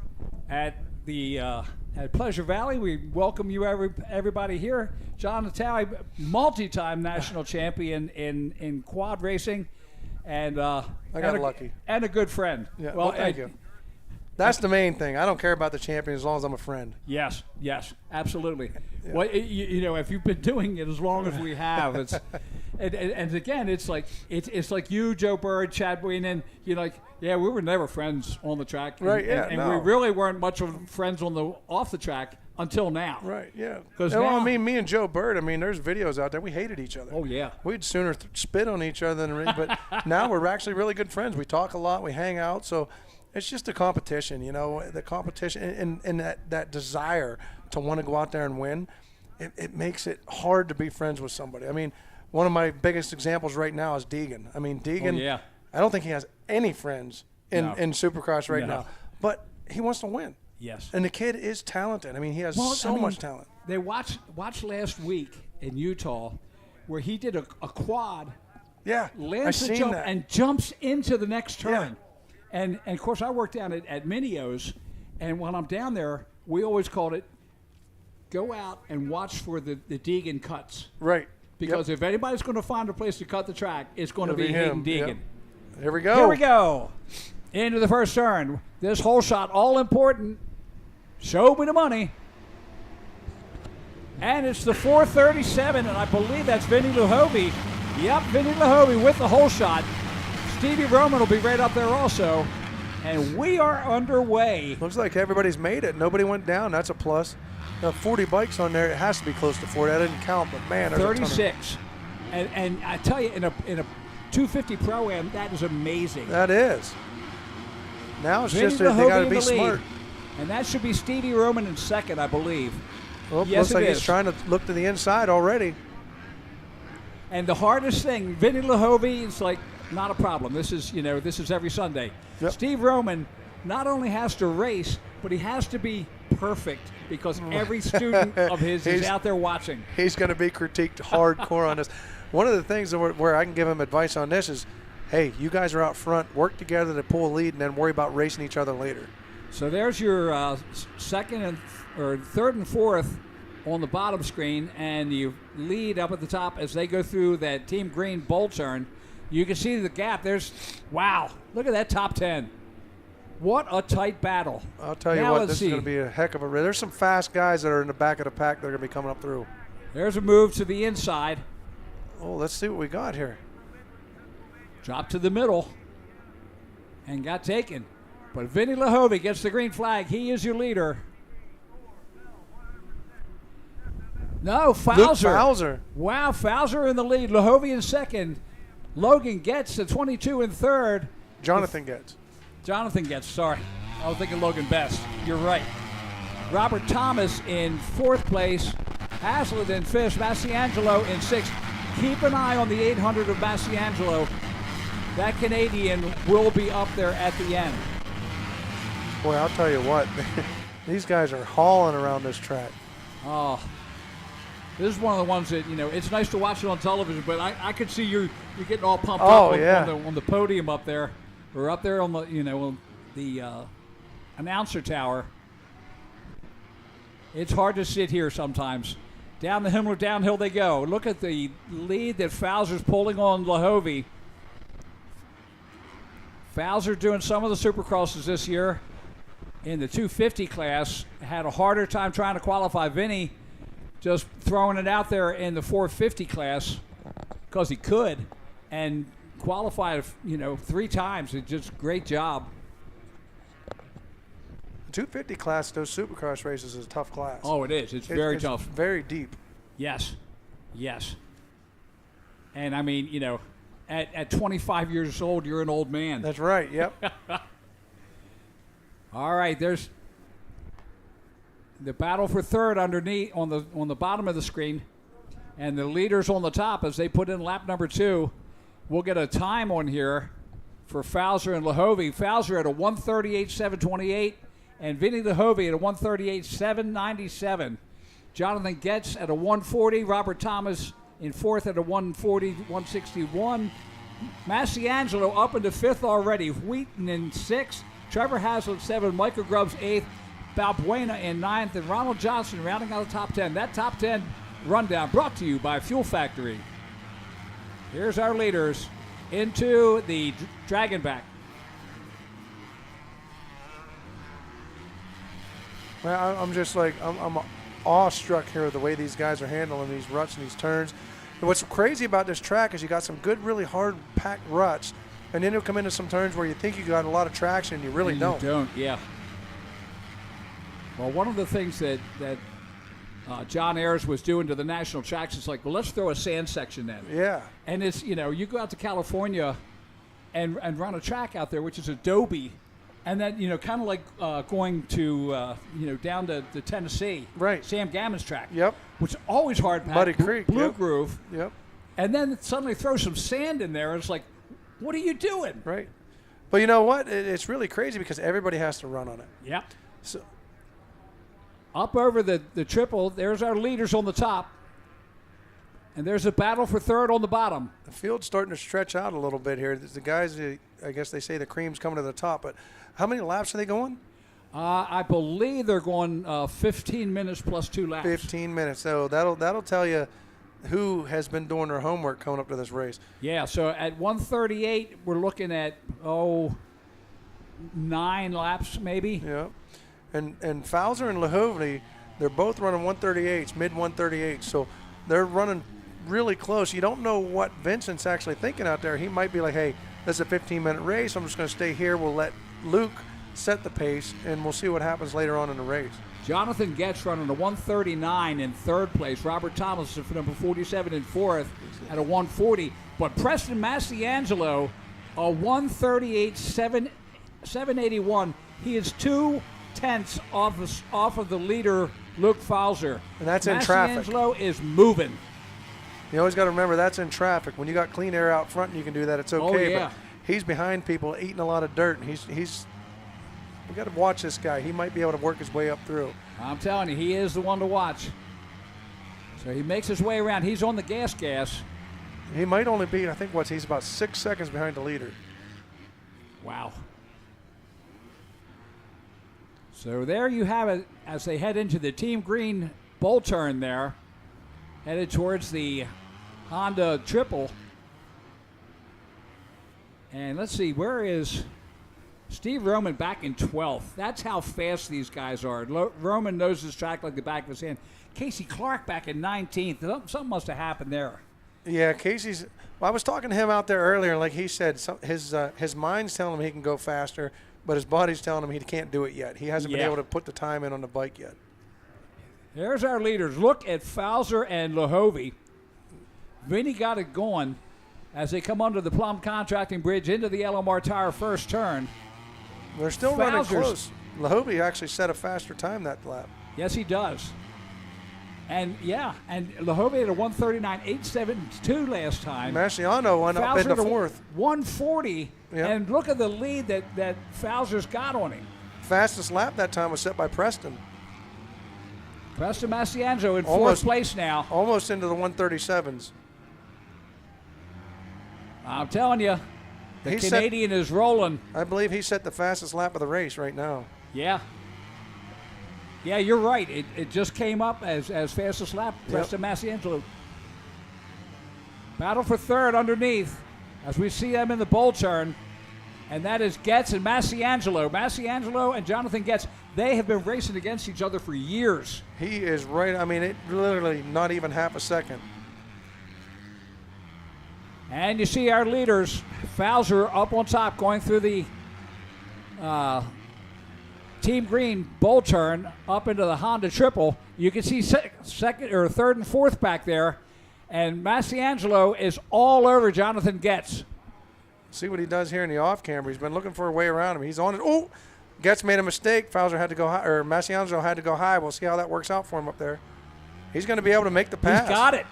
at the at Pleasure Valley. We welcome you, everybody here. John Natale, multi-time national champion in quad racing. And I got lucky. And a good friend. Yeah, well, thank you. That's the main thing. I don't care about the champion as long as I'm a friend. Yes, absolutely. Yeah. Well, you know, if you've been doing it as long as we have, it's and again, it's like you, Joe Bird, Chad Wienen. You're like, yeah, we were never friends on the track, right? And we really weren't much of friends off the track until now. Right, yeah. Because I mean, me and Joe Bird, I mean, there's videos out there. We hated each other. Oh, yeah. We'd sooner spit on each other than but now we're actually really good friends. We talk a lot. We hang out. So it's just a competition, you know, the competition and that desire to want to go out there and win. It makes it hard to be friends with somebody. I mean, one of my biggest examples right now is Deegan. I mean, Deegan, I don't think he has any friends in Supercross right now. But he wants to win. Yes. And the kid is talented. I mean, he has much talent. They watched last week in Utah where he did a quad. Yeah, lands the jump and jumps into the next turn. Yeah. And of course, I work down at Minio's, and when I'm down there, we always called it go out and watch for the Deegan cuts. Right. Because if anybody's going to find a place to cut the track, it's going to be Hayden Deegan. Yep. Here we go. Here we go. Into the first turn. This whole shot, all important. Show me the money. And it's the 437, and I believe that's Vinny Luhovy. Yep, Vinny Luhovy with the whole shot. Stevie Roman will be right up there also. And we are underway. Looks like everybody's made it. Nobody went down. That's a plus. 40 bikes on there. It has to be close to 40. I didn't count, but man, there's 36. And I tell you, in a 250 Pro-Am, that is amazing. That is. Now it's Vinny just they got to be smart. And that should be Stevie Roman in second, I believe. Well, yes, looks like he's trying to look to the inside already. And the hardest thing, Vinny Luhovy, is like, not a problem. This is every Sunday. Yep. Steve Roman not only has to race, but he has to be perfect because every student of his is out there watching. He's going to be critiqued hardcore on this. One of the things where I can give him advice on this is, hey, you guys are out front, work together to pull a lead, and then worry about racing each other later. So there's your third and fourth on the bottom screen, and you lead up at the top as they go through that Team Green bowl turn. You can see the gap. Wow, look at that top 10. What a tight battle. I'll tell you what, this is going to be a heck of a race. There's some fast guys that are in the back of the pack that are going to be coming up through. There's a move to the inside. Oh, let's see what we got here. Drop to the middle and got taken. But Vinny Luhovy gets the green flag. He is your leader. No, Fowler. Luke Fowler. Wow, Fowler in the lead. Luhovy in second. Logan gets the 22 in third. Jonathan gets, sorry. I was thinking Logan Best. You're right. Robert Thomas in fourth place. Haslett in fifth. Massiangelo in sixth. Keep an eye on the 800 of Massiangelo. That Canadian will be up there at the end. Boy, I'll tell you what. These guys are hauling around this track. Oh. This is one of the ones that, it's nice to watch it on television, but I could see you're getting all pumped Oh, up yeah. on the podium up there, or up there on the, on the announcer tower. It's hard to sit here sometimes. Down the Himmler downhill they go. Look at the lead that Fowler's pulling on Lahovey. Fowler doing some of the Supercrosses this year in the 250 class. Had a harder time trying to qualify. Vinny just throwing it out there in the 450 class because he could and qualified, 3 times. It's just great job. The 250 class, those Supercross races, is a tough class. Oh, it is. It's very tough. Very deep. Yes. And I mean, at 25 years old, you're an old man. That's right. Yep. All right, there's the battle for third underneath on the bottom of the screen, and the leaders on the top as they put in lap number 2. We'll get a time on here for Fowler and Lahovey. Fowler at a 1:38.728, and Vinny Lahovey at a 1:38.797. Jonathan Getz at a 1:40. Robert Thomas in fourth at a 1:40.161. Masiangelo up into fifth already. Wheaton in sixth. Trevor Hazlitt 7th. Michael Grubbs 8th. Balbuena in 9th. And Ronald Johnson rounding out the top 10. That top 10 rundown brought to you by Fuel Factory. Here's our leaders into the Dragonback. Well, I'm just like, I'm awestruck here with the way these guys are handling these ruts and these turns. And what's crazy about this track is you got some good, really hard packed ruts, and then you'll come into some turns where you think you got a lot of traction and you really don't. You don't, yeah. Well, one of the things that John Ayers was doing to the national tracks is like, well, let's throw a sand section in. Yeah. And it's, you go out to California and run a track out there, which is Adobe. And then, kind of like going to, down to Tennessee. Right. Sam Gammon's track. Yep. Which is always hard packed. Muddy Creek. Blue Yep. Groove. Yep. And then suddenly throw some sand in there. And it's like, what are you doing? Right. But you know what? It's really crazy because everybody has to run on it. Yep. So up over the triple, there's our leaders on the top. And there's a battle for third on the bottom. the field's starting to stretch out a little bit here. The guys, I guess they say the cream's coming to the top, but how many laps are they going? I believe they're going 15 minutes plus 2 laps. 15 minutes. So that'll tell you who has been doing their homework coming up to this race. Yeah, so at 1:38, we're looking at, 9 laps maybe. Yeah. And Fowler and Lahovey, they're both running 138s, mid 138s. So they're running really close. You don't know what Vincent's actually thinking out there. He might be like, hey, this is a 15-minute race. I'm just going to stay here. We'll let Luke set the pace, and we'll see what happens later on in the race. Jonathan Getz running a 1:39 in third place. Robert Thomas for number 47 in fourth at a 1:40. But Preston Masiangelo, a 1:38.781. He is 2/10 off of the leader, Luke Fowler. And that's in traffic. Masiangelo is moving. You always got to remember that's in traffic. When you got clean air out front and you can do that, it's okay. Oh, yeah. But he's behind people eating a lot of dirt, and he's we got to watch this guy. He might be able to work his way up through. I'm telling you, he is the one to watch. So he makes his way around. He's on the gas. He might only be, I think, he's about 6 seconds behind the leader. Wow. So there you have it as they head into the Team Green bowl turn there, headed towards the Honda Triple. And let's see, where is Steve Roman back in 12th? That's how fast these guys are. Roman knows his track like the back of his hand. Casey Clark back in 19th. Something must have happened there. Yeah, Casey's. Well, I was talking to him out there earlier, like he said, his mind's telling him he can go faster, but his body's telling him he can't do it yet. He hasn't been able to put the time in on the bike yet. There's our leaders. Look at Fowler and Lahovey. Vinny got it going as they come under the Plum Contracting Bridge into the LMR Tire first turn. They're still running close. Lahovey actually set a faster time that lap. Yes, he does. And Lahovey had a 1:39.872 last time. Marciano went up into fourth. 1:40, Yep. and look at the lead that Fowler's got on him. Fastest lap that time was set by Preston. Preston Masiangelo in Almost. fourth place now. Almost into the 137s. I'm telling you, the He Canadian is rolling. I believe he set the fastest lap of the race right now. Yeah. Yeah, you're right. It just came up as fastest lap. Preston Masiangelo. Battle for third underneath as we see them in the bowl turn. And that is Getz and Masiangelo. Masiangelo and Jonathan Getz, they have been racing against each other for years. He is right. I mean, it literally not even half a second. And you see our leaders, Fowler up on top going through the Team Green bowl turn up into the Honda Triple. You can see second or third and fourth back there. And Masiangelo is all over Jonathan Getz. See what he does here in the off camera. He's been looking for a way around him. He's on it. Oh, Getz made a mistake. Fowler had to go high, or Masiangelo had to go high. We'll see how that works out for him up there. He's going to be able to make the pass.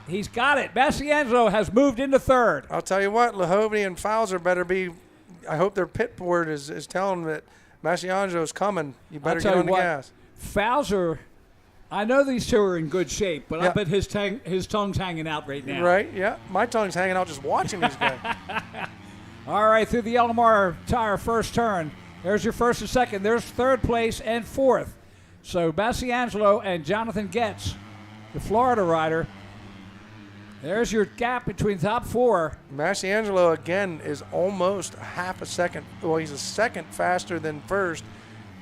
He's got it. Masiangelo has moved into third. I'll tell you what, Lahovny and Fowler better be. I hope their pit board is telling them that Masiangelo's coming. You better get on the gas. Fowler, I know these two are in good shape, but Yeah. I bet his tongue's hanging out right now. Right? Yeah. My tongue's hanging out just watching these guys. All right, through the LMR tire first turn. There's your first and second. There's third place and fourth. So Masiangelo and Jonathan Getz, the Florida rider. There's your gap between top four. Masiangelo, again, is almost half a second. Well, he's a second faster than first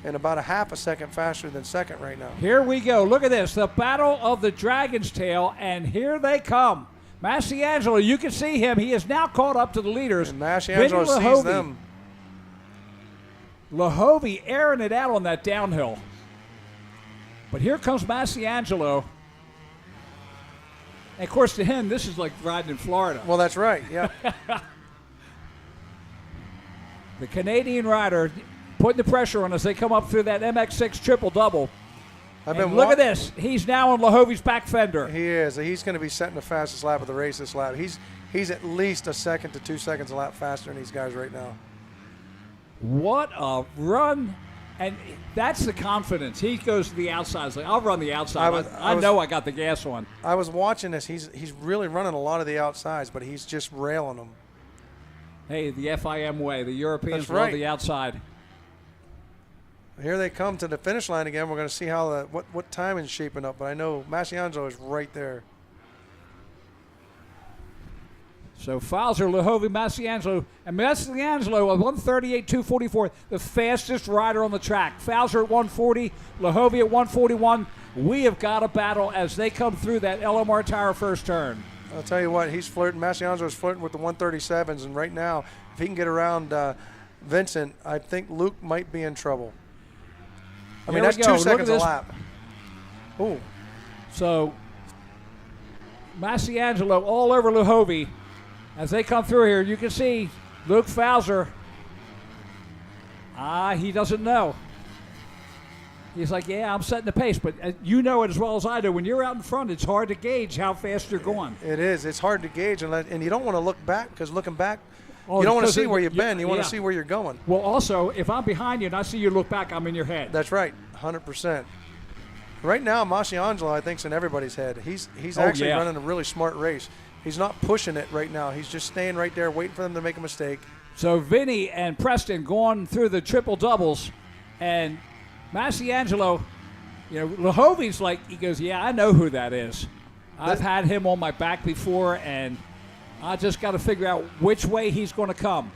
and about a half a second faster than second right now. Here we go. Look at this. The battle of the Dragon's Tail, and here they come. Masiangelo, you can see him. He is now caught up to the leaders. And Masiangelo sees them. Lahovny airing it out on that downhill. But here comes Masiangelo. And of course, to him, this is like riding in Florida. Well, that's right. Yeah. The Canadian rider putting the pressure on as they come up through that MX6 triple-double. Look at this. He's now on Lahovny's back fender. He is. He's going to be setting the fastest lap of the race this lap. He's at least a second to 2 seconds a lap faster than these guys right now. What a run. And that's the confidence. He goes to the outside. He's like, I'll run the outside. I know I got the gas on. I was watching this. He's really running a lot of the outsides, but he's just railing them. Hey, the FIM way. The Europeans That's right. love the outside. Here they come to the finish line again. We're going to see how what time is shaping up, but I know Masiangelo is right there. So Fowler, Lahovny, Masiangelo, and Masiangelo at 138.244, the fastest rider on the track. Fowler at 140, Lahovny at 141. We have got a battle as they come through that LMR tire first turn. I'll tell you what, he's flirting. Masiangelo's flirting with the 137s, and right now, if he can get around Vincent, I think Luke might be in trouble. I mean, that's 2 seconds a lap. Ooh. So Masiangelo all over Lahovny. As they come through here, you can see Luke Fowler. He doesn't know. He's like, yeah, I'm setting the pace. But you know it as well as I do. When you're out in front, it's hard to gauge how fast you're going. It is. It's hard to gauge. And you don't want to look back, because looking back, you don't want to see where you've been. You want to see where you're going. Well, also, if I'm behind you and I see you look back, I'm in your head. That's right, 100%. Right now, Masiangelo, I think, is in everybody's head. He's actually running a really smart race. He's not pushing it right now. He's just staying right there, waiting for them to make a mistake. So Vinny and Preston going through the triple doubles, and Masiangelo, Lahovny's like, he goes, yeah, I know who that is. I've had him on my back before, and I just got to figure out which way he's going to come.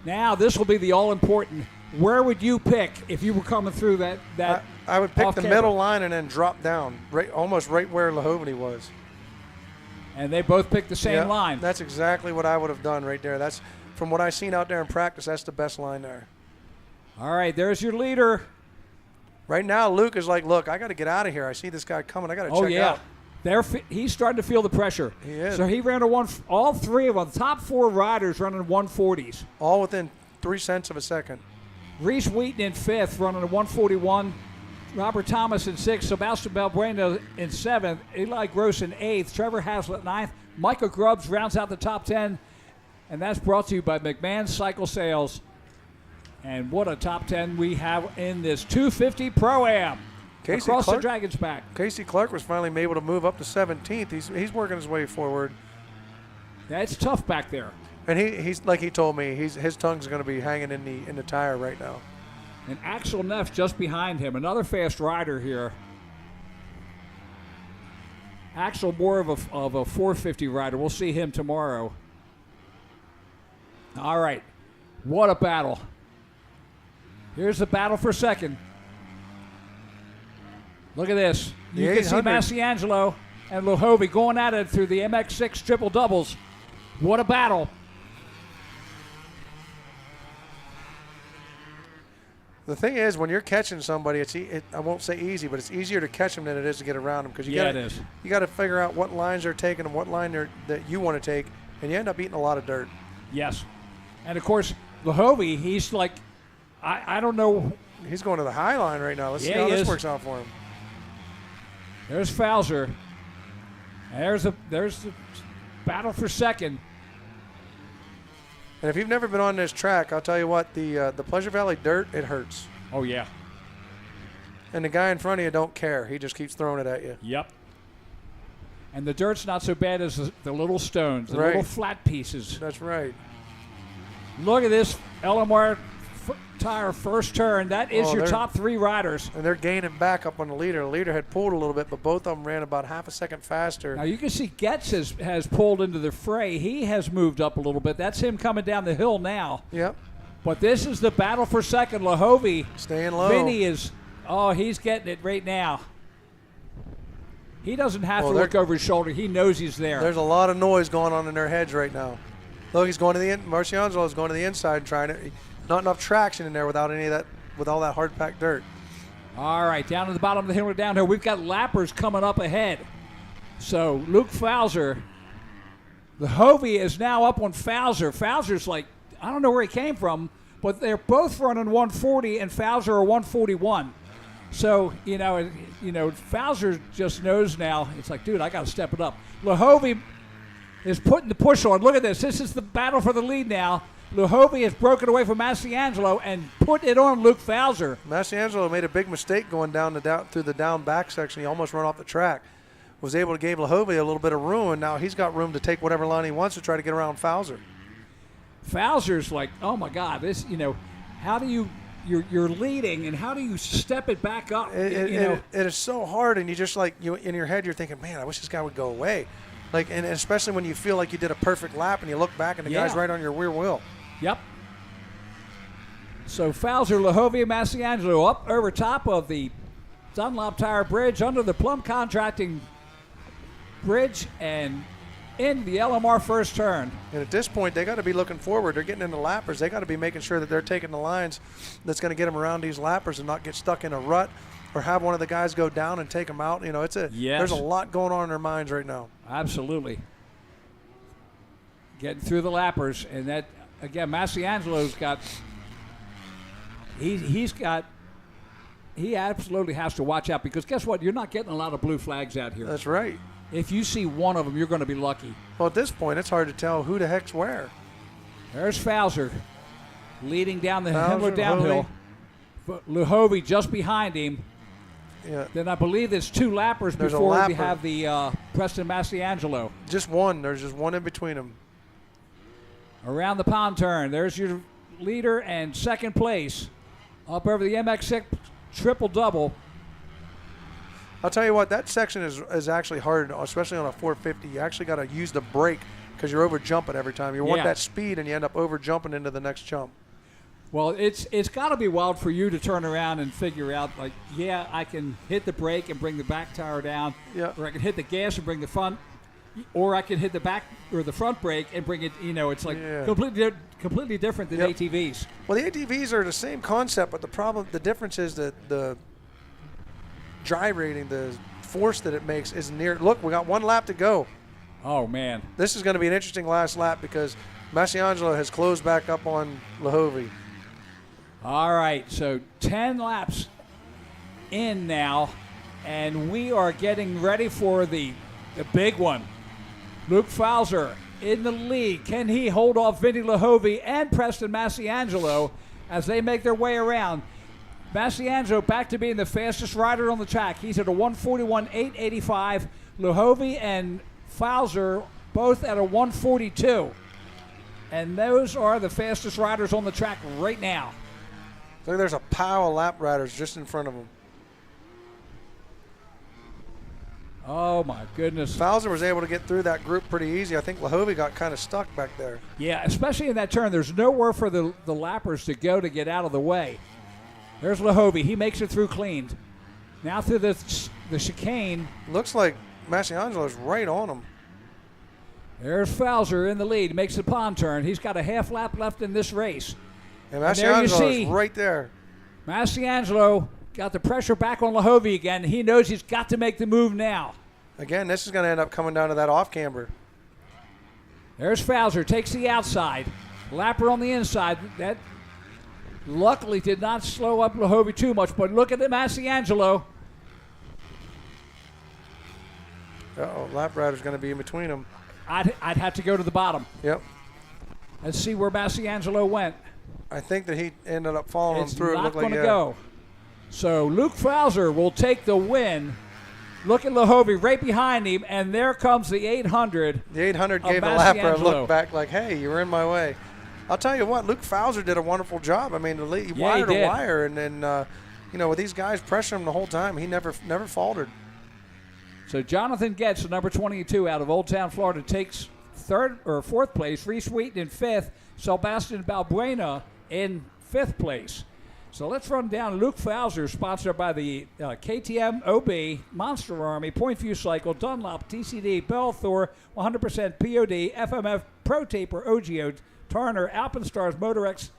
Now, this will be the all-important. Where would you pick if you were coming through that? I would pick the middle line and then drop down, almost right where Lahovny was. And they both picked the same line. That's exactly what I would have done right there. That's, from what I've seen out there in practice, that's the best line there. All right, there's your leader. Right now, Luke is like, look, I got to get out of here. I see this guy coming. I got to check out. He's starting to feel the pressure. He is. So he ran all three of them, top four riders running 140s. All within 3 cents of a second. Reese Wheaton in fifth, running a 141. Robert Thomas in sixth. Sebastian Balbuena in seventh. Eli Gross in eighth. Trevor Haslett ninth. Michael Grubbs rounds out the top 10. And that's brought to you by McMahon Cycle Sales. And what a top 10 we have in this 250 Pro-Am. across the Dragon's back. Casey Clark was finally able to move up to 17th. He's working his way forward. Yeah, it's tough back there. And he's like he told me, his tongue's going to be hanging in the tire right now. And Axel Neff just behind him, another fast rider here. Axel more of a 450 rider. We'll see him tomorrow. All right, what a battle. Here's the battle for second. Look at this. You can see Massiangelo and Luhovi going at it through the MX6 triple doubles. What a battle. The thing is, when you're catching somebody, I won't say easy, but it's easier to catch them than it is to get around them, because you got to figure out what lines they're taking and what line that you want to take, and you end up eating a lot of dirt. Yes. And, of course, Luhovi, he's like, I don't know. He's going to the high line right now. Let's see how this works out for him. There's Fowler. There's the battle for second. And if you've never been on this track, I'll tell you what, the Pleasure Valley dirt, it hurts. Oh, yeah. And the guy in front of you don't care. He just keeps throwing it at you. Yep. And the dirt's not so bad as the little stones, the little flat pieces. That's right. Look at this LMR tire first turn. That is your top three riders. And they're gaining back up on the leader. The leader had pulled a little bit, but both of them ran about half a second faster. Now you can see Getz has pulled into the fray. He has moved up a little bit. That's him coming down the hill now. Yep. But this is the battle for second. Luhovi. Staying low. Vinny is, he's getting it right now. He doesn't have to look over his shoulder. He knows he's there. There's a lot of noise going on in their heads right now. Look, he's going to the Marciangelo is going to the inside, trying to. Not enough traction in there without any of that, with all that hard packed dirt. All right, down to the bottom of the hill, downhill. We've got lappers coming up ahead. So Luke Fowler, the Hovey is now up on Fowler. Fowler's like, I don't know where he came from, but they're both running 140 and Fowler are 141. So Fowler just knows now. It's like, dude, I got to step it up. Luhovi is putting the push on. Look at this. This is the battle for the lead now. Luhovi has broken away from Massiangelo and put it on Luke Fowler. Massiangelo made a big mistake going through the down back section. He almost ran off the track. Was able to give Luhovi a little bit of room, and now he's got room to take whatever line he wants to try to get around Fowler. Fowler's like, oh my God, this, how do you're leading, and how do you step it back up? It is so hard, and you just in your head you're thinking, man, I wish this guy would go away. And especially when you feel like you did a perfect lap and you look back and the guy's right on your rear wheel. Yep. So Fowler, Luhovi, and Massiangelo up over top of the Dunlop Tire Bridge, under the Plum Contracting Bridge, and in the LMR first turn. And at this point, they got to be looking forward. They're getting into lappers. They got to be making sure that they're taking the lines that's going to get them around these lappers and not get stuck in a rut or have one of the guys go down and take them out. There's a lot going on in their minds right now. Absolutely. Getting through the lappers, and that, again, Massiangelo's got, he absolutely has to watch out, because guess what? You're not getting a lot of blue flags out here. That's right. If you see one of them, you're going to be lucky. Well, at this point, it's hard to tell who the heck's where. There's Fowler leading down the Himmler downhill. Luhovi just behind him. Yeah. Then I believe there's two lappers before we have the Preston Massiangelo. Just one. There's just one in between them. Around the pond turn, there's your leader and second place. Up over the MX6 triple-double. I'll tell you what, that section is actually hard, especially on a 450. You actually got to use the brake because you're over-jumping every time. You want that speed, and you end up over-jumping into the next jump. Well, it's got to be wild for you to turn around and figure out, like, I can hit the brake and bring the back tire down, or I can hit the gas and bring the front, or I can hit the back or the front brake and bring it. It's like completely different than ATVs. Well, the ATVs are the same concept, but the difference is that the gyrating, the force that it makes is near. Look, we got one lap to go. Oh man, this is going to be an interesting last lap because Massiangelo has closed back up on Luhovi. All right, so 10 laps in now, and we are getting ready for the big one. Luke Fowler in the lead. Can he hold off Vinny Luhovi and Preston Massiangelo as they make their way around? Massiangelo back to being the fastest rider on the track. He's at a 141.885. Luhovi and Fowler both at a 142. And those are the fastest riders on the track right now. Look, there's a pile of lap riders just in front of them. Oh, my goodness. Fowler was able to get through that group pretty easy. I think Luhovi got kind of stuck back there. Yeah, especially in that turn. There's nowhere for the lappers to go to get out of the way. There's Luhovi. He makes it through clean. Now through the chicane. Looks like Massiangelo's right on him. There's Fowler in the lead. Makes the pond turn. He's got a half lap left in this race. And And there you Massiangelo's see right there. Massiangelo got the pressure back on Luhovi again. He knows he's got to make the move now. Again, this is going to end up coming down to that off camber. There's Fowler. Takes the outside. Lapper on the inside. That luckily did not slow up Luhovi too much. But look at the Massiangelo. Uh-oh, lap rider's going to be in between them. I'd have to go to the bottom. Yep. and see where Massiangelo went. I think that he ended up following It's him through. not It going looked to like, go. So Luke Fowler will take the win. Look at Luhovi right behind him, and there comes the 800. The 800 of gave a lapper a Massiangelo. look back like, hey, you were in my way. I'll tell you what, Luke Fowler did a wonderful job. I mean, he wire to did. wire, and then, with these guys pressuring him the whole time, he never faltered. So Jonathan Getz, the number 22 out of Old Town, Florida, takes fourth place. Reese Wheaton in fifth. Sebastian Balbuena in fifth place. So let's run down Luke Fowler, sponsored by the KTM OB, Monster Army, Point View Cycle, Dunlop, TCD, Bell Thor, 100% POD, FMF, Pro Taper, OGO, Turner, Alpenstars, Motorex,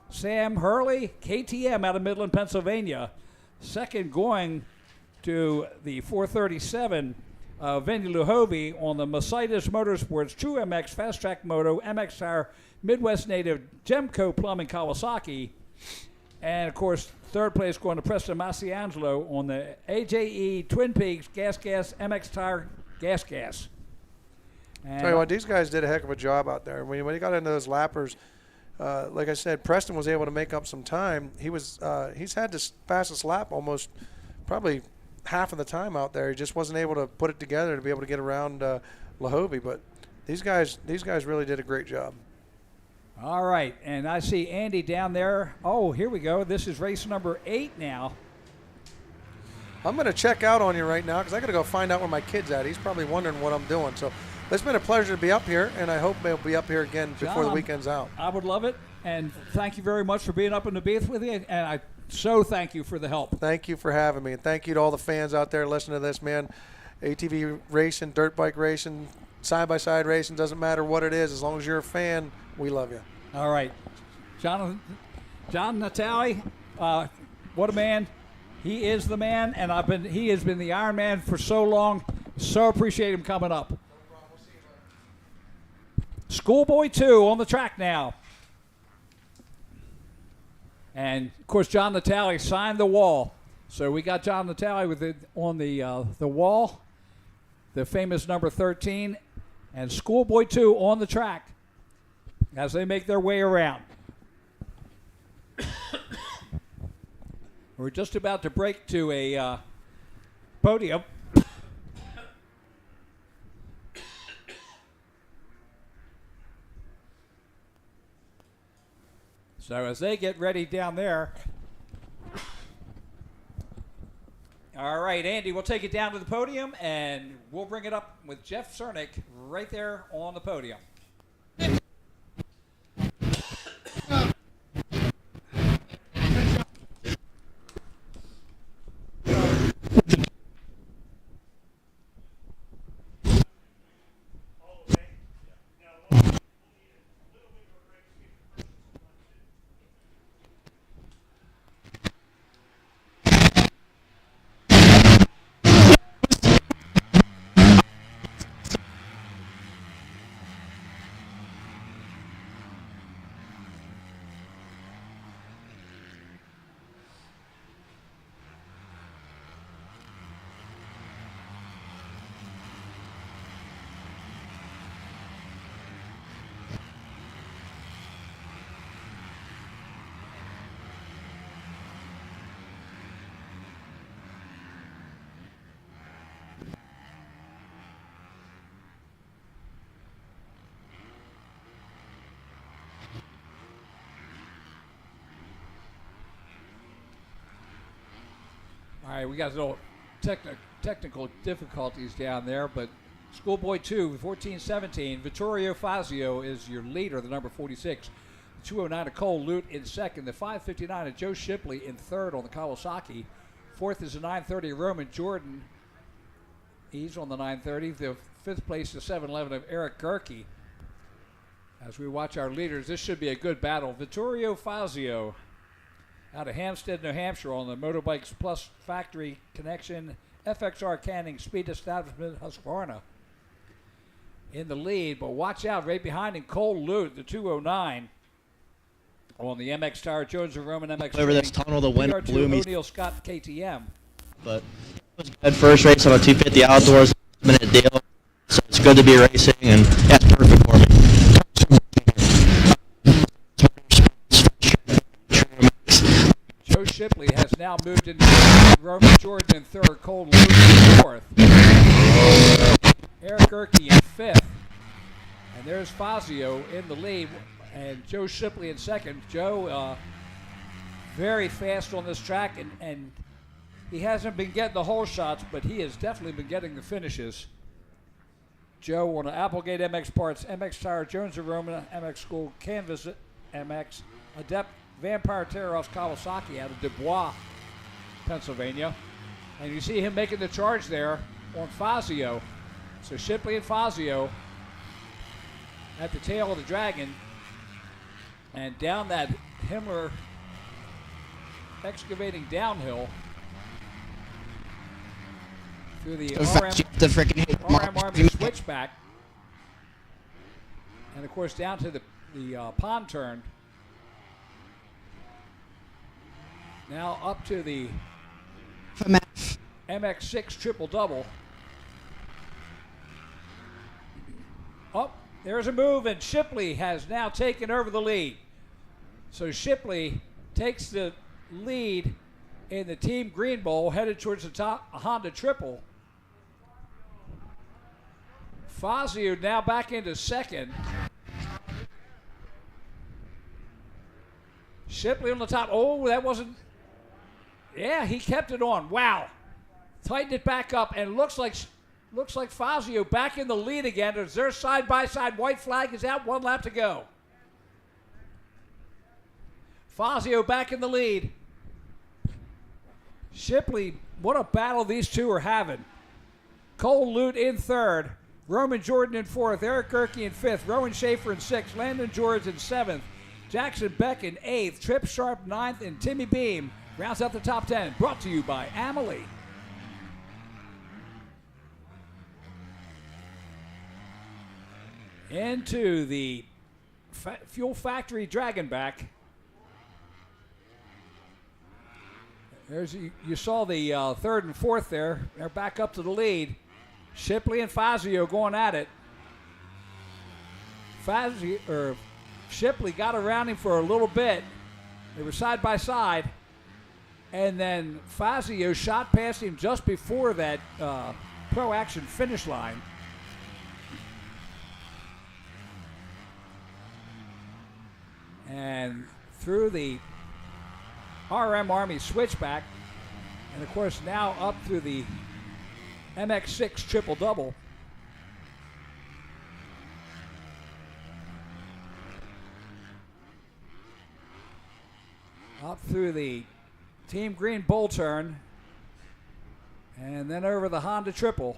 Sam Hurley, KTM out of Midland, Pennsylvania. Second going to the 437, Vinny Luhovi on the Mercedes Motorsports, True MX, Fast Track Moto, MX Tire, Midwest Native, Gemco Plumbing, Kawasaki. And, of course, third place going to Preston Massiangelo on the AJE Twin Peaks Gas MX Tire Gas. And Tell you what, these guys did a heck of a job out there. When he got into those lappers, like I said, Preston was able to make up some time. He's had the fastest lap almost probably half of the time out there. He just wasn't able to put it together to be able to get around Luhovi. But these guys really did a great job. all right, and I see Andy down there. Oh, here we go. This is race number 8 now. I'm going to check out on you right now because I got to go find out where my kid's at. He's probably wondering what I'm doing. So it's been a pleasure to be up here, and I hope they'll be up here again before the John, weekend's out. I would love it, and thank you very much for being up in the booth with me, and I so thank you for the help. Thank you for having me, and thank you to all the fans out there listening to this, man. ATV racing, dirt bike racing, side-by-side racing, doesn't matter what it is. As long as you're a fan, we love you. All right. John Natale, what a man. He is the man, and he has been the Iron Man for so long. So appreciate him coming up. Schoolboy 2 on the track now. And, of course, John Natale signed the wall. So we got John Natale on the wall, the famous number 13, and Schoolboy 2 on the track as they make their way around. We're just about to break to a podium. So as they get ready down there, all right, Andy, we'll take it down to the podium, and we'll bring it up with Jeff Cernick right there on the podium. right, we got a little technical difficulties down there, but Schoolboy 2, 14-17. Vittorio Fazio is your leader, the number 46. The 209 of Cole Lute in second. The 559 of Joe Shipley in third on the Kawasaki. Fourth is the 930 Roman Jordan. He's on the 930. The fifth place is 711 of Eric Gerke. As we watch our leaders, this should be a good battle. Vittorio Fazio out of Hampstead, New Hampshire on the Motorbikes Plus Factory Connection FXR Canning Speed Establishment Husqvarna in the lead, but watch out right behind him, Cole Lute, the 209 on the MX Tire, Jones and Roman MX. Over this tunnel, the wind blew me. O'Neill Scott KTM. But it was a good first race on a 250 outdoors, minute deal. So it's good to be racing, and that's perfect for me. Joe Shipley has now moved into Roman Jordan in third, Cole Lute in fourth. Eric Gerke in fifth. And there's Fazio in the lead and Joe Shipley in second. Joe very fast on this track, and he hasn't been getting the hole shots, but he has definitely been getting the finishes. Joe on the Applegate MX Parts, MX Tire, Jones and Roman MX School, Canvas MX, Adept Vampire Terros Kawasaki out of Dubois, Pennsylvania. And you see him making the charge there on Fazio. So Shipley and Fazio at the tail of the Dragon, and down that Himmler excavating downhill through the RM Army switchback, and of course down to the pond turn. Now up to the MX6 triple double. Oh, there's a move, and Shipley has now taken over the lead. So Shipley takes the lead in the Team Green Bowl, headed towards the top Honda triple. Fazio now back into second. Shipley on the top. Oh, that wasn't. Yeah, he kept it on. Wow. Tightened it back up, and looks like Fazio back in the lead again. As their side-by-side white flag is out, 1 lap to go. Fazio back in the lead. Shipley, what a battle these two are having. Cole Lute in third. Roman Jordan in fourth. Eric Gerke in fifth. Rowan Schaefer in sixth. Landon George in seventh. Jackson Beck in eighth. Trip Sharp ninth. And Timmy Beam rounds out the top 10. Brought to you by Amelie. Into the Fuel Factory Dragonback. There's you saw the third and fourth there. They're back up to the lead. Shipley and Fazio going at it. Shipley got around him for a little bit. They were side by side, and then Fazio shot past him just before that Pro Action finish line. And through the RM Army switchback, and of course now up through the MX6 triple double. Up through the Team Green bull turn, and then over the Honda triple.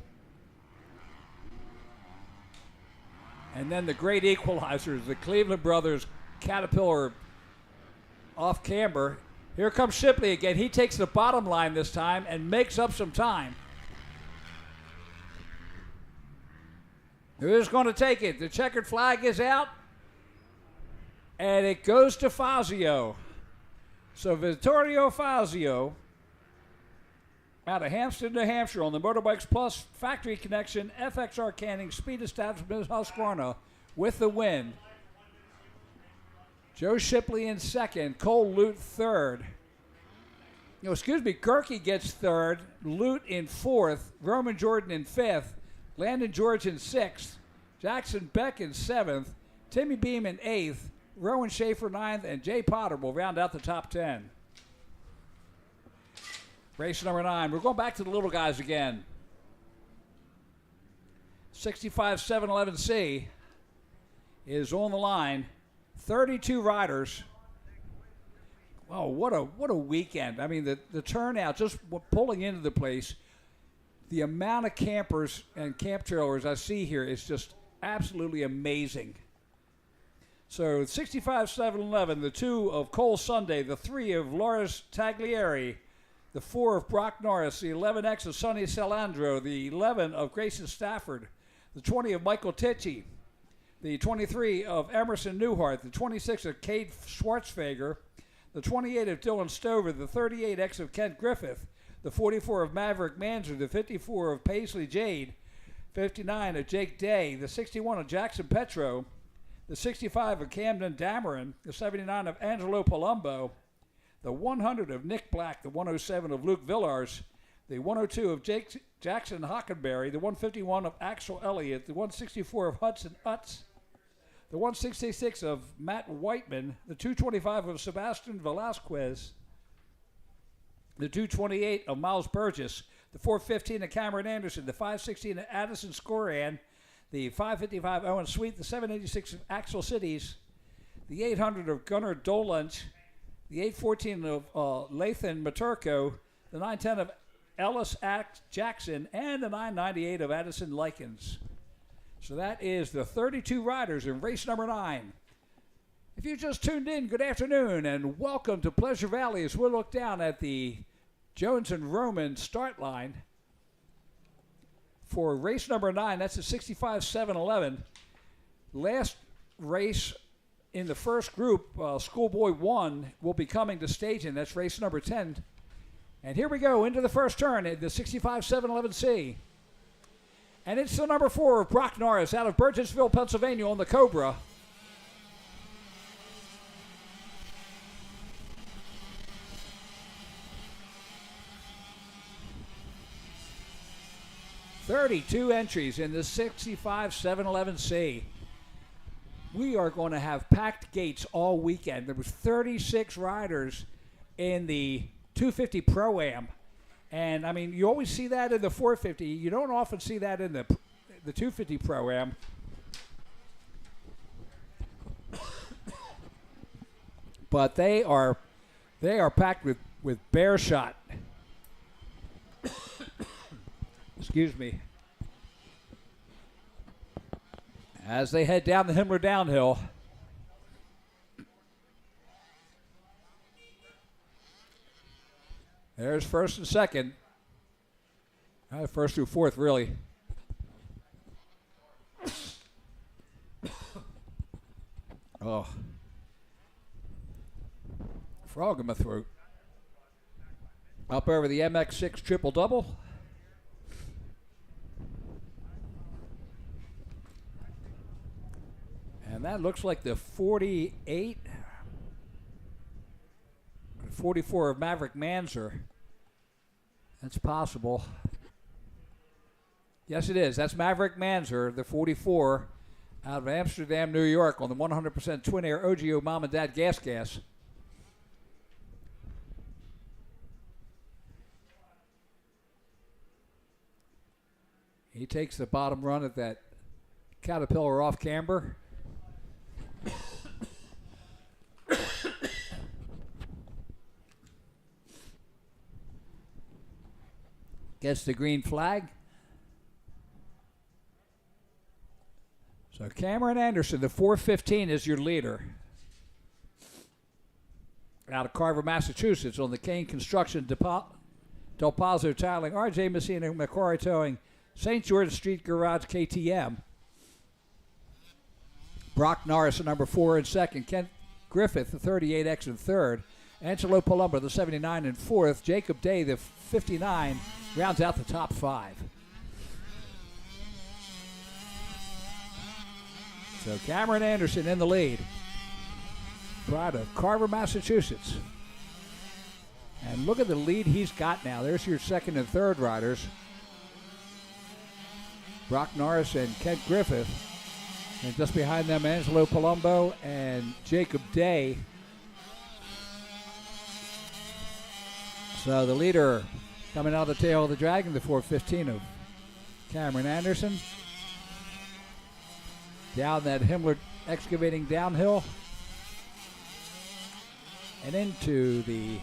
And then the great equalizers, the Cleveland brothers Caterpillar off camber. Here comes Shipley again. He takes the bottom line this time and makes up some time. Who's going to take it? The checkered flag is out, and it goes to Fazio. So Vittorio Fazio out of Hampstead, New Hampshire on the Motorbikes Plus Factory Connection FXR Canning Speed Establishment Husqvarna with the win. Joe Shipley in second, Cole Lute third. Gerke gets third, Lute in fourth, Roman Jordan in fifth, Landon George in sixth, Jackson Beck in seventh, Timmy Beam in eighth, Rowan Schaefer ninth, and Jay Potter will round out the top 10. Race number 9. We're going back to the little guys again. 65-711C is on the line. 32 riders. Oh, what a weekend. I mean, the turnout, just pulling into the place, the amount of campers and camp trailers I see here is just absolutely amazing. So 65-711, the 2 of Cole Sunday, the 3 of Loris Taglieri, the 4 of Brock Norris, the 11X of Sonny Salandro, the 11 of Grayson Stafford, the 20 of Michael Tichy, the 23 of Emerson Newhart, the 26 of Cade Schwartzfager, the 28 of Dylan Stover, the 38X of Kent Griffith, the 44 of Maverick Manzer, the 54 of Paisley Jade, 59 of Jake Day, the 61 of Jackson Petro, the 65 of Camden Dameron, the 79 of Angelo Palumbo, the 100 of Nick Black, the 107 of Luke Villars, the 102 of Jackson Hockenberry, the 151 of Axel Elliott, the 164 of Hudson Utz, the 166 of Matt Whiteman, the 225 of Sebastian Velasquez, the 228 of Miles Burgess, the 415 of Cameron Anderson, the 516 of Addison Scoran, the 555 Owen Sweet, the 786 of Axel Cities, the 800 of Gunnar Dolunch, the 814 of Lathan Maturko, the 910 of Ellis Jackson, and the 998 of Addison Likens. So that is the 32 riders in race number 9. If you just tuned in, good afternoon, and welcome to Pleasure Valley as we look down at the Jones and Roman start line for race number 9. That's a 65-711. Last race in the first group, Schoolboy 1 will be coming to staging. That's race number 10. And here we go into the first turn at the 65-711C. And it's the number 4 of Brock Norris out of Burgessville, Pennsylvania on the Cobra. "32 entries in the 65-711C. We are going to have packed gates all weekend. There was 36 riders in the 250 Pro-Am. And, I mean, you always see that in the 450. You don't often see that in the 250 Pro-Am. But they are packed with bear shot. Excuse me. As they head down the Himmler downhill. There's first and second. First through fourth, really. Oh. Frog in my throat. Up over the MX6 triple-double. And that looks like the 48, 44 of Maverick Manzer. That's possible. Yes, it is. That's Maverick Manzer, the 44, out of Amsterdam, New York, on the 100% twin-air OGO Mom and Dad gas. He takes the bottom run at that Caterpillar off camber. Gets the green flag. So Cameron Anderson, the 415, is your leader. Out of Carver, Massachusetts, on the Kane Construction, Del Pazzo Tiling, RJ Messina, Macquarie Towing, St. George Street Garage, KTM. Brock Norris, the number 4 in second. Kent Griffith, the 38X in third. Angelo Palumbo, the 79 in fourth. Jacob Day, the 59, rounds out the top 5. So Cameron Anderson in the lead. Out of Carver, Massachusetts. And look at the lead he's got now. There's your second and third riders. Brock Norris and Kent Griffith. And just behind them, Angelo Palumbo and Jacob Day. So the leader Coming out of the tail of the Dragon, the 415 of Cameron Anderson. Down that Himmler excavating downhill. And into the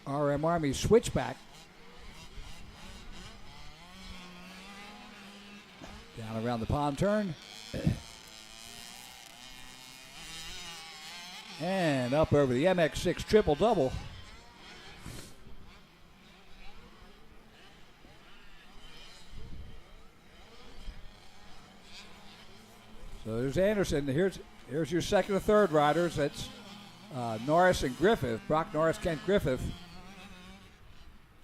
RM Army switchback. Down around the pond turn. And up over the MX6 triple double. So there's Anderson. Here's your second and third riders. That's Norris and Griffith. Brock Norris, Kent Griffith.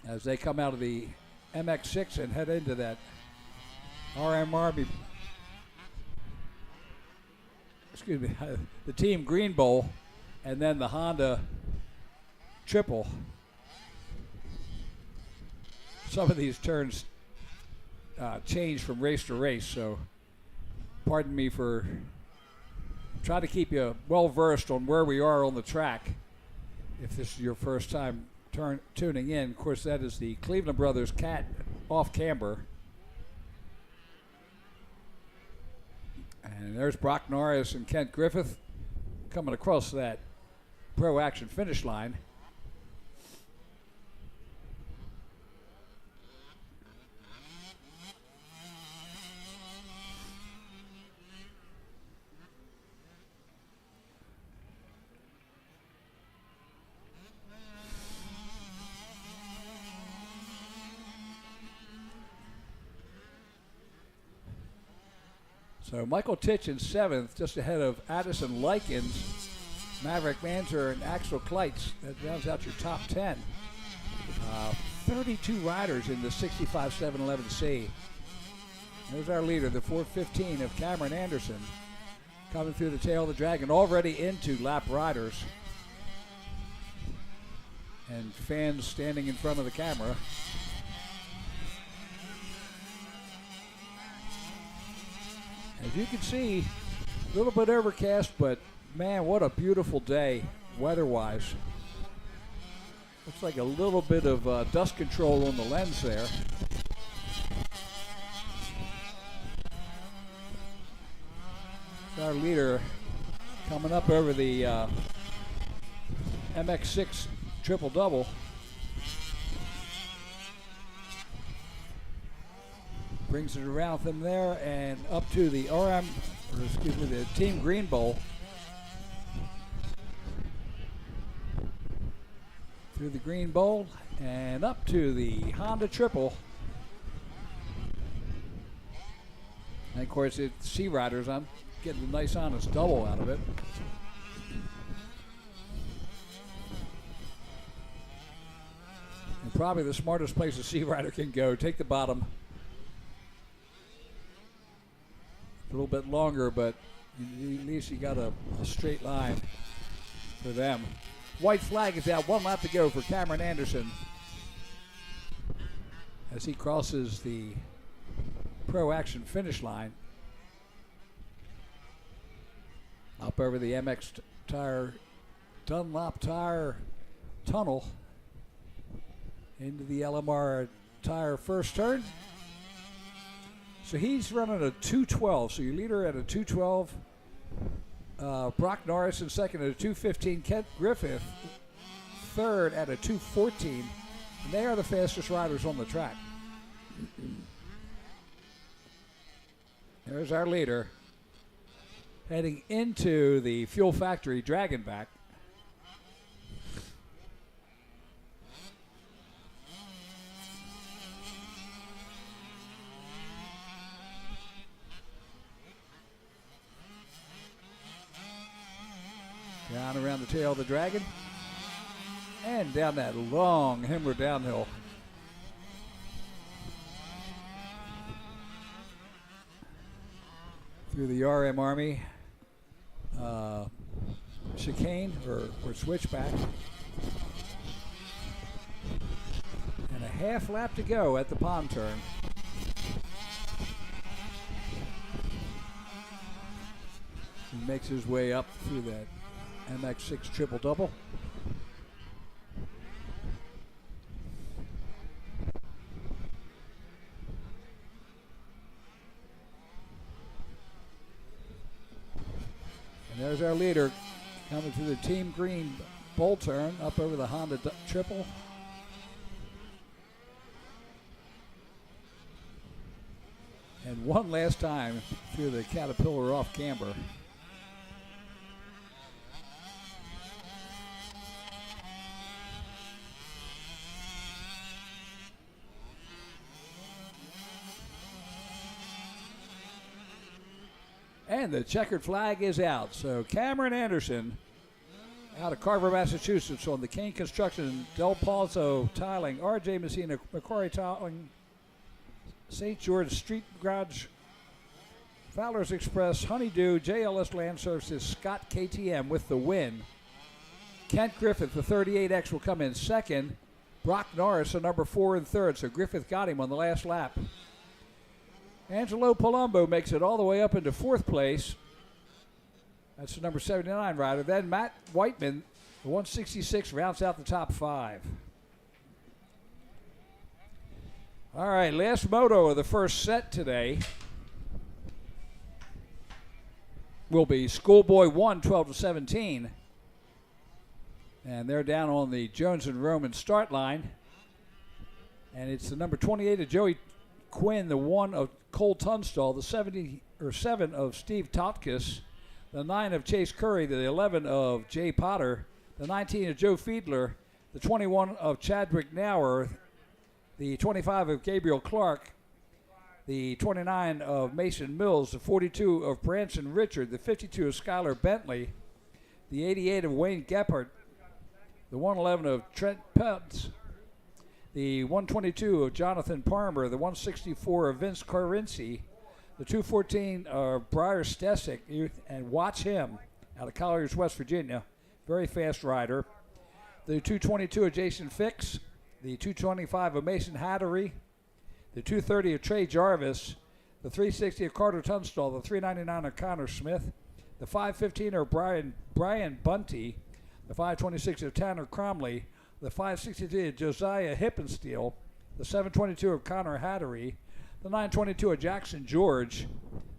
As they come out of the MX6 and head into that RM Army. Excuse me, the Team Green Bowl, and then the Honda triple. Some of these turns change from race to race, so pardon me for trying to keep you well versed on where we are on the track. If this is your first time tuning in, of course, that is the Cleveland Brothers Cat off camber. And there's Brock Norris and Kent Griffith coming across that pro action finish line. So Michael Titch in seventh, just ahead of Addison Likens, Maverick Manzer, and Axel Kleitz. That rounds out your top 10. 32 riders in the 65-711C. There's our leader, the 415 of Cameron Anderson, coming through the tail of the Dragon, already into lap riders. And fans standing in front of the camera. As you can see, a little bit overcast, but man, what a beautiful day weather-wise. Looks like a little bit of dust control on the lens there. Our leader coming up over the MX6 triple-double. Brings it around from there and up to the the Team Green Bowl. Through the Green Bowl and up to the Honda triple. And of course, it's Sea Riders. I'm getting a nice honest double out of it. And probably the smartest place a Sea Rider can go. Take the bottom. A little bit longer, but at least you got a straight line for them. White flag is out. 1 lap to go for Cameron Anderson as he crosses the pro action finish line. Up over the MX tire, Dunlop tire tunnel into the LMR tire first turn. So he's running a 212. So your leader at a 212. Brock Norris in second at a 215. Kent Griffith third at a 214. And they are the fastest riders on the track. There's our leader heading into the Fuel Factory Dragonback. Down around the tail of the Dragon. And down that long Himmler downhill. Through the RM Army chicane or switchback. And a half lap to go at the pond turn. He makes his way up through that MX6 triple-double. There's our leader coming through the team green bull turn up over the Honda triple. And one last time through the Caterpillar off camber. And the checkered flag is out. So Cameron Anderson out of Carver, Massachusetts on the Kane Construction, Del Palzo Tiling, R.J. Messina, Macquarie Tiling, St. George Street Garage, Fowler's Express, Honeydew, JLS Land Services, Scott KTM with the win. Kent Griffith, the 38X, will come in second. Brock Norris, the number 4 in third. So Griffith got him on the last lap. Angelo Palumbo makes it all the way up into fourth place. That's the number 79 rider. Then Matt Whiteman, the 166, rounds out the top 5. All right, last moto of the first set today will be Schoolboy 1, 12-17. And they're down on the Jones and Roman start line. And it's the number 28 of Joey Quinn, the 1 of Cole Tunstall, the 7 of Steve Totkus, the 9 of Chase Curry, the 11 of Jay Potter, the 19 of Joe Fiedler, the 21 of Chadwick Nauer, the 25 of Gabriel Clark, the 29 of Mason Mills, the 42 of Branson Richard, the 52 of Skylar Bentley, the 88 of Wayne Gephardt, the 111 of Trent Putz, the 122 of Jonathan Palmer, the 164 of Vince Carinci, the 214 of Briar Stesick, and watch him out of Colliers, West Virginia, very fast rider. The 222 of Jason Fix, the 225 of Mason Hattery, the 230 of Trey Jarvis, the 360 of Carter Tunstall, the 399 of Connor Smith, the 515 of Brian Bunty, the 526 of Tanner Cromley, the 563 of Josiah Hippensteel, the 722 of Connor Hattery, the 922 of Jackson George,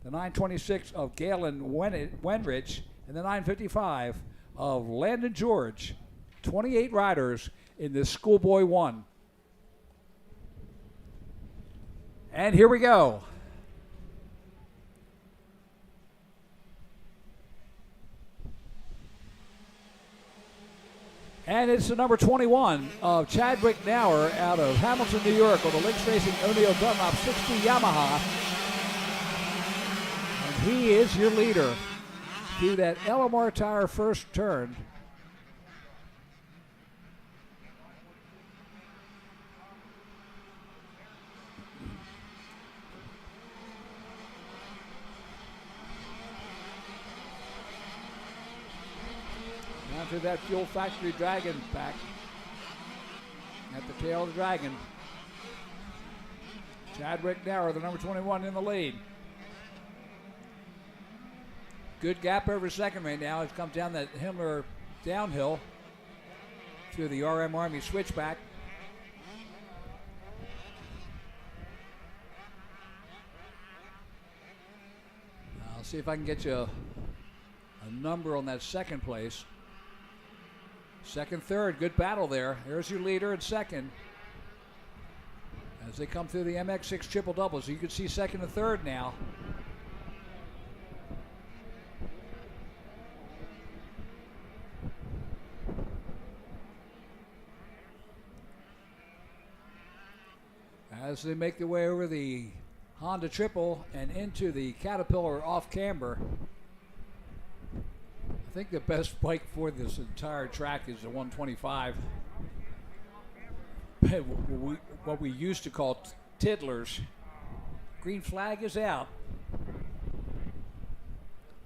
the 926 of Galen Wenrich, and the 955 of Landon George. 28 riders in this Schoolboy 1. And here we go. And it's the number 21 of Chadwick Nauer out of Hamilton, New York on the Lynx Racing O'Neill Dunlop 60 Yamaha. And he is your leader through that LMR tire first turn. To that Fuel Factory Dragon back at the tail of the Dragon. Chadwick Nauer, the number 21 in the lead. Good gap over second right now. It's come down that Himmler downhill through the RM Army switchback. I'll see if I can get you a number on that second place. Second, third, good battle there. There's your leader in second. As they come through the MX6 triple doubles, you can see second and third now. As they make their way over the Honda triple and into the Caterpillar off camber. I think the best bike for this entire track is the 125. What we used to call tiddlers. Green flag is out.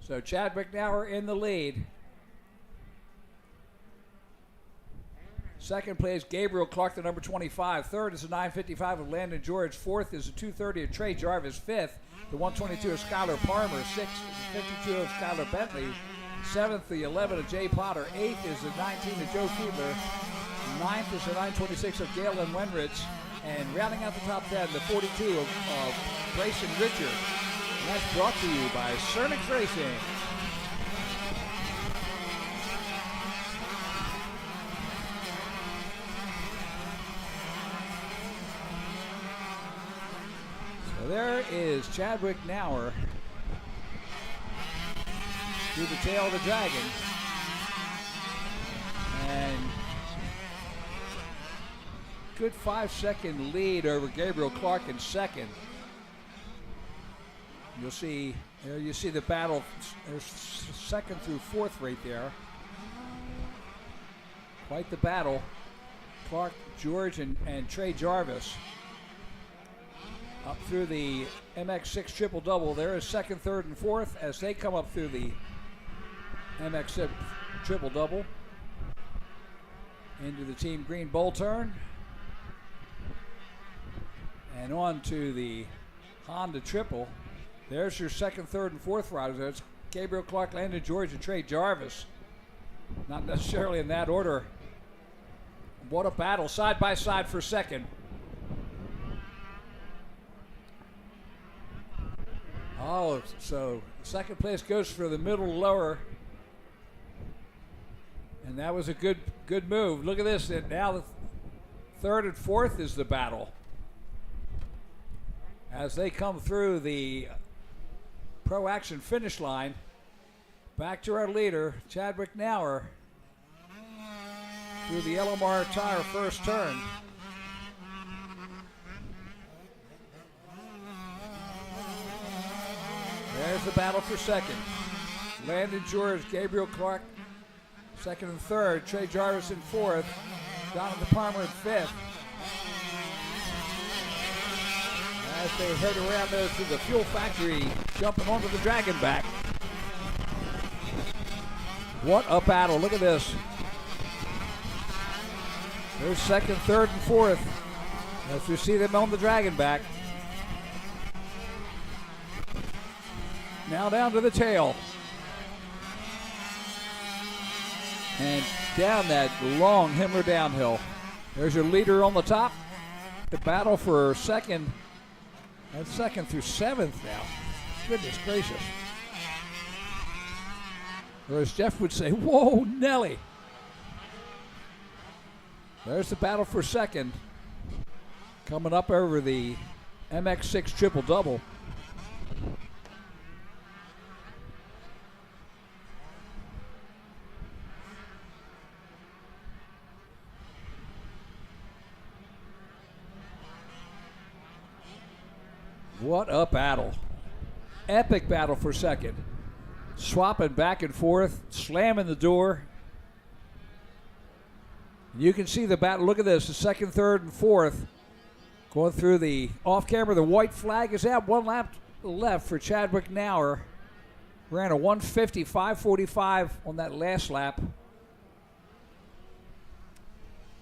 So Chadwick Nauer in the lead. Second place, Gabriel Clark, the number 25. Third is the 955 of Landon George. Fourth is the 230 of Trey Jarvis. Fifth, the 122 of Skylar Palmer. Sixth, the 52 of Skylar Bentley. Seventh, the 11 of Jay Potter. Eighth is the 19 of Joe Fiedler. Ninth is the 926 of Galen Wenrich. And rounding out the top 10, the 42 of Grayson Richard. And that's brought to you by Cernix Racing. there is Chadwick Nauer through the tail of the Dragon. And good 5-second lead over Gabriel Clark in second. You'll see there, you see the battle. There's second through fourth right there. Quite the battle. Clark, George, and Trey Jarvis up through the MX6 triple double. There is second, third, and fourth as they come up through the MX6 triple double into the Team Green Bull turn and on to the Honda triple. There's your second, third, and fourth riders. There's Gabriel Clark, Landon George, and Trey Jarvis. Not necessarily in that order. What a battle, side by side for second. Oh, so second place goes for the middle lower. And that was a good move. Look at this. And now the third and fourth is the battle. As they come through the Pro Action finish line. Back to our leader, Chadwick Nauer, through the LMR tire first turn. There's the battle for second. Landon George, Gabriel Clark, second and third. Trey Jarvis in fourth. Jonathan Palmer in fifth. As they head around there to the fuel factory, jumping onto the Dragon back. What a battle. Look at this. There's second, third, and fourth as we see them on the Dragon back. Now down to the tail. And down that long Himmler downhill. There's your leader on the top. The battle for second. That's second through seventh now. Goodness gracious. Or as Jeff would say, whoa, Nelly. There's the battle for second. Coming up over the MX6 triple double. What a battle. Epic battle for second. Swapping back and forth, slamming the door. You can see the battle. Look at this, the second, third, and fourth. Going through the off camera, the white flag is out. One lap left for Chadwick Nauer. Ran a 1:55.45 on that last lap.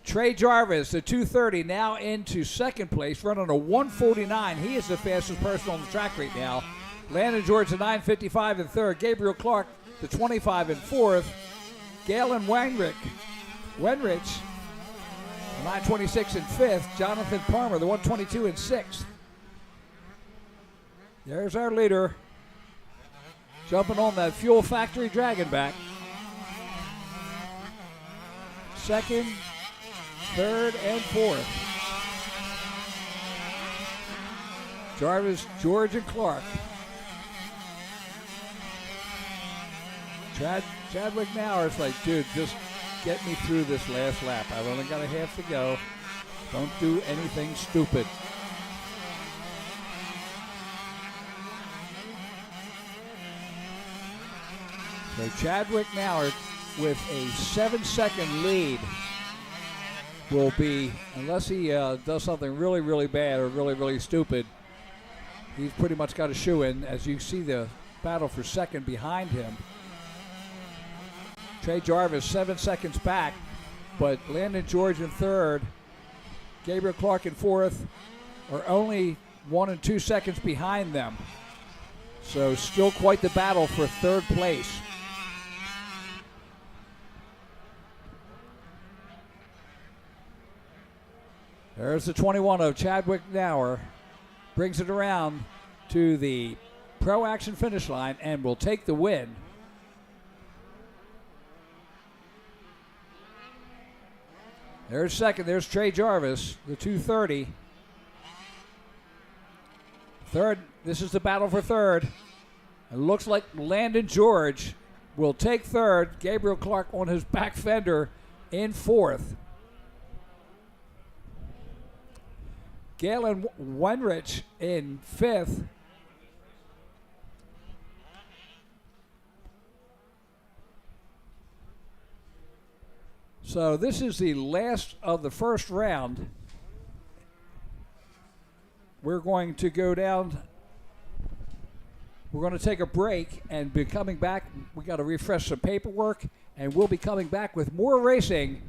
Trey Jarvis, the 2:30, now into second place, running a 1:49. He is the fastest person on the track right now. Landon George, the 9:55 in third. Gabriel Clark, the 25 in fourth. Galen Wenrich, the 9:26 in fifth. Jonathan Palmer, the 1:22 in sixth. There's our leader, jumping on that Fuel Factory Dragon back. Second, third, and fourth. Jarvis, George, and Clark. Chadwick Nauer is like, dude, just get me through this last lap. I've only got a half to go. Don't do anything stupid. So Chadwick Nauer with a 7-second lead will be, unless he does something really, really bad or really, really stupid, he's pretty much got a shoe in as you see the battle for second behind him. Trey Jarvis 7 seconds back, but Landon George in third, Gabriel Clark in fourth are only 1 and 2 seconds behind them. So still quite the battle for third place. There's the 21 of Chadwick Nauer. Brings it around to the Pro Action finish line and will take the win. There's second. There's Trey Jarvis, the 2:30. Third, this is the battle for third. It looks like Landon George will take third. Gabriel Clark on his back fender in fourth. Galen Weinrich in fifth. So this is the last of the first round. We're going to go down. We're going to take a break and be coming back. We got to refresh some paperwork, and we'll be coming back with more racing.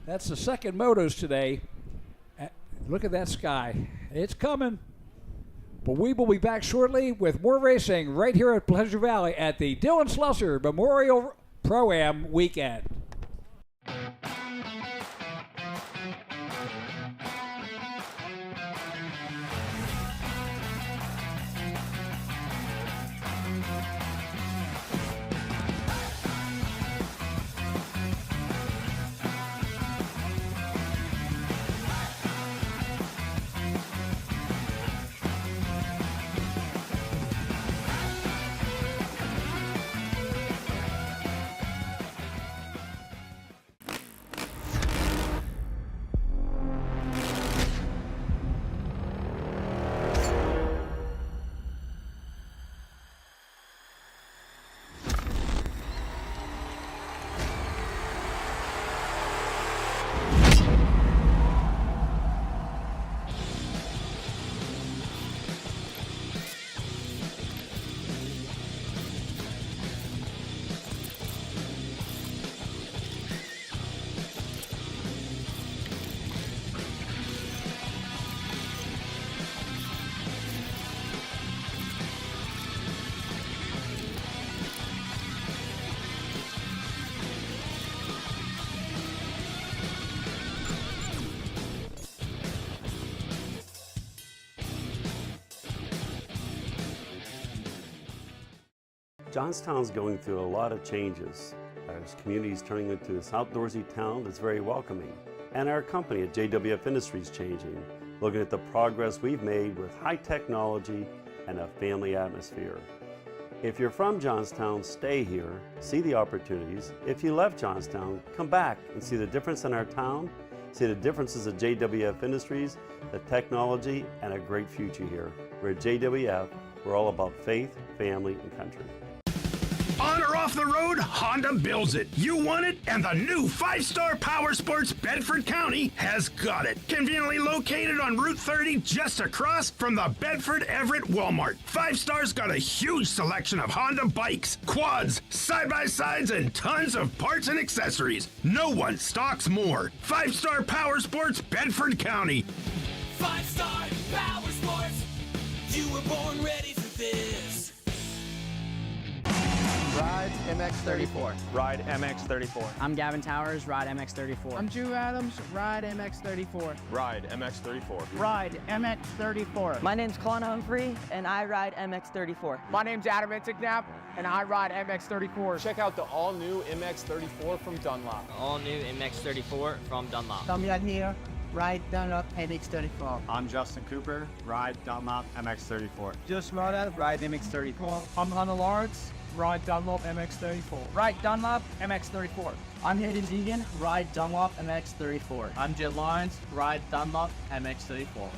That's the second motos today. Look at that sky. It's coming. But we will be back shortly with more racing right here at Pleasure Valley at the Dylan Slusser Memorial Pro-Am Weekend. Johnstown's going through a lot of changes. Our community is turning into this outdoorsy town that's very welcoming. And our company at JWF Industries changing, looking at the progress we've made with high technology and a family atmosphere. If you're from Johnstown, stay here, see the opportunities. If you left Johnstown, come back and see the difference in our town, see the differences at JWF Industries, the technology, and a great future here. We're at JWF, we're all about faith, family, and country. On or off the road, Honda builds it. You want it, and the new 5-star Power Sports Bedford County has got it. Conveniently located on Route 30, just across from the Bedford Everett Walmart. 5-star's got a huge selection of Honda bikes, quads, side-by-sides, and tons of parts and accessories. No one stocks more. 5-star Power Sports Bedford County. 5-star Power Sports. You were born ready for this. Ride MX34. Ride MX34. I'm Gavin Towers, Ride MX34. I'm Drew Adams, Ride MX34. Ride MX34. Ride MX34. My name's Kalana Humphrey, and I ride MX34. My name's Adam Intignap, and I ride MX34. Check out the all-new MX34 from Dunlop. All-new MX34 from Dunlop. Damian here, ride Dunlop MX34. I'm Justin Cooper, ride Dunlop MX34. Josh Murdoch, ride MX34. I'm Hunter Lawrence, ride Dunlop MX34. Ride Dunlop MX34. I'm Hayden Deegan, ride Dunlop MX34. I'm Jet Lyons, ride Dunlop MX34.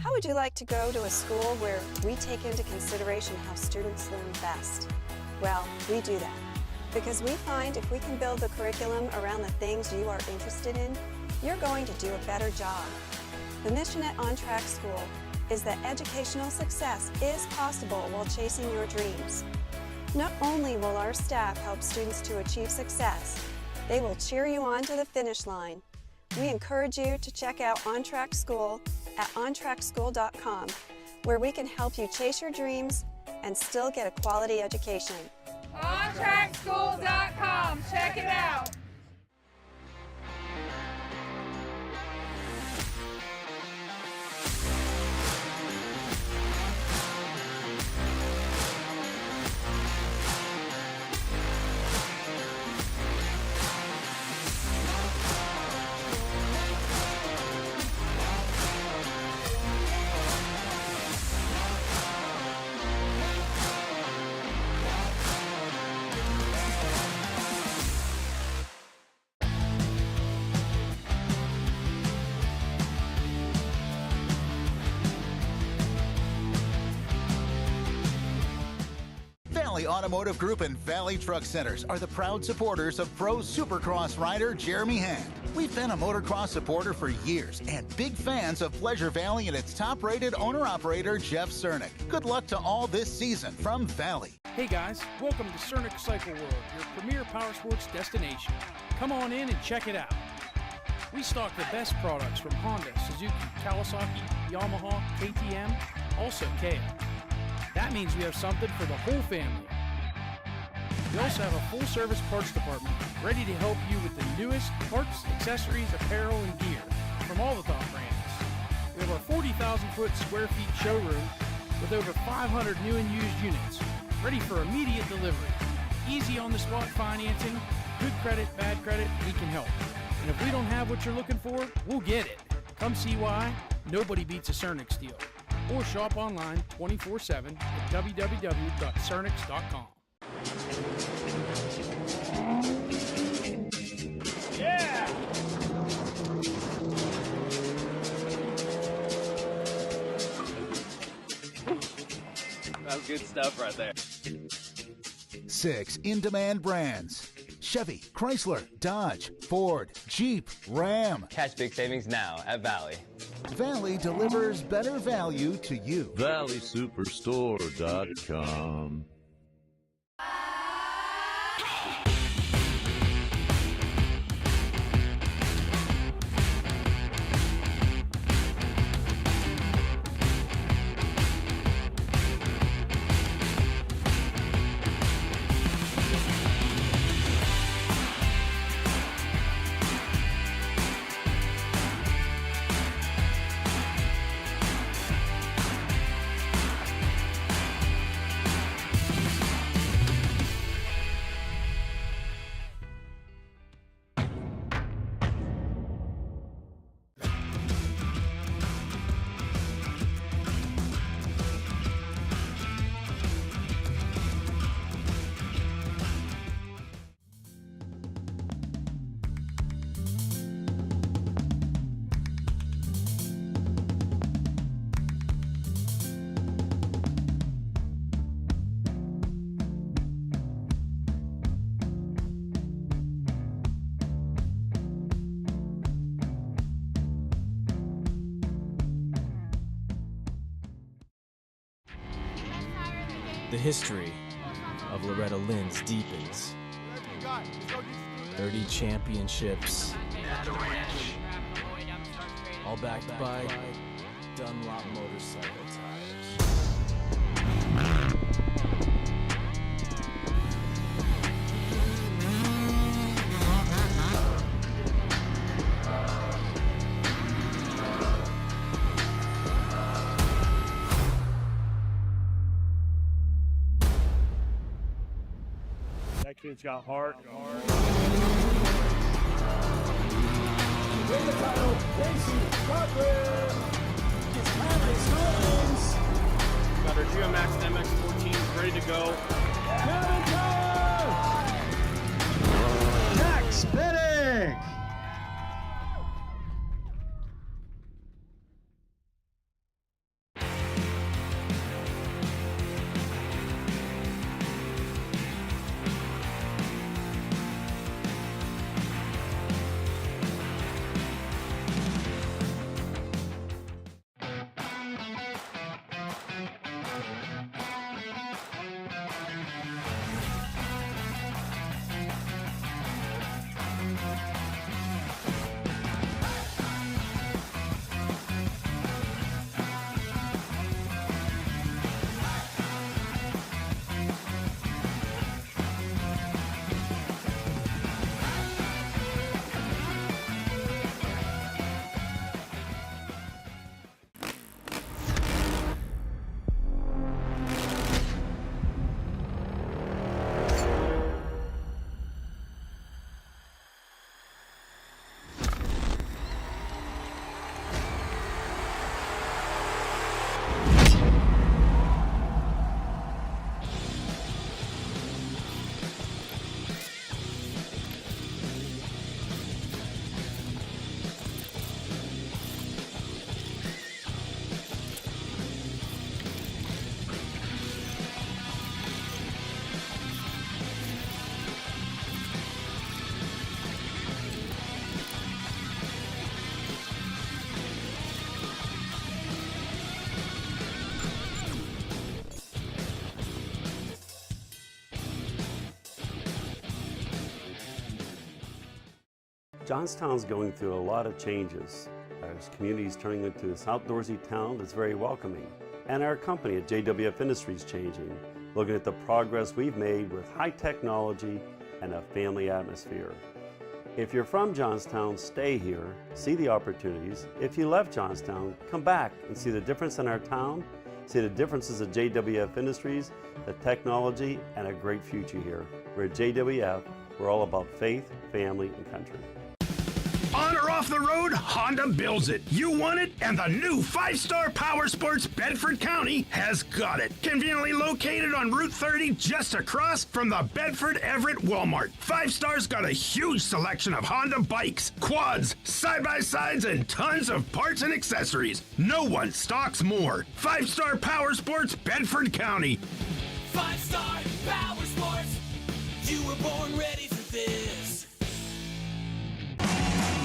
How would you like to go to a school where we take into consideration how students learn best? Well, we do that because we find if we can build the curriculum around the things you are interested in, you're going to do a better job. The mission at On Track School is that educational success is possible while chasing your dreams. Not only will our staff help students to achieve success, they will cheer you on to the finish line. We encourage you to check out On Track School at ontrackschool.com, where we can help you chase your dreams and still get a quality education. ontrackschool.com. Check it out. Valley Automotive Group and Valley Truck Centers are the proud supporters of pro supercross rider Jeremy Hand. We've been a motocross supporter for years and big fans of Pleasure Valley and its top-rated owner-operator Jeff Cernick. Good luck to all this season from Valley. Hey guys, welcome to Cernick Cycle World, your premier power sports destination. Come on in and check it out. We stock the best products from Honda, Suzuki, Kawasaki, Yamaha, KTM, also Kia. That means we have something for the whole family. We also have a full-service parts department ready to help you with the newest parts, accessories, apparel, and gear from all the top brands. We have our 40,000 square feet showroom with over 500 new and used units ready for immediate delivery. Easy on-the-spot financing, good credit, bad credit, we can help. And if we don't have what you're looking for, we'll get it. Come see why nobody beats a Cernick deal. Or shop online 24/7 at www.cernics.com. Yeah! That's good stuff right there. 6 in-demand brands: Chevy, Chrysler, Dodge, Ford, Jeep, Ram. Catch big savings now at Valley. Valley delivers better value to you. ValleySuperstore.com. The history of Loretta Lynn's deepens. 30 championships, all backed by Dunlop motorcycle tires. That kid's got heart. Win the title, Casey Cochran. It's Alex Collins. Got our GMX MX-14 ready to go. Kevin Jack Spinning. Johnstown's going through a lot of changes. Our community is turning into this outdoorsy town that's very welcoming. And our company at JWF Industries changing, looking at the progress we've made with high technology and a family atmosphere. If you're from Johnstown, stay here, see the opportunities. If you left Johnstown, come back and see the difference in our town, see the differences at JWF Industries, the technology, and a great future here. We're at JWF, we're all about faith, family, and country. On or off the road, Honda builds it. You want it, and the new 5-star Power Sports Bedford County has got it. Conveniently located on Route 30, just across from the Bedford Everett Walmart. 5-star's got a huge selection of Honda bikes, quads, side-by-sides, and tons of parts and accessories. No one stocks more. 5-star Power Sports Bedford County. 5-star Power Sports. You were born ready for this.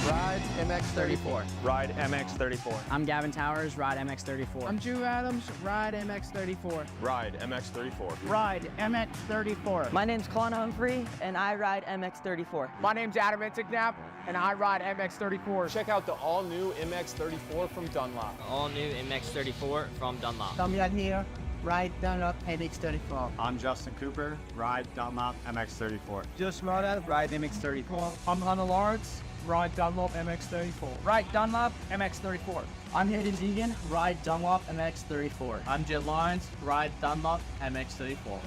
Ride MX34. Ride MX34. I'm Gavin Towers, Ride MX34. I'm Drew Adams, Ride MX34. Ride MX34. Ride MX34. My name's Colin Humphrey, and I ride MX34. My name's Adam Intignap, and I ride MX34. Check out the all-new MX34 from Dunlop. All-new MX34 from Dunlop. Damian here, ride Dunlop MX34. I'm Justin Cooper, ride Dunlop MX34. Josh Moda, ride MX34. I'm Hunter Lawrence, ride Dunlop MX34. Ride Dunlop MX34. I'm Hayden Deegan, ride Dunlop MX34. I'm Jet Lyons, ride Dunlop MX34.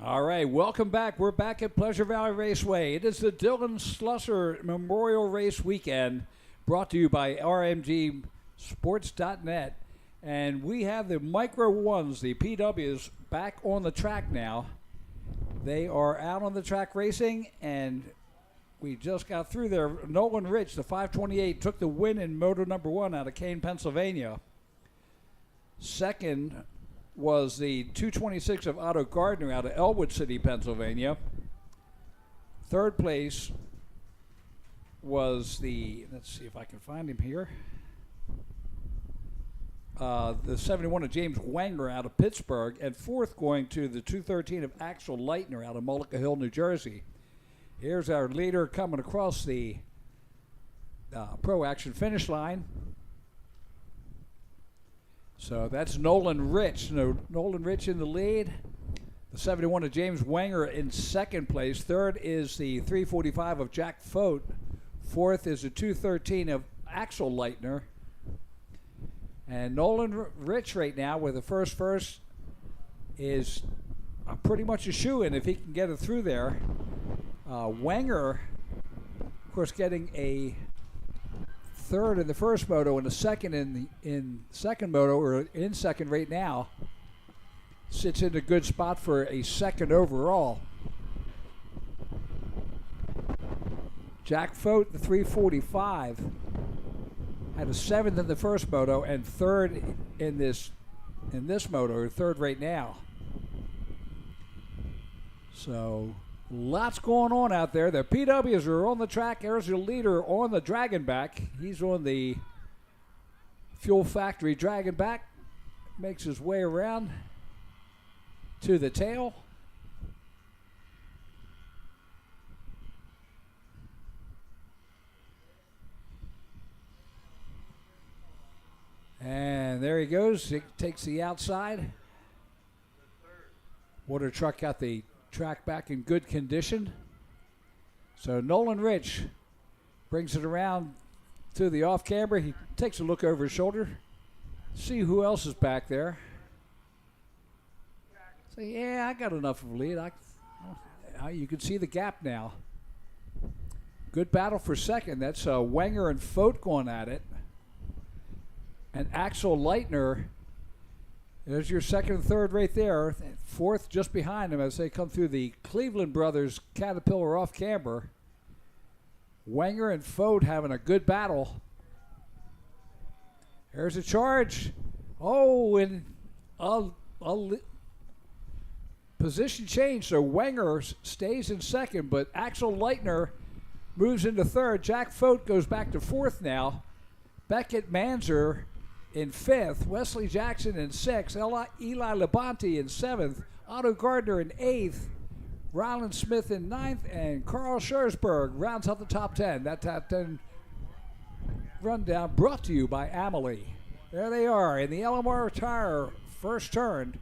All right, welcome back. We're back at Pleasure Valley Raceway. It is the Dylan Slusser Memorial Race Weekend, brought to you by RMG Sports.net. And we have the Micro Ones, the PWs, back on the track now. They are out on the track racing, and we just got through there. Nolan Rich, the 528, took the win in Moto number 1 out of Kane, Pennsylvania. Second was the 226 of Otto Gardner out of Elwood City, Pennsylvania. Third place was the, let's see if I can find him here, the 71 of James Wenger out of Pittsburgh, and fourth going to the 213 of Axel Leitner out of Mullica Hill, New Jersey. Here's our leader coming across the Pro Action finish line. So that's Nolan Rich. Nolan Rich in the lead. The 71 of James Wenger in second place. Third is the 345 of Jack Fote. Fourth is the 213 of Axel Leitner. And Nolan Rich right now with the first is pretty much a shoo-in if he can get it through there. Wenger, of course, getting a third in the first moto and a second in second moto, or in second right now. Sits in a good spot for a second overall. Jack Fote, the 345, had a seventh in the first moto and third in this moto, or third right now. So lots going on out there. The PWs are on the track. There's your leader on the Dragonback. He's on the Fuel Factory Dragonback. Makes his way around to the tail. And there he goes. He takes the outside. Water truck got the track back in good condition. So Nolan Rich brings it around to the off camber. He takes a look over his shoulder, see who else is back there. Say, yeah, I got enough of a lead. You can see the gap now. Good battle for second. That's Wenger and Fote going at it. And Axel Leitner There's your second and third right there. Fourth just behind them as they come through the Cleveland Brothers Caterpillar off camber. Wenger and Fote having a good battle. There's a charge. Oh, and a position change. So Wenger stays in second, but Axel Leitner moves into third. Jack Fote goes back to fourth now. Beckett Manzer in fifth. Wesley Jackson in sixth. Eli Labonte in seventh. Otto Gardner in eighth. Ryland Smith in ninth. And Carl Schersberg rounds out the top 10. That top 10 rundown brought to you by Amelie. There they are in the LMR tire first turn.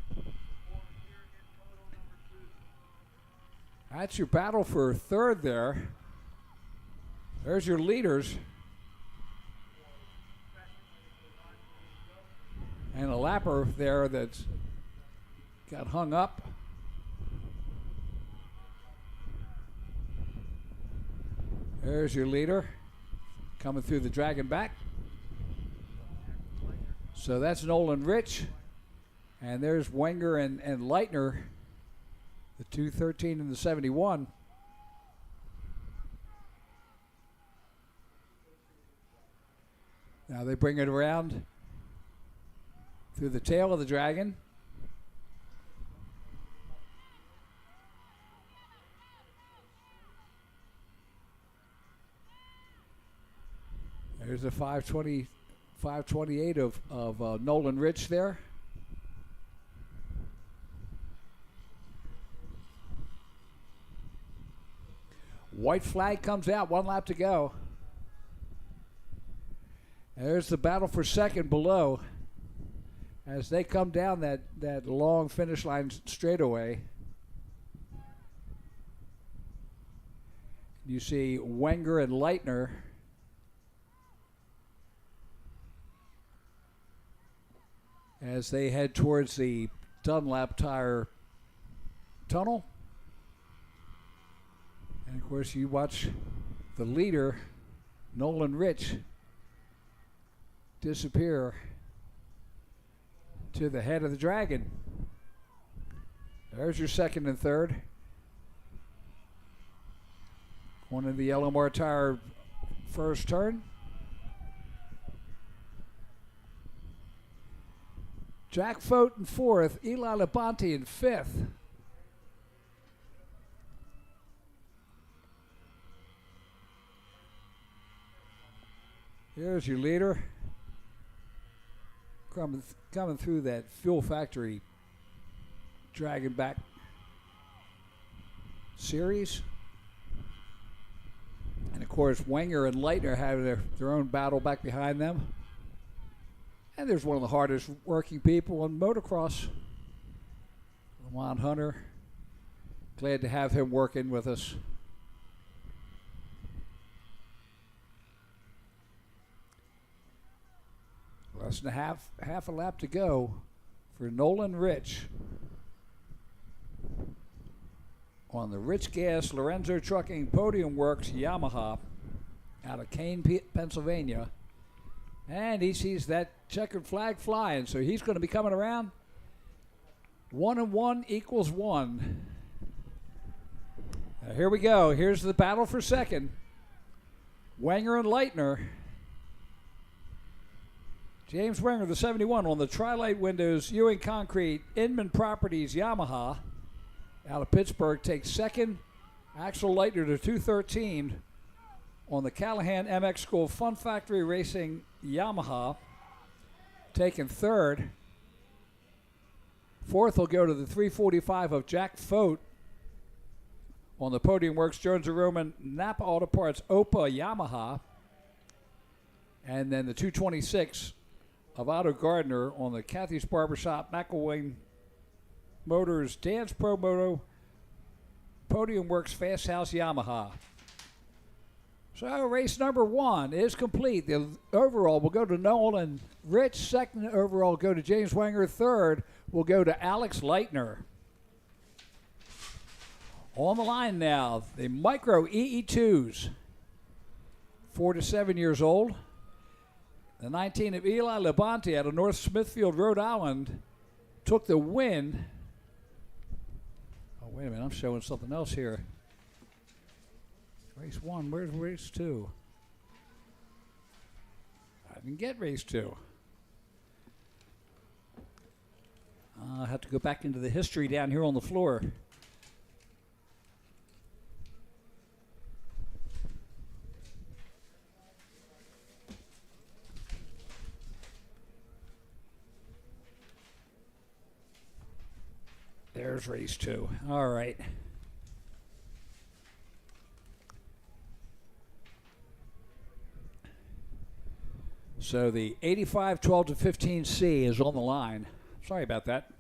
That's your battle for third there. There's your leaders. And a lapper there that's got hung up. There's your leader coming through the dragon back. So that's Nolan Rich. And there's Wenger and Leitner, the 213 and the 71. Now they bring it around through the tail of the dragon. There's a 528 of Nolan Rich there. White flag comes out, 1 lap to go. There's the battle for second below as they come down that long finish line straightaway. You see Wenger and Leitner. As they head towards the Dunlap tire tunnel. And of course you watch the leader, Nolan Rich, disappear to the head of the dragon. There's your second and third. One of the LMR tire first turn. Jack Fote in fourth, Eli Labonte in fifth. Here's your leader. Coming through that Fuel Factory Dragon back series. And of course Wenger and Leitner have their own battle back behind them. And there's one of the hardest working people in motocross, Lamont Hunter. Glad to have him working with us. Less than half a lap to go for Nolan Rich on the Rich Gas Lorenzo Trucking Podium Works Yamaha out of Kane, Pennsylvania. And he sees that checkered flag flying, so he's going to be coming around. 1 and 1 equals 1. Now here we go. Here's the battle for second. Wenger and Leitner. James Wenger, the 71, on the Tri-Light Windows, Ewing Concrete, Inman Properties, Yamaha. Out of Pittsburgh, takes second. Axel Leitner to 213 on the Callahan MX School Fun Factory Racing Yamaha, taking third. Fourth will go to the 345 of Jack Fote on the Podium Works Jones & Roman Napa Auto Parts Opa Yamaha. And then the 226 of Otto Gardner on the Kathy's Barbershop McElwain Motors Dance Pro Moto Podium Works Fast House Yamaha. So race number 1 is complete. The overall will go to Nolan Rich. Second overall will go to James Wenger. Third will go to Alex Leitner. On the line now, the Micro EE2s, 4 to 7 years old. The 19 of Eli Labonte out of North Smithfield, Rhode Island. took the win. Oh, wait a minute. I'm showing something else here. Race 1. Where's race 2? I didn't get race 2. I have to go back into the history down here on the floor. There's race 2. All right. So the 85 12-15C is on the line. Sorry about that.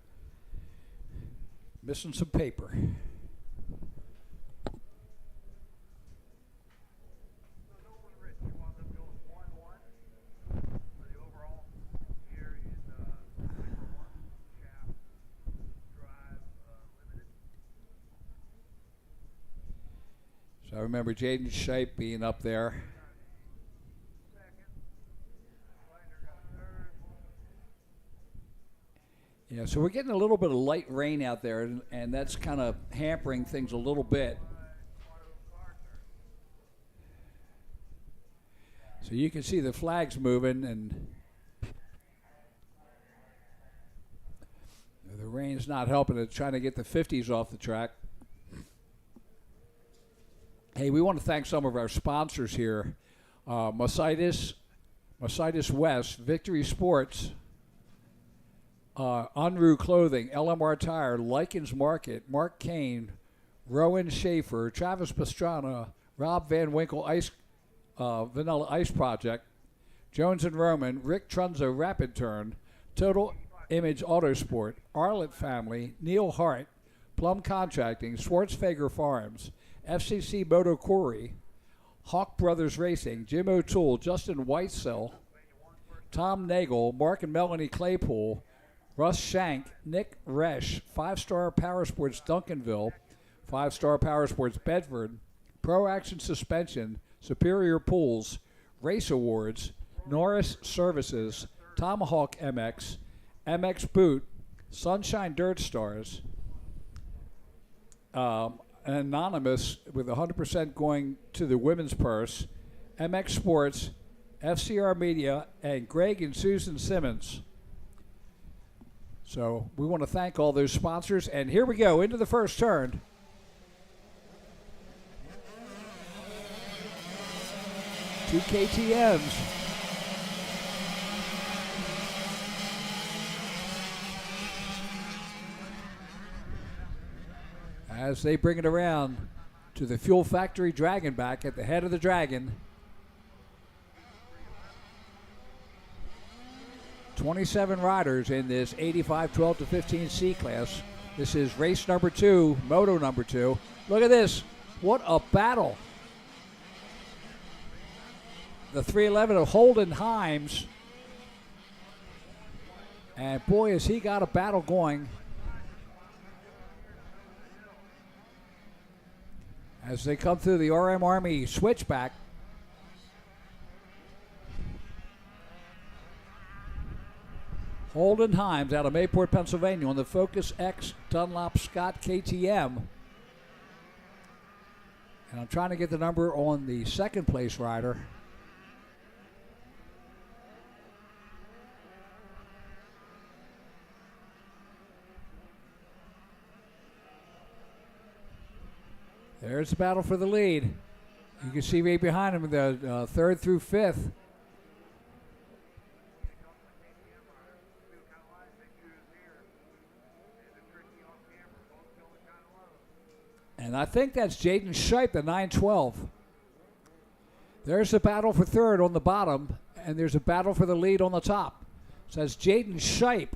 Missing some paper. So I remember Jaden Shipe being up there. Yeah, so we're getting a little bit of light rain out there, and that's kind of hampering things a little bit. So you can see the flags moving, and the rain's not helping it, trying to get the 50s off the track. Hey, we want to thank some of our sponsors here. Mercedes West, Victory Sports, Unruh Clothing, LMR Tire, Likens Market, Mark Kane, Rowan Schaefer, Travis Pastrana, Rob Van Winkle Vanilla Ice Project, Jones and Roman, Rick Trunzo Rapid Turn, Total Image Autosport, Arlett Family, Neil Hart, Plum Contracting, Schwartzfager Farms, FCC Moto Quarry, Hawk Brothers Racing, Jim O'Toole, Justin Whitesell, Tom Nagel, Mark and Melanie Claypool, Russ Shank, Nick Resch, 5-Star Power Sports Duncanville, 5-Star Power Sports Bedford, Pro Action Suspension, Superior Pools, Race Awards, Norris Services, Tomahawk MX, MX Boot, Sunshine Dirt Stars, Anonymous with 100% going to the women's purse, MX Sports, FCR Media, and Greg and Susan Simmons. So we want to thank all those sponsors. And here we go into the first turn. Two KTMs. As they bring it around to the Fuel Factory Dragon back at the head of the Dragon. 27 riders in this 85 12-15C class. This is race number 2, moto number 2. Look at this. What a battle. The 311 of Holden Himes. And boy, has he got a battle going. As they come through the RM Army switchback. Holden Himes out of Mayport, Pennsylvania on the Focus X Dunlop Scott KTM. And I'm trying to get the number on the second place rider. There's the battle for the lead. You can see right behind him the third through fifth. And I think that's Jaden Shipe, the 912. There's the battle for third on the bottom, and there's a battle for the lead on the top. So that's Jaden Shipe.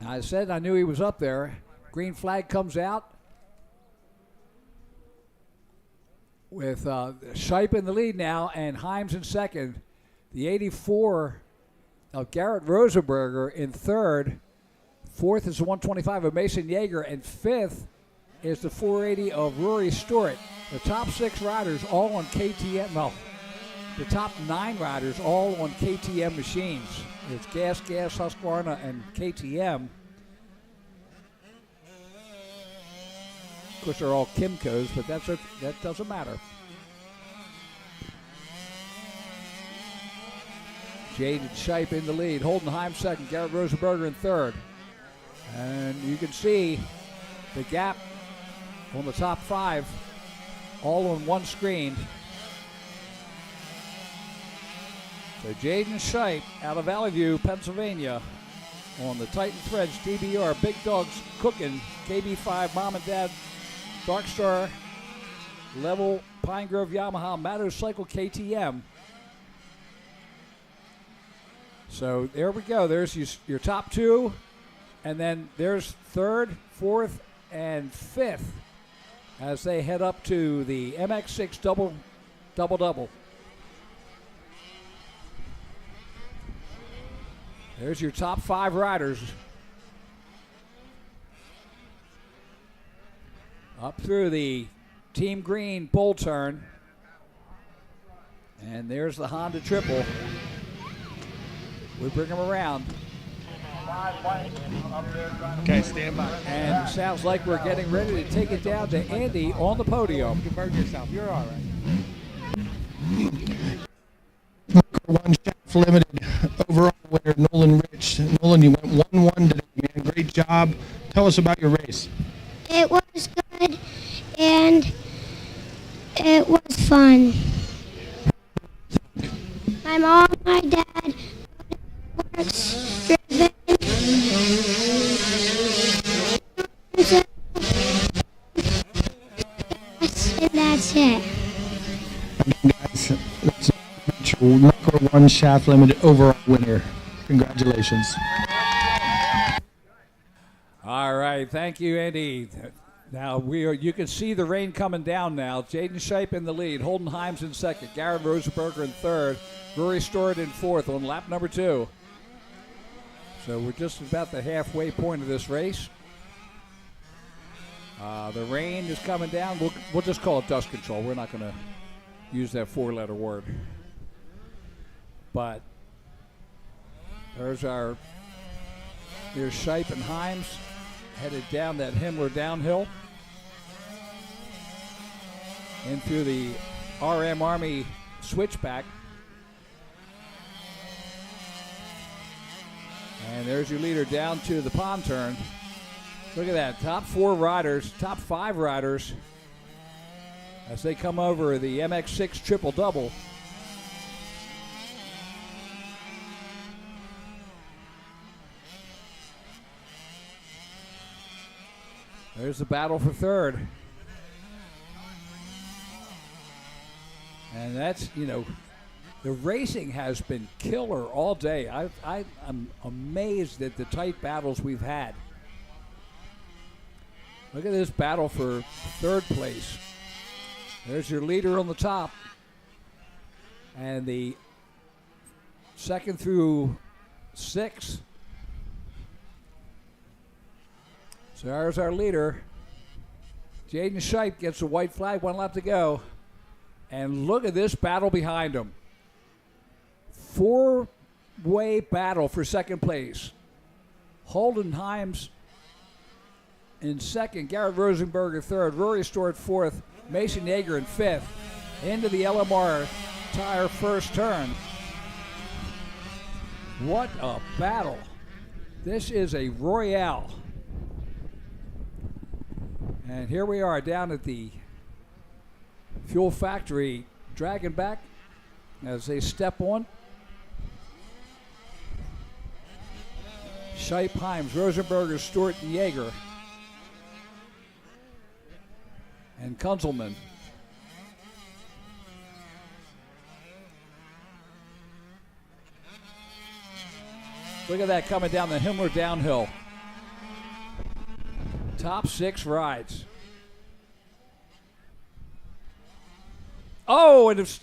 I said I knew he was up there. Green flag comes out with Shipe in the lead now and Himes in second. The 84 of Garrett Rosenberger in third. Fourth is the 125 of Mason Yeager, and fifth is the 480 of Rory Stewart. The top 6 riders all on KTM. Well, the top 9 riders all on KTM machines. It's Gas, Husqvarna, and KTM. Of course, they're all Kimcos, but that doesn't matter. Jaden Shipe in the lead. Holdenheim second. Garrett Rosenberger in third. And you can see the gap on the top 5 all on one screen. So Jaden Shipe out of Valley View, Pennsylvania on the Titan Threads DBR. Big Dogs Cooking, KB5, Mom and Dad, Dark Star, Level, Pine Grove Yamaha, Motorcycle KTM. So there we go. There's your top 2. And then there's 3rd, 4th, and 5th as they head up to the MX6 double. There's your top 5 riders. Up through the Team Green bull turn. And there's the Honda triple. We bring them around. Okay, stand by. And it sounds like we're getting ready to take it down to Andy on the podium. You burn yourself. You're all right. One Shaft Limited overall winner, Nolan Rich. Nolan, you went 1-1 today, man. Great job. Tell us about your race. It was good, and it was fun. My mom, my dad, works driven. And that's it. Guys, that's your number 1 Shaft Limited overall winner. Congratulations. All right, thank you, Andy. Now you can see the rain coming down now. Jaden Shipe in the lead, Holdenheim's in second, Garrett Rosenberger in third, Rory Stewart in fourth on lap number 2. So we're just about the halfway point of this race. The rain is coming down. We'll just call it dust control. We're not going to use that 4-letter word. But there's Shipe and Himes headed down that Himmler downhill. In through the RM Army switchback. And there's your leader down to the pond turn. Look at that, top 5 riders as they come over the MX6 triple double. There's the battle for third. And that's, the racing has been killer all day. I'm amazed at the tight battles we've had. Look at this battle for third place. There's your leader on the top. And the 2nd through 6th. So there's our leader. Jaden Shipe gets a white flag, 1 lap to go. And look at this battle behind him. 4-way battle for second place. Holdenheim's in second, Garrett Rosenberger third, Rory Stewart fourth, Mason Yeager in fifth. Into the LMR tire first turn. What a battle. This is a royale. And here we are down at the Fuel Factory dragging back as they step on. Shipe, Himes, Rosenberger, Stewart, and Yeager. And Kunzelman. Look at that coming down the Himmler downhill. Top 6 rides. Oh, and if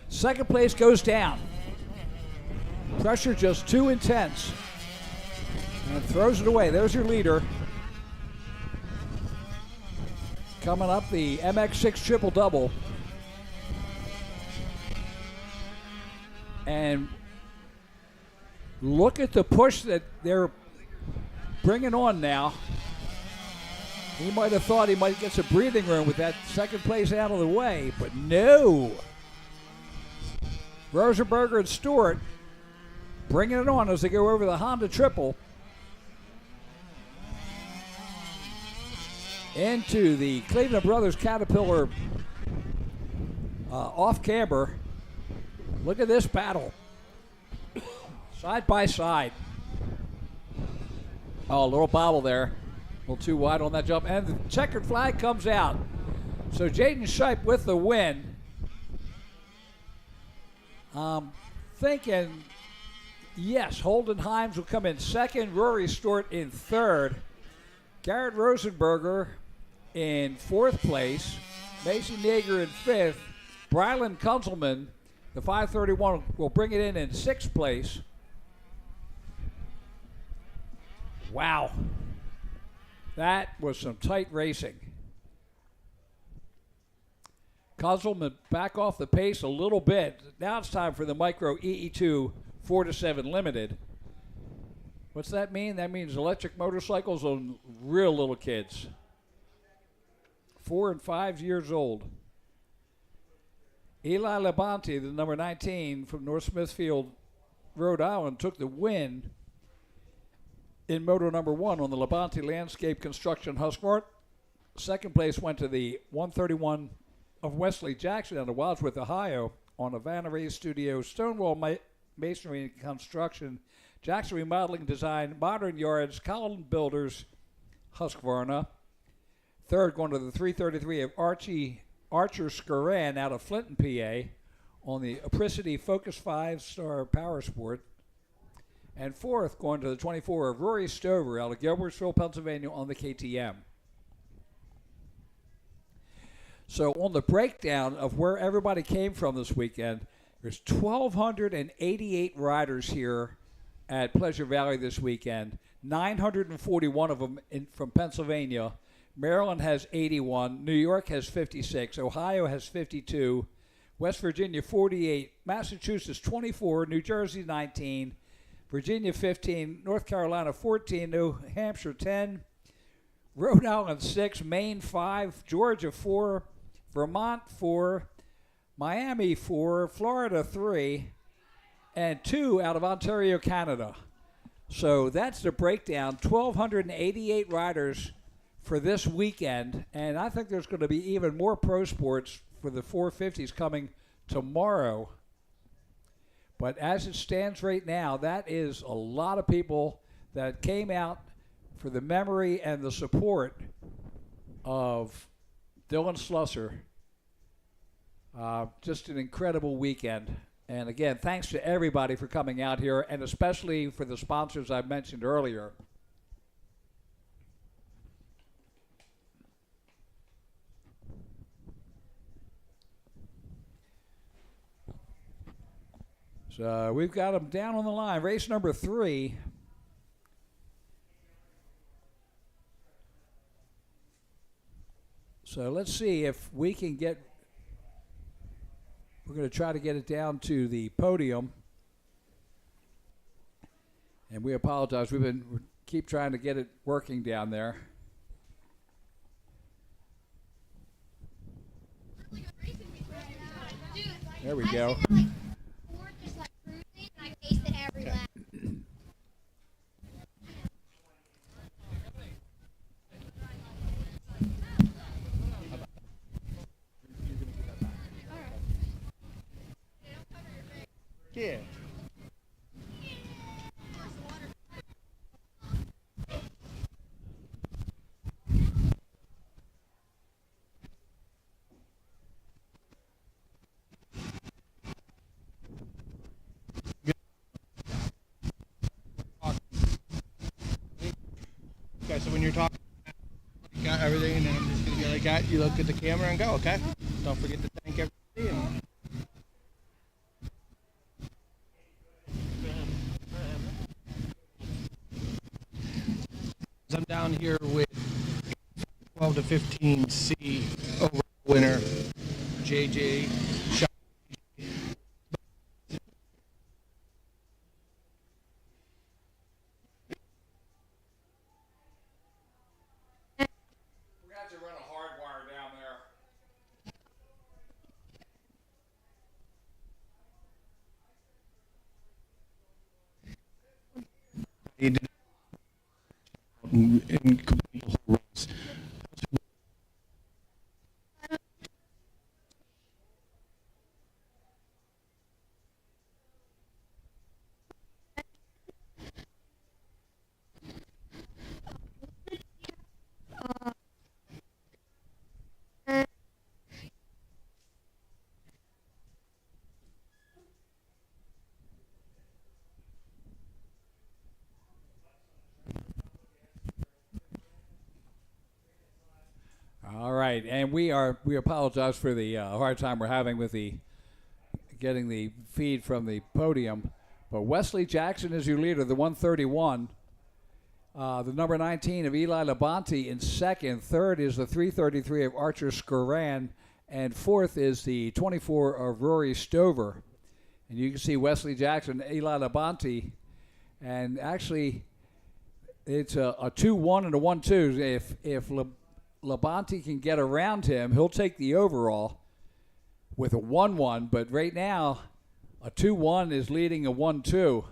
second place goes down. Pressure just too intense. And throws it away. There's your leader. Coming up, the MX6 triple double. And look at the push that they're bringing on now. He might have thought he might get some breathing room with that second place out of the way, but no. Rosenberger and Stewart bringing it on as they go over the Honda Triple into the Cleveland Brothers Caterpillar off-camber. Look at this battle. Side by side. Oh, a little bobble there. A little too wide on that jump. And the checkered flag comes out. So Jaden Shipe with the win. Thinking, yes, Holden Himes will come in second. Rory Stewart in third. Garrett Rosenberger in fourth place. Mason Yeager in fifth. Brylan Kunzelman, the 531, will bring it in sixth place. Wow. That was some tight racing. Kunzelman back off the pace a little bit. Now it's time for the Micro EE2 4-7 Limited. What's that mean? That means electric motorcycles on real little kids. 4 and 5 years old. Eli Labonte, the number 19 from North Smithfield, Rhode Island, took the win in moto number 1 on the Labonte Landscape Construction Husqvarna. Second place went to the 131 of Wesley Jackson out of Wadsworth, Ohio, on Havana Race Studio, Stonewall Masonry and Construction, Jackson Remodeling Design, Modern Yards, Collin Builders, Husqvarna. Third going to the 333 of Archer Scoran out of Flinton, PA, on the Apricity Focus 5-Star Power Sport. And fourth going to the 24 of Rory Stover out of Gilbertsville, Pennsylvania, on the KTM. So on the breakdown of where everybody came from this weekend, there's 1,288 riders here at Pleasure Valley this weekend, 941 of them from Pennsylvania. Maryland has 81, New York has 56, Ohio has 52, West Virginia 48, Massachusetts 24, New Jersey 19, Virginia 15, North Carolina 14, New Hampshire 10, Rhode Island 6, Maine 5, Georgia 4, Vermont 4, Miami 4, Florida 3, and 2 out of Ontario, Canada. So that's the breakdown, 1,288 riders for this weekend, and I think there's going to be even more pro sports for the 450s coming tomorrow. But as it stands right now, that is a lot of people that came out for the memory and the support of Dylan Slusser. Just an incredible weekend. And again, thanks to everybody for coming out here, and especially for the sponsors I mentioned earlier. So we've got them down on the line. Race number 3. So let's see if we can get, we're going to try to get it down to the podium. And we apologize. We keep trying to get it working down there. There we go. Yeah. Okay, so when you're talking, you got everything, and then I'm just going to be like that. You look at the camera and go, okay? Don't forget to thank everybody. And I'm down here with 12 to 15C overall winner, JJ. they did and complete the whole race. All right, and we apologize for the hard time we're having with getting the feed from the podium. But Wesley Jackson is your leader, the 131. The number 19 of Eli Labonte in second. Third is the 333 of Archer Scoran. And fourth is the 24 of Rory Stover. And you can see Wesley Jackson, Eli Labonte. And actually, it's a 2-1 and a 1-2. If Labonte can get around him, he'll take the overall with a 1-1. But right now, a 2-1 is leading a 1-2.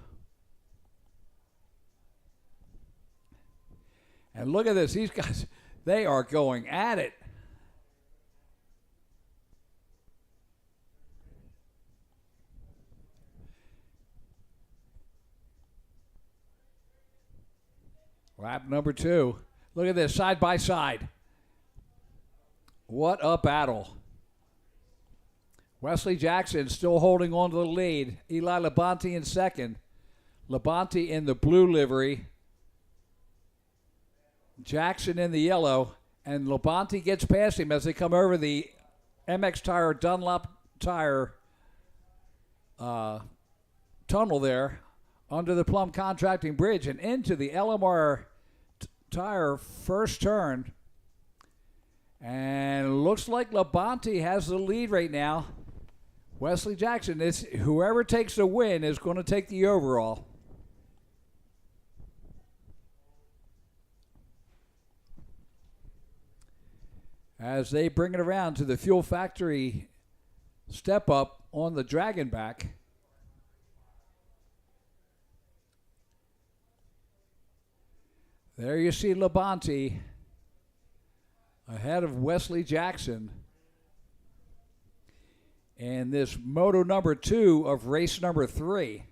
And look at this. These guys, they are going at it. Lap number 2. Look at this, side by side. What a battle. Wesley Jackson still holding on to the lead. Eli Labonte in second. Labonte in the blue livery. Jackson in the yellow. And Labonte gets past him as they come over the MX Tire Dunlop Tire tunnel there under the Plum Contracting Bridge and into the LMR Tire first turn. And looks like Labonte has the lead right now. Wesley Jackson, whoever takes the win is going to take the overall. As they bring it around to the Fuel Factory step up on the Dragonback. There you see Labonte ahead of Wesley Jackson. And this moto number 2 of race number 3.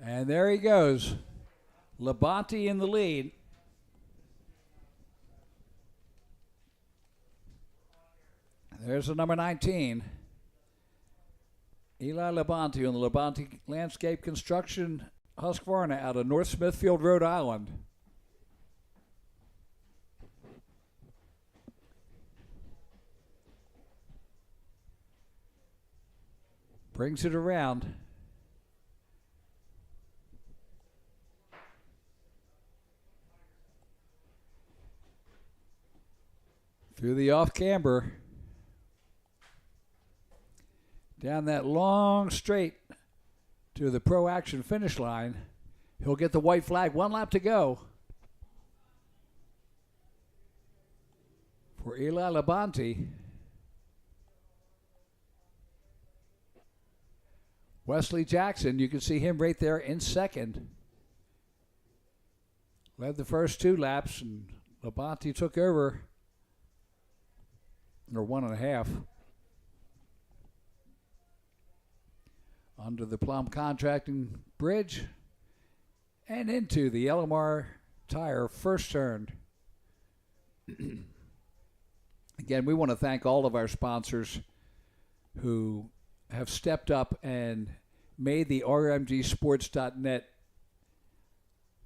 And there he goes. Labonte in the lead. There's the number 19. Eli Labonte on the Labonte Landscape Construction Husqvarna out of North Smithfield, Rhode Island. Brings it around. Through the off camber. Down that long straight to the Pro Action finish line. He'll get the white flag. 1 lap to go for Eli Labonte. Wesley Jackson, you can see him right there in second. Led the first 2 laps, and Labonte took over, or 1.5. Under the Plum Contracting Bridge and into the LMR Tire first turn. Again, we want to thank all of our sponsors who have stepped up and made the RMGSports.net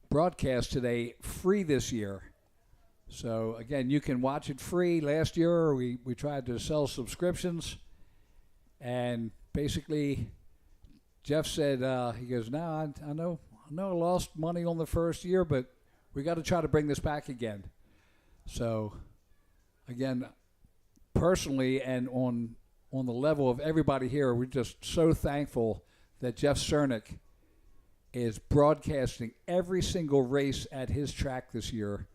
broadcast today free this year. So, again, you can watch it free. Last year, we tried to sell subscriptions, and basically Jeff said, he goes, no, I know I lost money on the first year, but we got to try to bring this back again. So, again, personally and on the level of everybody here, we're just so thankful that Jeff Cernick is broadcasting every single race at his track this year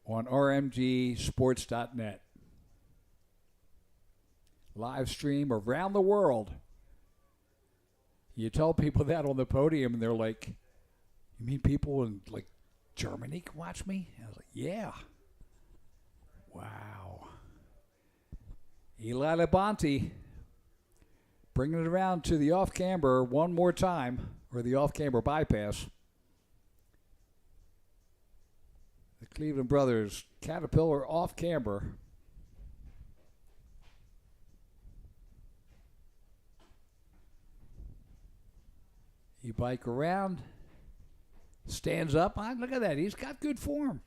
on rmgsports.net. Live stream around the world. You tell people that on the podium, and they're like, "You mean people in like Germany can watch me?" I was like, "Yeah." Wow. Eli Labonte bringing it around to the off-camber one more time, or the off-camber bypass. The Cleveland brothers, Caterpillar off-camber. He bike around, stands up. Look at that. He's got good form.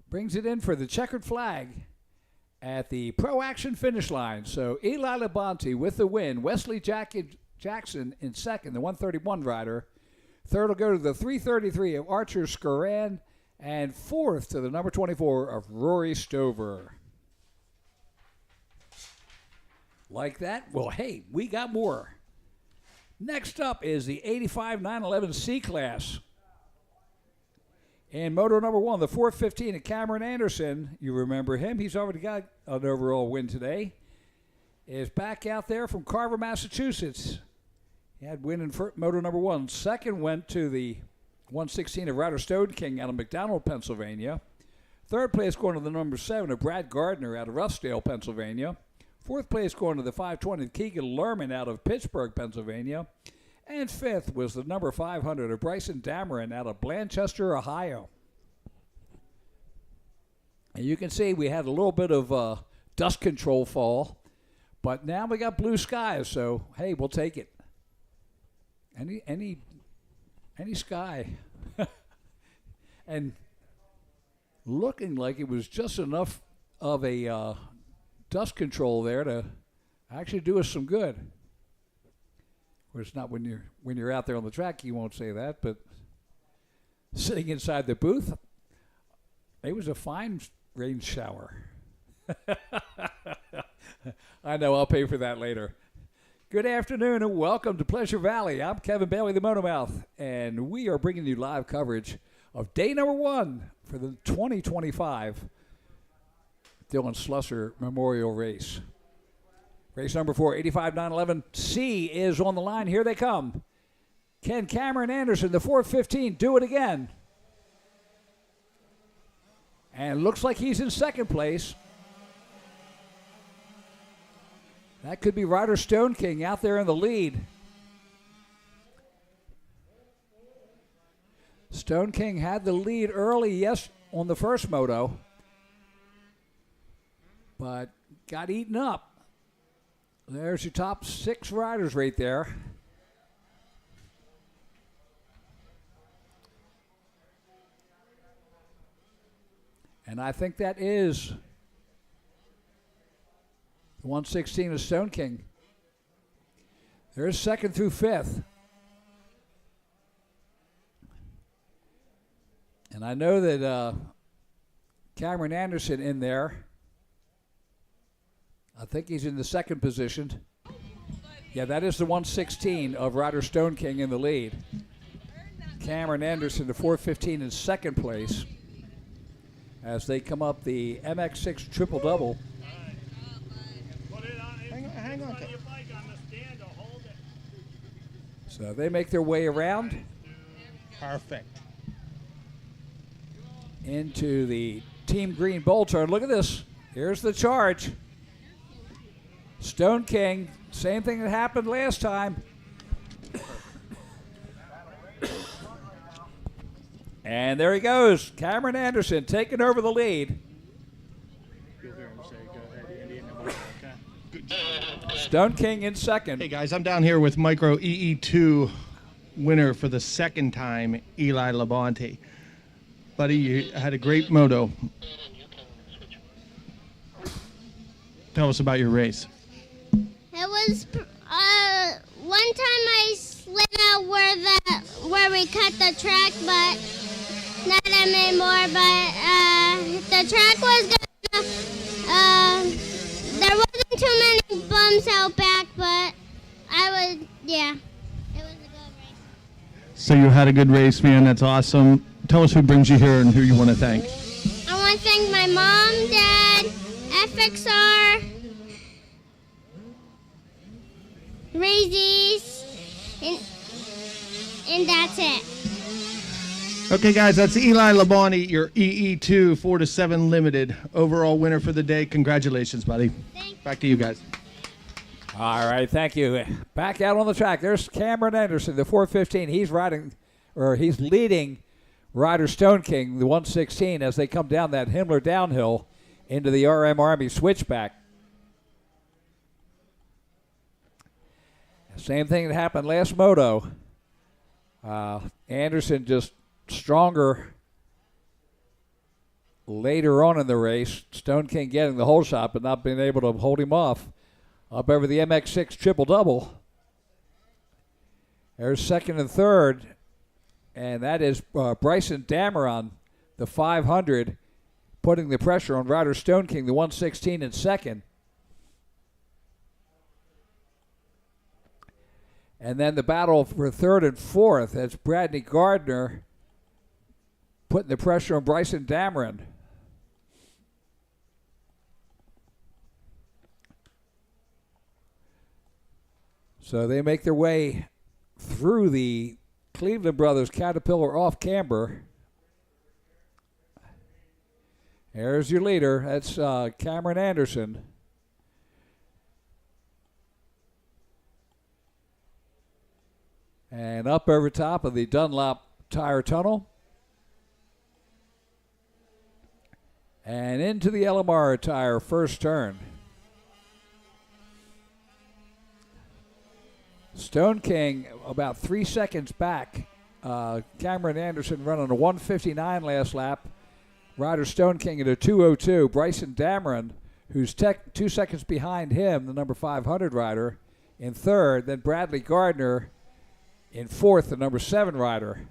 Brings it in for the checkered flag at the Pro Action finish line. So Eli Labonte with the win. Wesley Jackson in second, the 131 rider. Third will go to the 333 of Archer Scoran. And fourth to the number 24 of Rory Stover. Like that? Well, hey, we got more. Next up is the 85 911 C-Class. And moto number 1, the 415 of Cameron Anderson, you remember him. He's already got an overall win today. Is back out there from Carver, Massachusetts. He had win in moto number 1. Second went to the 116 of Ryder Stone King out of McDonald, Pennsylvania. Third place going to the number 7 of Brad Gardner out of Roughdale, Pennsylvania. Fourth place going to the 520 of Keegan Lerman out of Pittsburgh, Pennsylvania. And fifth was the number 500 of Bryson Dameron out of Blanchester, Ohio. And you can see we had a little bit of dust control fall, but now we got blue skies, so hey, we'll take it. Any sky. And looking like it was just enough of a dust control there to actually do us some good. Of course, not when you're out there on the track, you won't say that, but sitting inside the booth, it was a fine rain shower. I know, I'll pay for that later. Good afternoon and welcome to Pleasure Valley. I'm Kevin Bailey, the Motomouth, and we are bringing you live coverage of day number 1 for the 2025 Dylan Slusser Memorial Race. Race number 4, 85 911 C is on the line. Here they come. Can Cameron Anderson, the 415, do it again? And looks like he's in second place. That could be Ryder Stone King out there in the lead. Stone King had the lead early, yes, on the first moto, but got eaten up. There's your top 6 riders right there. And I think that is the 116 of Stone King. There's second through fifth. And I know that Cameron Anderson in there, I think he's in the second position. Yeah, that is the 116 of Ryder Stone King in the lead. Cameron Anderson, the 415 in second place as they come up the MX6 triple-double. Hang on. So they make their way around. Perfect. Into the Team Green Bull turn. Look at this. Here's the charge. Stone King, same thing that happened last time. And there he goes. Cameron Anderson taking over the lead. You'll hear him say, go ahead, Andy, and then we'll go, okay? Stone King in second. Hey, guys, I'm down here with Micro EE2 winner for the second time, Eli Labonte. Buddy, you had a great moto. Tell us about your race. It was one time I slid out where we cut the track, but not anymore. But the track was good. There wasn't too many bumps out back, but it was a good race. So you had a good race, man. That's awesome. Tell us who brings you here and who you want to thank. I want to thank my mom, dad, FXR, Raisies, and that's it. Okay, guys, that's Eli Labonte, your EE2 4-7 limited overall winner for the day. Congratulations, buddy. Thanks. Back to you guys. All right, thank you. Back out on the track. There's Cameron Anderson, the 415. He's leading Ryder Stone King, the 116, as they come down that Himmler downhill into the RM Army switchback. Same thing that happened last moto. Anderson just stronger later on in the race. Stone King getting the whole shot, but not being able to hold him off. Up over the MX6 triple-double. There's second and third, and that is Bryson Dameron, the 500, putting the pressure on Ryder Stone King, the 116, in second. And then the battle for third and fourth, that's Bradley Gardner putting the pressure on Bryson Dameron. So they make their way through the Cleveland Brothers Caterpillar off camber. There's your leader. That's Cameron Anderson. And up over top of the Dunlop tire tunnel. And into the LMR tire first turn. Stone King about 3 seconds back. Cameron Anderson running a 159 last lap. Ryder Stone King at a 202. Bryson Dameron, who's 2 seconds behind him, the number 500 rider, in third. Then Bradley Gardner in fourth, the number 7 rider.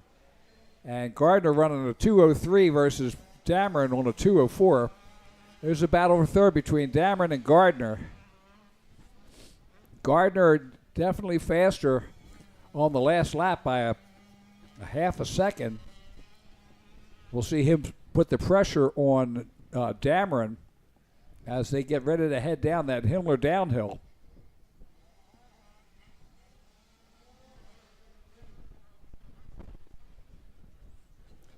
And Gardner running a 203 versus Dameron on a 204. There's a battle for third between Dameron and Gardner. Gardner definitely faster on the last lap by a half a second. We'll see him put the pressure on Dameron as they get ready to head down that Himmler downhill.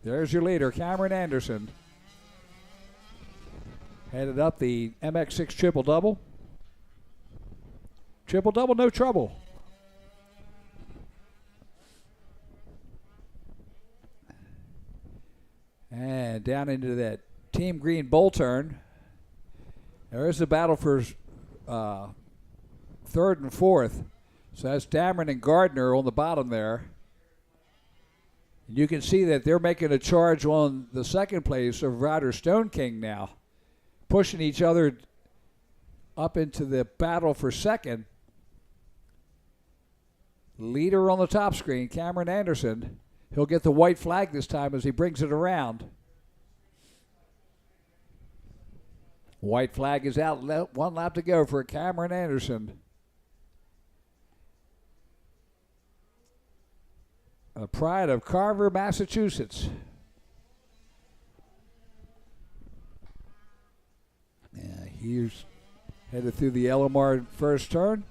There's your leader, Cameron Anderson. Headed up the MX6 triple-double. Triple-double, no trouble. And down into that Team Green bowl turn. There is a battle for third and fourth. So that's Dameron and Gardner on the bottom there. And you can see that they're making a charge on the second place of Ryder Stone King now, pushing each other up into the battle for second. Leader on the top screen, Cameron Anderson. He'll get the white flag this time as he brings it around. White flag is out. 1 lap to go for Cameron Anderson. A pride of Carver, Massachusetts. Yeah, he's headed through the LMR first turn.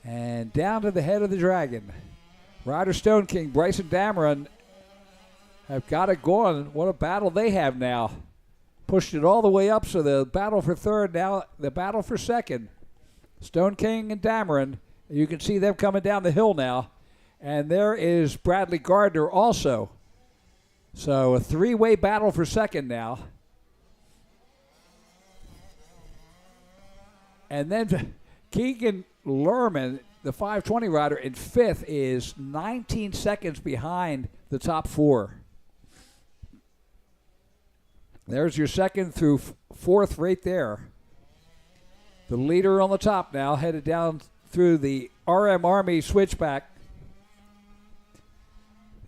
And down to the head of the dragon. Ryder Stone King, Bryson Dameron have got it going. What a battle they have now. Pushed it all the way up, so the battle for third, now the battle for second. Stone King and Dameron, you can see them coming down the hill now. And there is Bradley Gardner also. So a 3-way battle for second now. And then Keegan Lerman, the 520 rider, in fifth, is 19 seconds behind the top 4. There's your second through fourth right there. The leader on the top now, headed down through the RM Army switchback.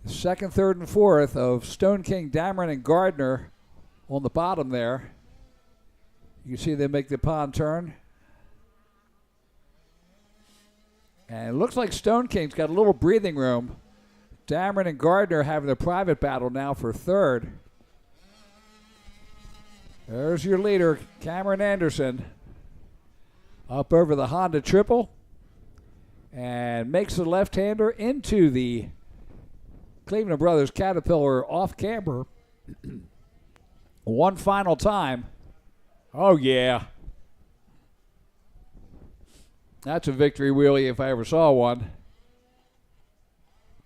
Second, third, and fourth of Stone King, Dameron, and Gardner on the bottom there. You can see them make the pond turn. And it looks like Stone King's got a little breathing room. Dameron and Gardner having the private battle now for third. There's your leader, Cameron Anderson, up over the Honda triple and makes the left-hander into the Cleveland Brothers Caterpillar off camber. One final time. Oh, yeah. That's a victory wheelie if I ever saw one.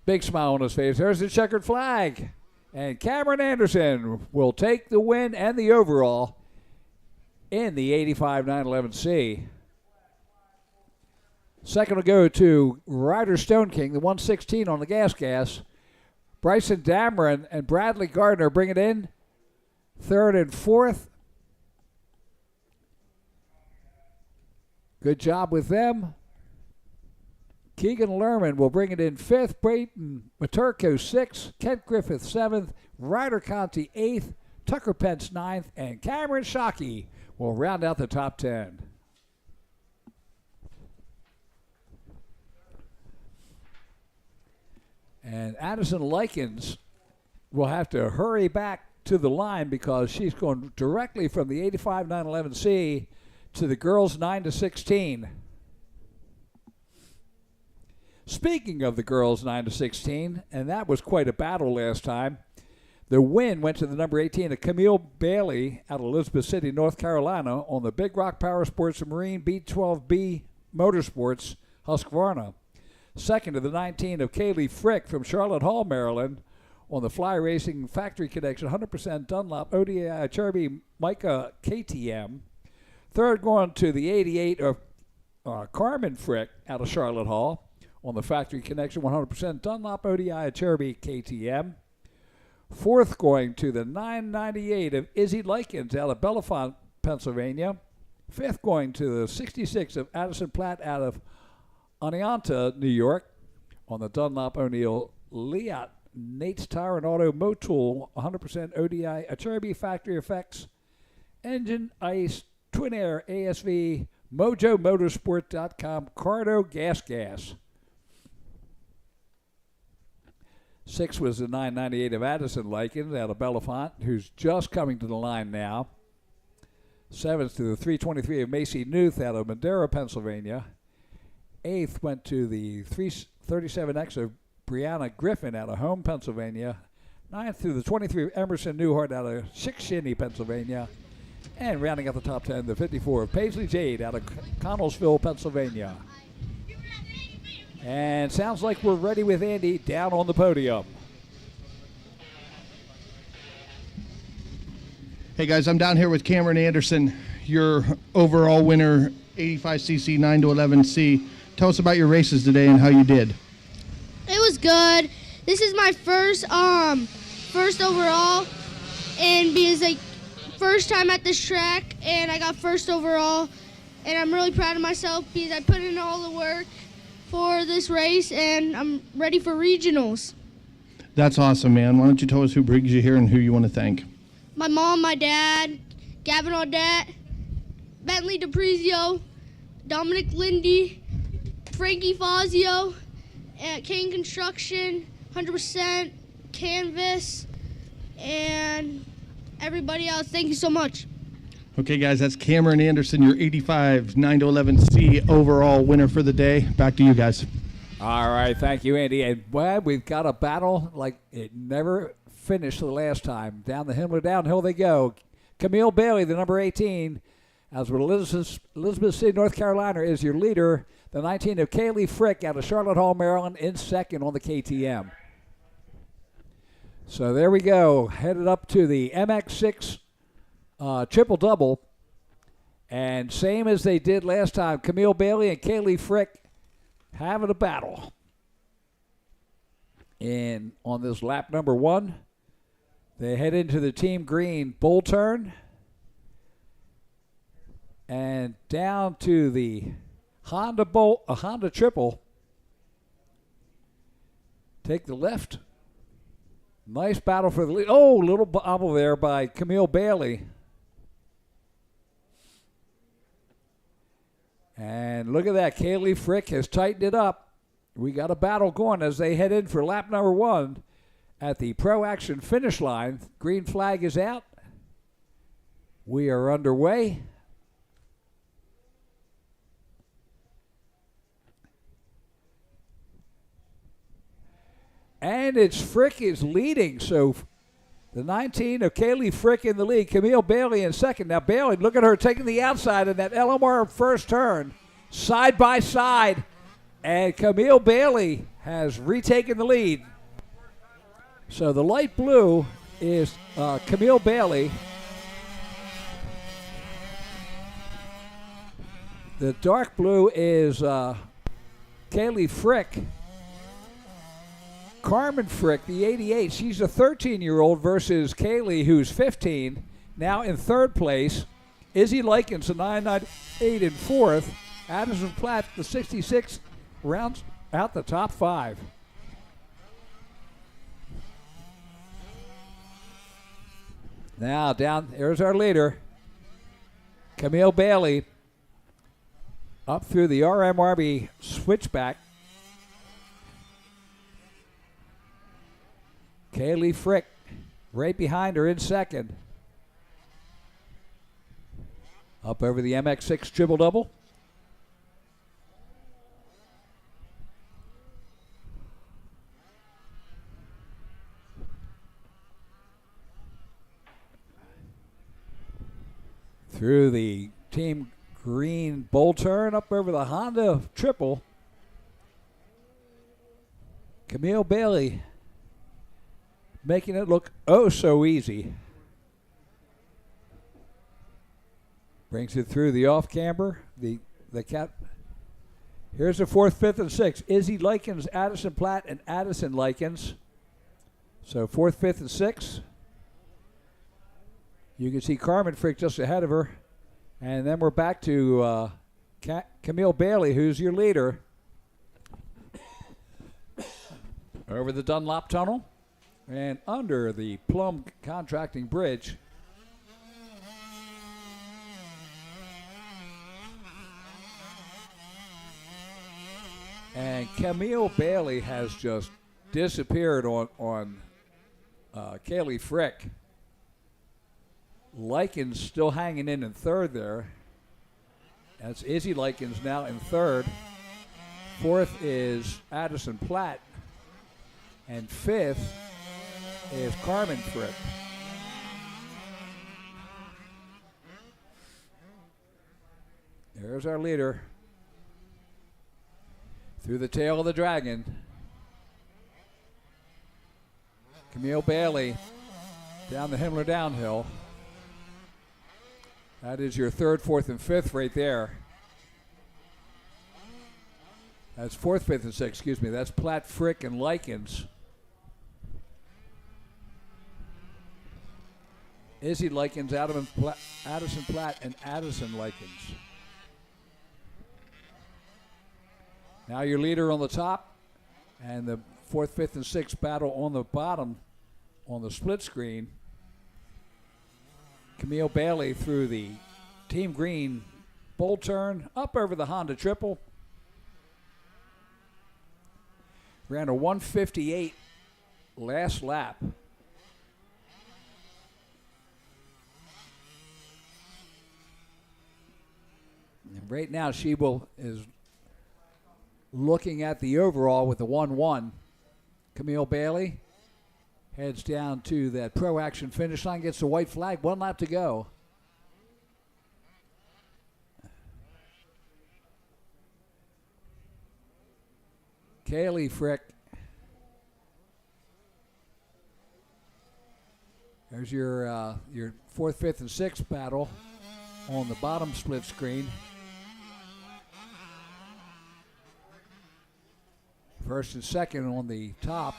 Big smile on his face. There's the checkered flag. And Cameron Anderson will take the win and the overall in the 85 911C. Second will go to Ryder Stone King, the 116 on the gas. Bryson Dameron and Bradley Gardner bring it in. Third and fourth. Good job with them. Keegan Lerman will bring it in fifth. Brayton Maturko sixth. Kent Griffith seventh. Ryder Conti eighth. Tucker Pence ninth. And Cameron Shockey will round out the top 10. And Addison Likens will have to hurry back to the line because she's going directly from the 85 911C to the girls 9 to 16. Speaking of the girls 9 to 16, and that was quite a battle last time, the win went to the number 18 of Camille Bailey out of Elizabeth City, North Carolina on the Big Rock Power Sports and Marine B12B Motorsports Husqvarna. Second to the 19 of Kaylee Frick from Charlotte Hall, Maryland on the Fly Racing Factory Connection 100% Dunlop ODI Cherby Micah KTM. Third going to the 88 of Carmen Frick out of Charlotte Hall on the Factory Connection 100% Dunlop ODI Cherby KTM. Fourth going to the 998 of Izzy Likens out of Bellefonte, Pennsylvania. Fifth going to the 66 of Addison Platt out of Oneonta, New York on the Dunlop O'Neill Leatt Nate's Tire and Auto Motul 100% ODI Acherby Factory Effects Engine Ice Twin Air ASV MojoMotorsport.com Cardo Gas. Sixth was the 998 of Addison Likens out of Bellefonte, who's just coming to the line now. Seventh to the 323 of Macy Newth out of Madera, Pennsylvania. Eighth went to the 337X of Brianna Griffin out of Home, Pennsylvania. Ninth through the 23 of Emerson Newhart out of Shikshinny, Pennsylvania. And rounding out the top 10, the 54 of Paisley Jade out of Connellsville, Pennsylvania. And sounds like we're ready with Andy down on the podium. Hey guys, I'm down here with Cameron Anderson, your overall winner, 85cc 9 to 11C. Tell us about your races today and how you did. It was good. This is my first overall, and because first time at this track, and I got first overall, and I'm really proud of myself because I put in all the work for this race, and I'm ready for regionals. That's awesome, man. Why don't you tell us who brings you here and who you want to thank? My mom, my dad, Gavin Audette, Bentley DePrizio, Dominic Lindy, Frankie Fazio, Kane Construction, 100% Canvas, and everybody else. Thank you so much. Okay, guys, that's Cameron Anderson, your 85 9 to 11C overall winner for the day. Back to you guys. All right, thank you, Andy. And well, we've got a battle like it never finished the last time. Down the hill, downhill they go. Camille Bailey, the number 18, as with Elizabeth City, North Carolina, is your leader. The 19 of Kaylee Frick out of Charlotte Hall, Maryland, in second on the KTM. So there we go, headed up to the MX6 triple-double. And same as they did last time, Camille Bailey and Kaylee Frick having a battle. And on this lap number 1, they head into the Team Green bull turn. And down to the Honda triple. Take the left. Nice battle for the lead. Oh, little bobble there by Camille Bailey. And look at that. Kaylee Frick has tightened it up. We got a battle going as they head in for lap number 1 at the Pro Action finish line. Green flag is out. We are underway. And it's Frick is leading. So the 19 of Kaylee Frick in the lead. Camille Bailey in second. Now Bailey, look at her taking the outside in that LMR first turn. Side by side. And Camille Bailey has retaken the lead. So the light blue is Camille Bailey. The dark blue is Kaylee Frick. Carmen Frick, the 88, she's a 13-year-old versus Kaylee, who's 15, now in third place. Izzy Likens, the 998 in fourth. Addison Platt, the 66, rounds out the top 5. Now down, there's our leader, Camille Bailey, up through the RMRB switchback. Kaylee Frick right behind her in second. Up over the MX6 triple-double. Through the Team Green bowl turn up over the Honda triple. Camille Bailey making it look oh so easy. Brings it through the off camber. The cat. Here's the 4th, 5th, and 6th. Izzy Likens, Addison Platt, and Addison Likens. So 4th, 5th, and 6th. You can see Carmen Frick just ahead of her. And then we're back to Camille Bailey, who's your leader. Over the Dunlop Tunnel and under the Plum Contracting Bridge. And Camille Bailey has just disappeared on Kaylee Frick. Likens still hanging in third there. That's Izzy Likens now in third. 4th is Addison Platt. And 5th is Carmen Frick. There's our leader. Through the tail of the dragon. Camille Bailey down the Himmler downhill. That is your 3rd, 4th, and 5th right there. That's 4th, 5th, and 6th, excuse me. That's Platt, Frick, and Likens. Izzy Likens, Addison Platt, and Addison Likens. Now your leader on the top, and the 4th, 5th, and 6th battle on the bottom on the split screen. Camille Bailey through the Team Green bowl turn, up over the Honda triple. Ran a 1:58 last lap. And right now she is looking at the overall with the 1-1. Camille Bailey heads down to that Pro Action finish line, gets the white flag, 1 lap to go. Kaylee Frick. There's your 4th, 5th, and 6th battle on the bottom split screen. First and second on the top.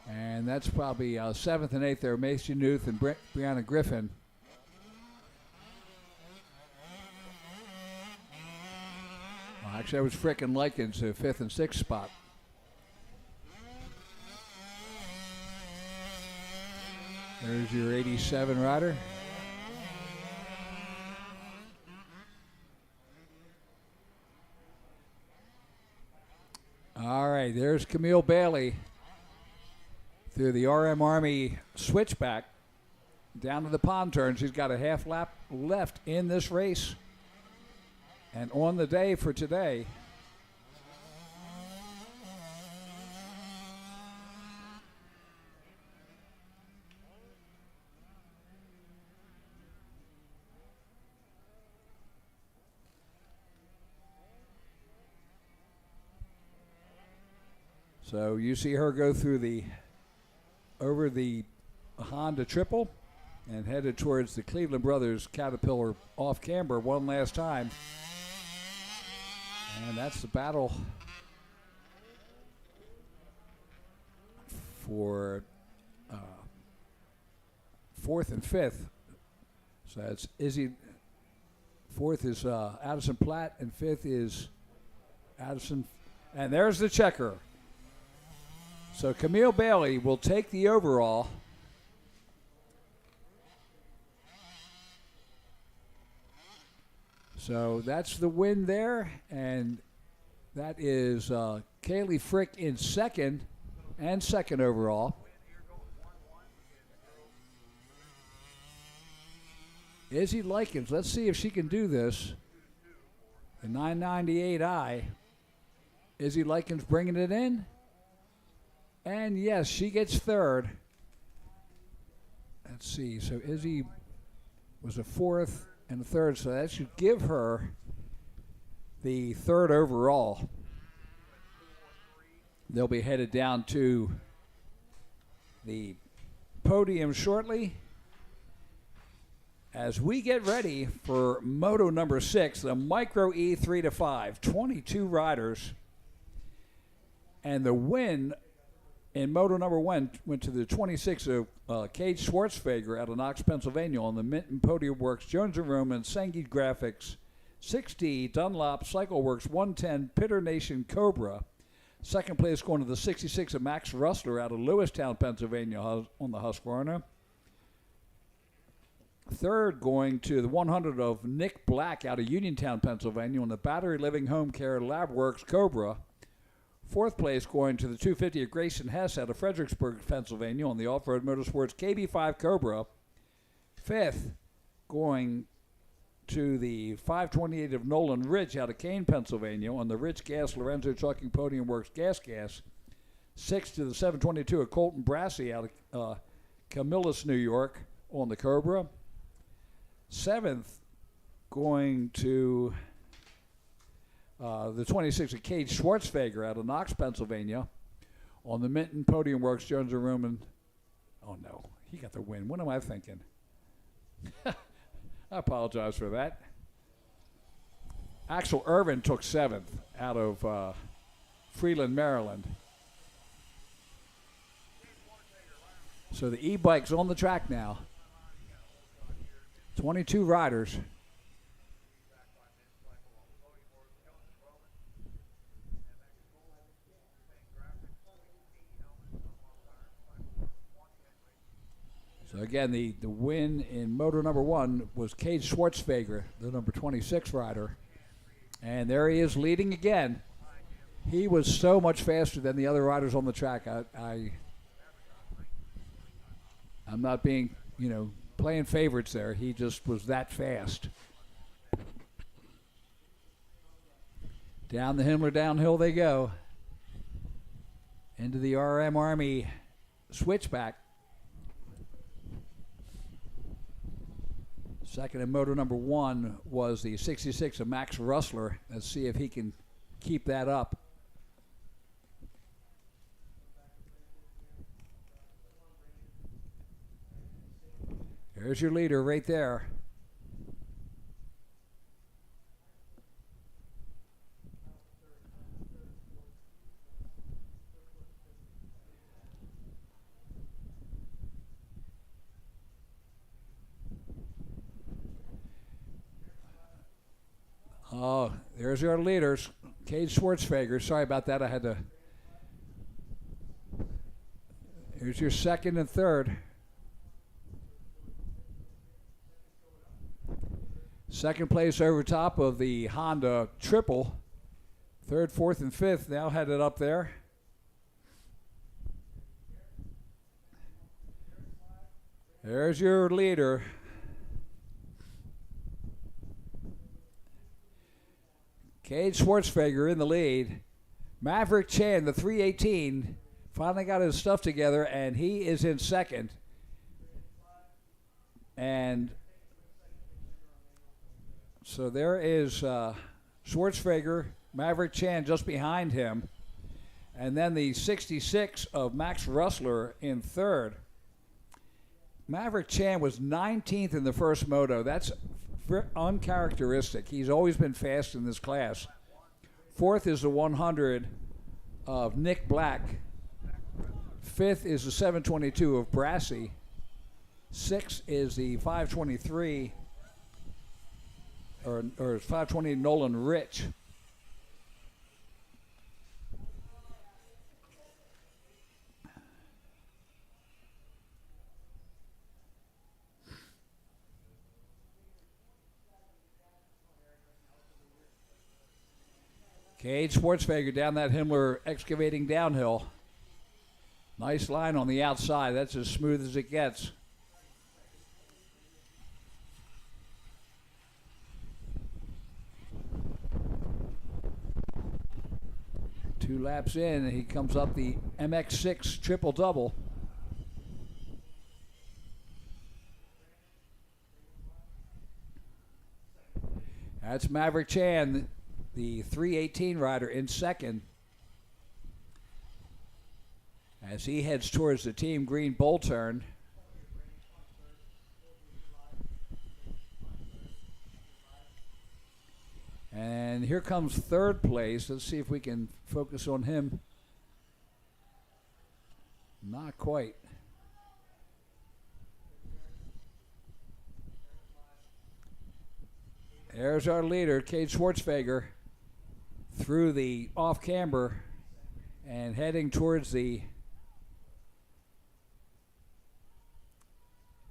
And that's probably 7th and 8th there, Mason Newth and Brianna Griffin. Well, actually, that was Frick and Likens, the 5th and 6th spot. There's your 87 rider. All right, there's Camille Bailey through the RM Army switchback down to the pond turn. She's got a half lap left in this race. And on the day for today, so you see her go through over the Honda triple and headed towards the Cleveland Brothers Caterpillar off camber one last time. And that's the battle for fourth and fifth. So that's Izzy. Fourth is Addison Platt, and fifth is Addison. And there's the checker. So Camille Bailey will take the overall. So that's the win there, and that is Kaylee Frick in second and second overall. Izzy Likens, let's see if she can do this. The 998i. Izzy Likens bringing it in. And yes, she gets third. Let's see, so Izzy was a fourth and a third, so that should give her the third overall. They'll be headed down to the podium shortly as we get ready for Moto number 6, the Micro E 3-5, 22 riders. And the win in Moto number 1 went to the 26 of Cade Schwartzfager out of Knox, Pennsylvania on the Minton Podium Works, Jones & Roman, Sengid Graphics, 6D, Dunlop, Cycle Works, 110, Pitter Nation Cobra. Second place going to the 66 of Max Rustler out of Lewistown, Pennsylvania on the Husqvarna. Third going to the 100 of Nick Black out of Uniontown, Pennsylvania on the Battery Living Home Care Lab Works Cobra. Fourth place going to the 250 of Grayson Hess out of Fredericksburg, Pennsylvania on the Off-Road Motorsports KB5 Cobra. Fifth going to the 528 of Nolan Rich out of Kane, Pennsylvania on the Rich Gas Lorenzo Trucking Podium Works Gas. Sixth to the 722 of Colton Brassey out of Camillus, New York on the Cobra. Seventh going to the 26 of Cade Schwartzfager out of Knox, Pennsylvania on the Minton Podium Works, Jones & Roman. Oh, no. He got the win. What am I thinking? I apologize for that. Axel Irvin took seventh out of Freeland, Maryland. So the e-bike's on the track now. 22 riders. So again, the win in Moto number 1 was Cade Schwartzfager, the number 26 rider. And there he is leading again. He was so much faster than the other riders on the track. I'm not being, playing favorites there. He just was that fast. Down the Himmler downhill they go. Into the RM Army switchback. Second in Moto number 1 was the 66 of Max Rustler. Let's see if he can keep that up. There's your leader right there. Oh, there's our leaders. Cade Schwartzfager. Sorry about that. I had to. Here's your second and third. Second place over top of the Honda triple. Third, fourth, and fifth now headed up there. There's your leader. Cade Schwartzfeger in the lead. Maverick Chan, the 318, finally got his stuff together, and he is in second. And so there is Schwartzfeger, Maverick Chan just behind him. And then the 66 of Max Russler in third. Maverick Chan was 19th in the first moto. That's uncharacteristic. He's always been fast in this class. Fourth is the 100 of Nick Black. Fifth is the 722 of Brassey. Sixth is the 523 or 520 Nolan Rich. Cade Schwartzfeger down that Himmler excavating downhill. Nice line on the outside. That's as smooth as it gets. Two laps in, and he comes up the MX6 triple-double. That's Maverick Chan, the 318 rider, in second as he heads towards the Team Green bull turn. And here comes third place. Let's see if we can focus on him. Not quite. There's our leader, Cade Schwartzfeger, through the off-camber and heading towards the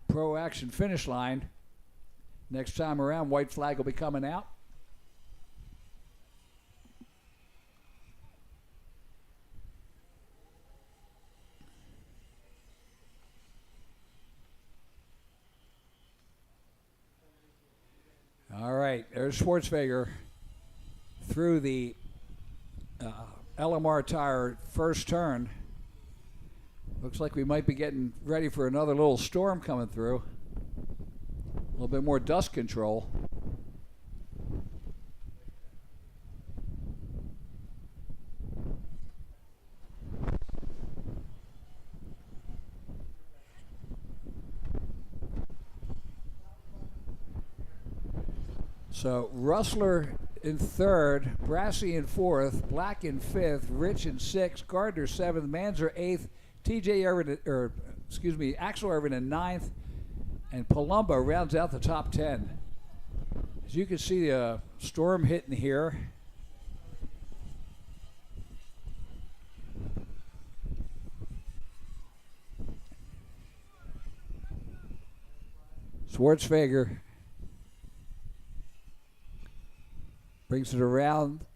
Pro Action finish line. Next time around, white flag will be coming out. All right, there's Schwartzfeger through the LMR tire first turn. Looks like we might be getting ready for another little storm coming through. A little bit more dust control. So Russler in third, Brassey in fourth, Black in fifth, Rich in sixth, Gardner seventh, Manzer eighth, Axel Irvin in ninth, and Palumbo rounds out the top 10. As you can see, the storm hitting here. Schwartzfeger brings it around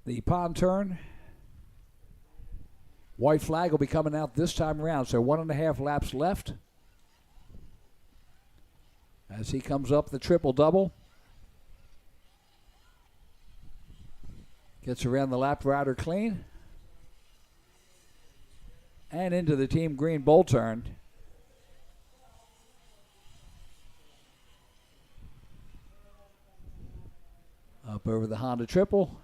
the pond turn. White flag will be coming out this time around, so 1.5 laps left as he comes up the triple-double. Gets around the lap rider clean and into the Team Green bull turn. Up over the Honda triple.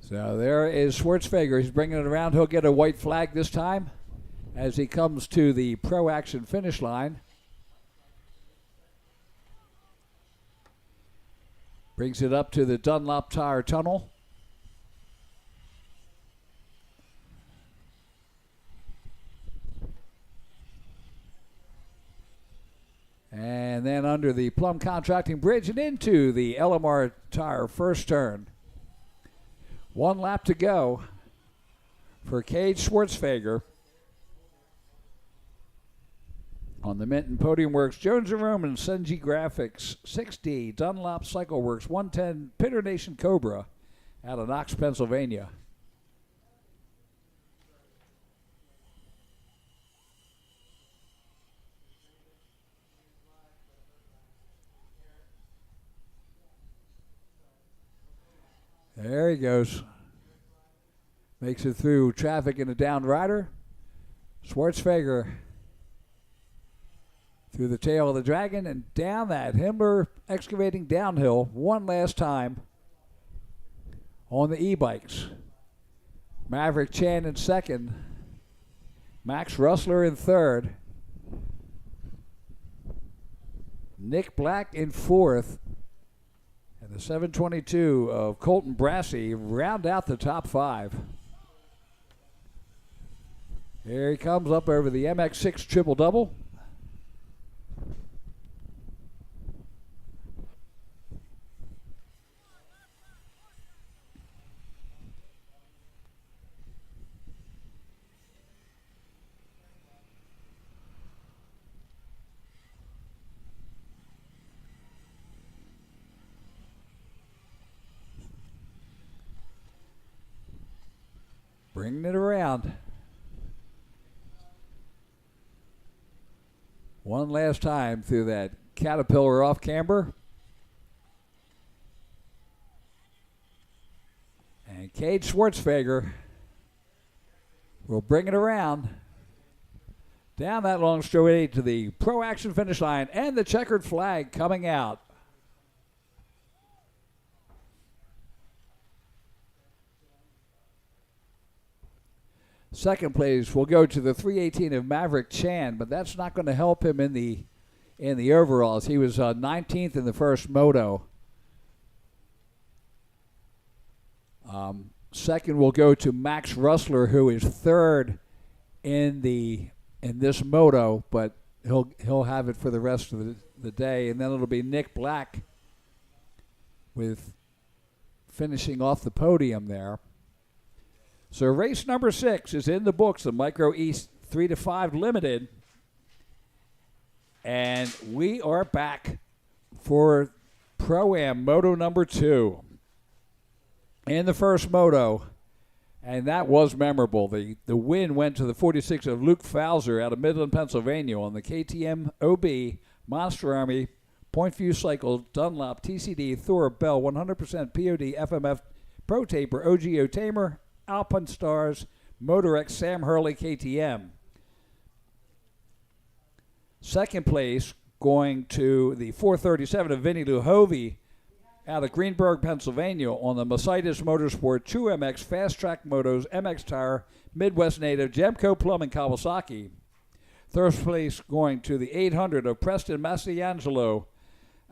So there is Schwartzfeger. He's bringing it around. He'll get a white flag this time as he comes to the Pro Action finish line. Brings it up to the Dunlop Tire Tunnel. And And then under the Plum Contracting Bridge and into the LMR Tire first turn. 1 lap to go for Cade Schwartzfeger. On the Minton Podium Works, Jones & Roman, Senji Graphics, 6D, Dunlop Cycle Works, 110, Pitter Nation Cobra out of Knox, Pennsylvania. There he goes. Makes it through traffic in a downed rider. Schwartzfeger through the tail of the Dragon and down that Himmler excavating downhill one last time on the e-bikes. Maverick Chan in second. Max Russler in third. Nick Black in fourth. And the 722 of Colton Brassey round out the top 5. Here he comes up over the MX6 triple-double. Bringing it around. One last time through that Caterpillar off camber. And Cade Schwartzfeger will bring it around. Down that long straight to the Pro Action finish line and the checkered flag coming out. Second place will go to the 318 of Maverick Chan, but that's not going to help him in the overalls. He was 19th in the first moto. Second will go to Max Russler, who is third in this moto, but he'll have it for the rest of the day. And then it'll be Nick Black with finishing off the podium there. So race number 6 is in the books, the Micro East 3-5 Limited. And we are back for Pro-Am Moto number 2. In the first moto, and that was memorable. The win went to the 46 of Luke Fowler out of Midland, Pennsylvania on the KTM OB, Monster Army, Point View Cycle, Dunlop, TCD, Thor, Bell, 100% POD, FMF, Pro Taper, OGO Tamer, Alpine Stars, Motorex, Sam Hurley, KTM. Second place going to the 437 of Vinny Luhovi out of Greenberg, Pennsylvania on the Mercedes Motorsport 2MX Fast Track Motos MX Tire Midwest Native Gemco Plumbing Kawasaki. Third place going to the 800 of Preston Massiangelo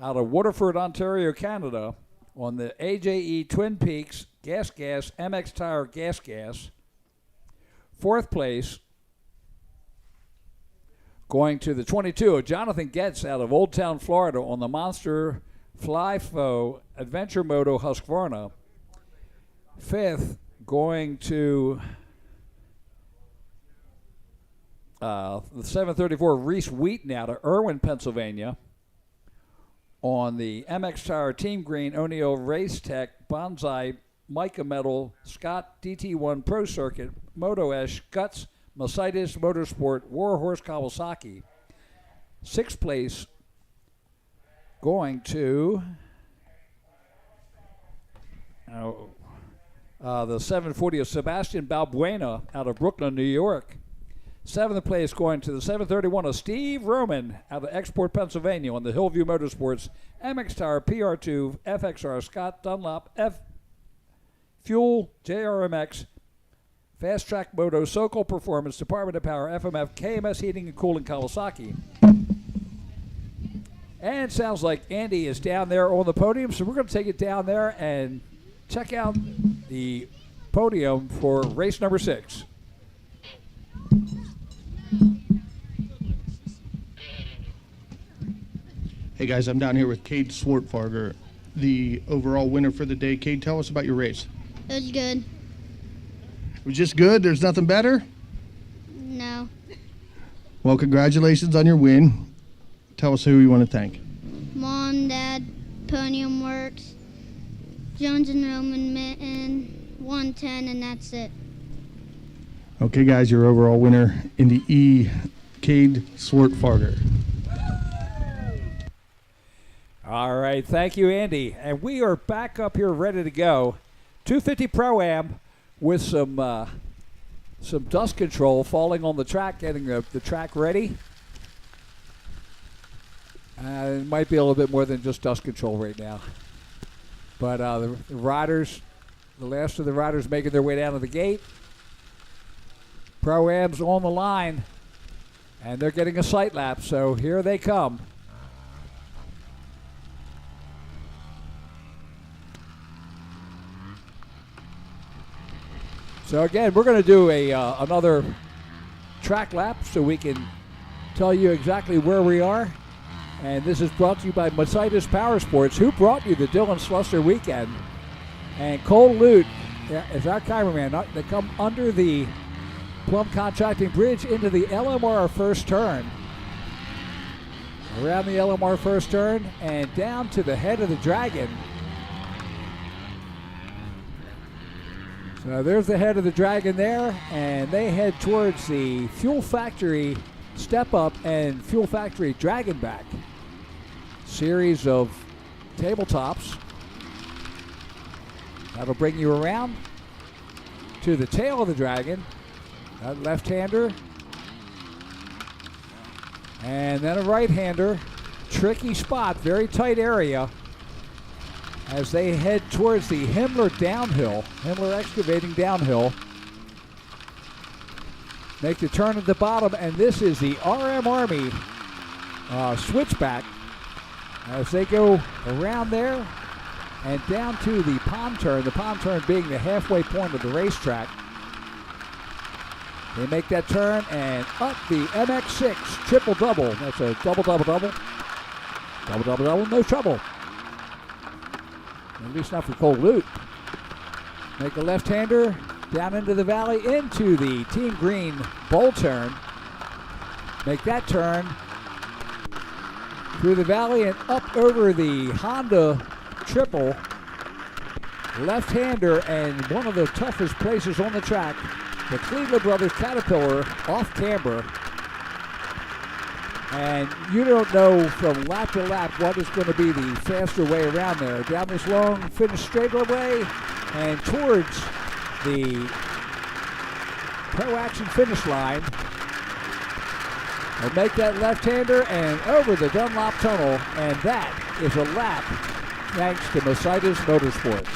out of Waterford, Ontario, Canada on the AJE Twin Peaks Gas MX Tire Gas. Fourth place going to the 22 of Jonathan Getz out of Old Town, Florida on the Monster Fly-Fo Adventure Moto Husqvarna. Fifth going to the 734 Reese Wheaton out of Irwin, Pennsylvania on the MX Tire Team Green O'Neill Race Tech Bonsai Mica Metal Scott DT1 Pro Circuit Moto Esh Guts Mercedes Motorsport Warhorse Kawasaki. Sixth place going to the 740 of Sebastian Balbuena out of Brooklyn, New York. Seventh place going to the 731 of Steve Roman out of Export, Pennsylvania on the Hillview Motorsports MX Tire PR2 FXR Scott Dunlop F Fuel JRMX Fast Track Moto Sokol Performance Department of Power FMF KMS Heating and Cooling Kawasaki. And it sounds like Andy is down there on the podium, so we're going to take it down there and check out the podium for race number 6. Hey guys, I'm down here with Cade Swartfarger, the overall winner for the day. Cade, tell us about your race. It was good. It was just good? There's nothing better? No. Well, congratulations on your win. Tell us who you want to thank. Mom, Dad, Podium Works, Jones and Roman Mitten, 110, and that's it. Okay, guys, your overall winner in the E, Cade Swartfarger. All right, thank you, Andy. And we are back up here ready to go. 250 Pro-Am with some dust control falling on the track, getting the track ready. It might be a little bit more than just dust control right now. But the riders, the last of the riders making their way down to the gate. Pro-Am's on the line, and they're getting a sight lap, so here they come. So again, we're going to do another track lap so we can tell you exactly where we are. And this is brought to you by Mercedes Power Sports, who brought you the Dylan Slusser weekend. And Cole Lute is our cameraman. They come under the Plum Contracting Bridge into the LMR first turn. Around the LMR first turn and down to the head of the Dragon. So there's the head of the Dragon there, and they head towards the Fuel Factory Step Up and Fuel Factory Dragon Back. Series of tabletops. That'll bring you around to the tail of the Dragon. That left-hander. And then a right-hander. Tricky spot, very tight area, as they head towards the Himmler downhill, Himmler excavating downhill. Make the turn at the bottom, and this is the RM Army switchback as they go around there and down to the pond turn being the halfway point of the racetrack. They make that turn and up the MX6 triple-double. That's a double-double-double. Double-double-double, no trouble. At least not for Cole Lute. Make a left-hander down into the valley, into the Team Green bowl turn. Make that turn through the valley and up over the Honda triple. Left-hander and one of the toughest places on the track, the Cleveland Brothers Caterpillar off camber. And you don't know from lap to lap what is going to be the faster way around there. Down this long finish straightaway and towards the Pro Action finish line. They'll make that left-hander and over the Dunlop Tunnel, and that is a lap thanks to Mercedes Motorsports.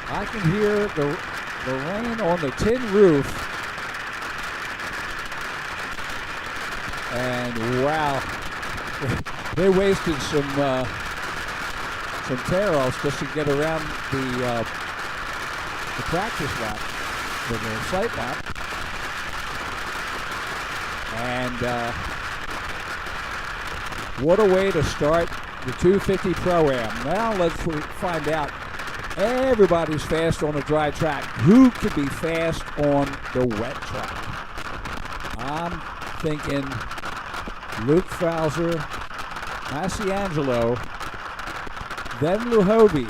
I can hear the rain on the tin roof. And wow, they wasted some tear-offs just to get around the practice lap, the sight lap. And what a way to start the 250 Pro-Am. Now let's find out. Everybody's fast on a dry track. Who can be fast on the wet track? I'm thinking Luke Fauser, Masiangelo, then Luhovi.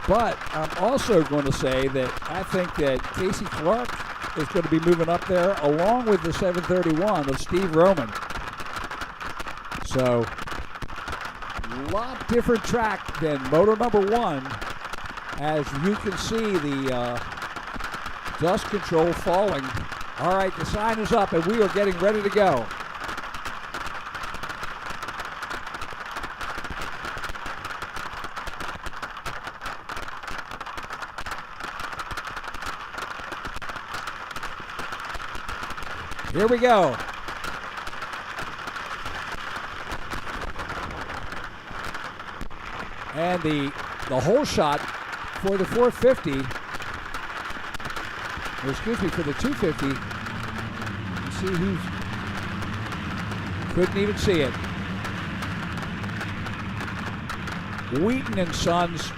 But I'm also going to say that I think that Casey Clark is going to be moving up there along with the 731 of Steve Roman. So, a lot different track than motor number one. As you can see, the dust control falling. All right, the sign is up and we are getting ready to go. Here we go. And the whole shot for the 450, or excuse me, for the 250. Let's see Couldn't even see it. Wheaton and Sons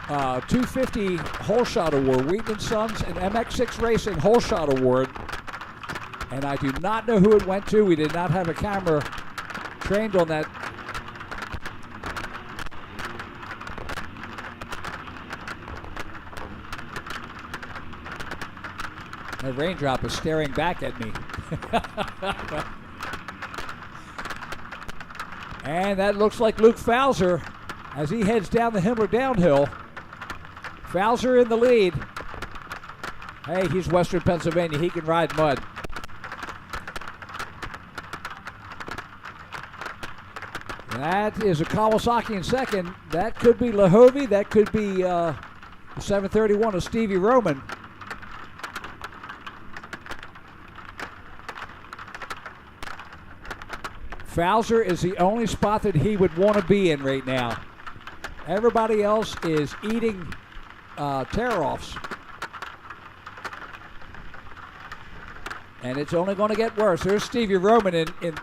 250 hole shot award. Wheaton and Sons and MX6 Racing hole shot award. And I do not know who it went to. We did not have a camera trained on that. That raindrop is staring back at me. And that looks like Luke Fowler as he heads down the Himmler downhill. Fowler in the lead. Hey, he's Western Pennsylvania. He can ride mud. That is a Kawasaki in second. That could be Lahovey. That could be the 731 of Stevie Roman. Fowler is the only spot that he would want to be in right now. Everybody else is eating tear-offs. And it's only going to get worse. There's Stevie Roman in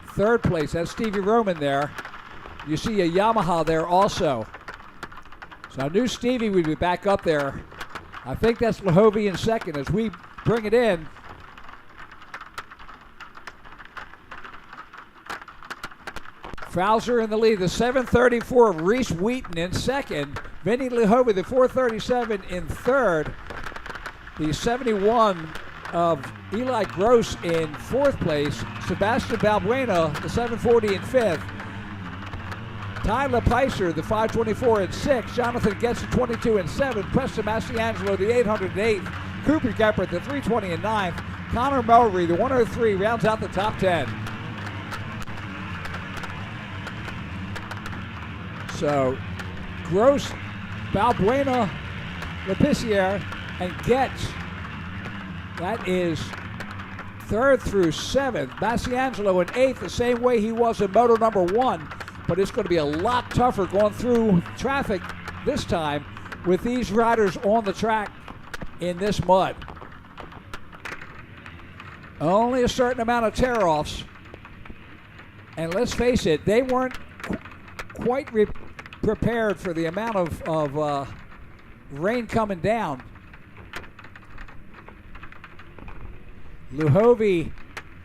third place. That's Stevie Roman there. You see a Yamaha there also. So I knew Stevie would be back up there. I think that's Lahovey in second as we bring it in. Fowler in the lead. The 734 of Reese Wheaton in second. Vinny Lahovey, the 437 in third. The 71 of Eli Gross in fourth place. Sebastian Balbuena, the 740 in fifth. Tyler Peiser, the 524 in sixth. Jonathan Getz, the 22 in seventh. Preston Massiangelo, the 808th. Cooper Geppert, the 320 in ninth. Connor Mulry, the 103, rounds out the top 10. So, Gross, Balbuena, Lapierre, and Getz. That is third through seventh. Massiangelo in eighth, the same way he was in moto number one. But it's going to be a lot tougher going through traffic this time with these riders on the track in this mud. Only a certain amount of tear-offs. And let's face it, they weren't quite prepared for the amount of rain coming down. Lahovey,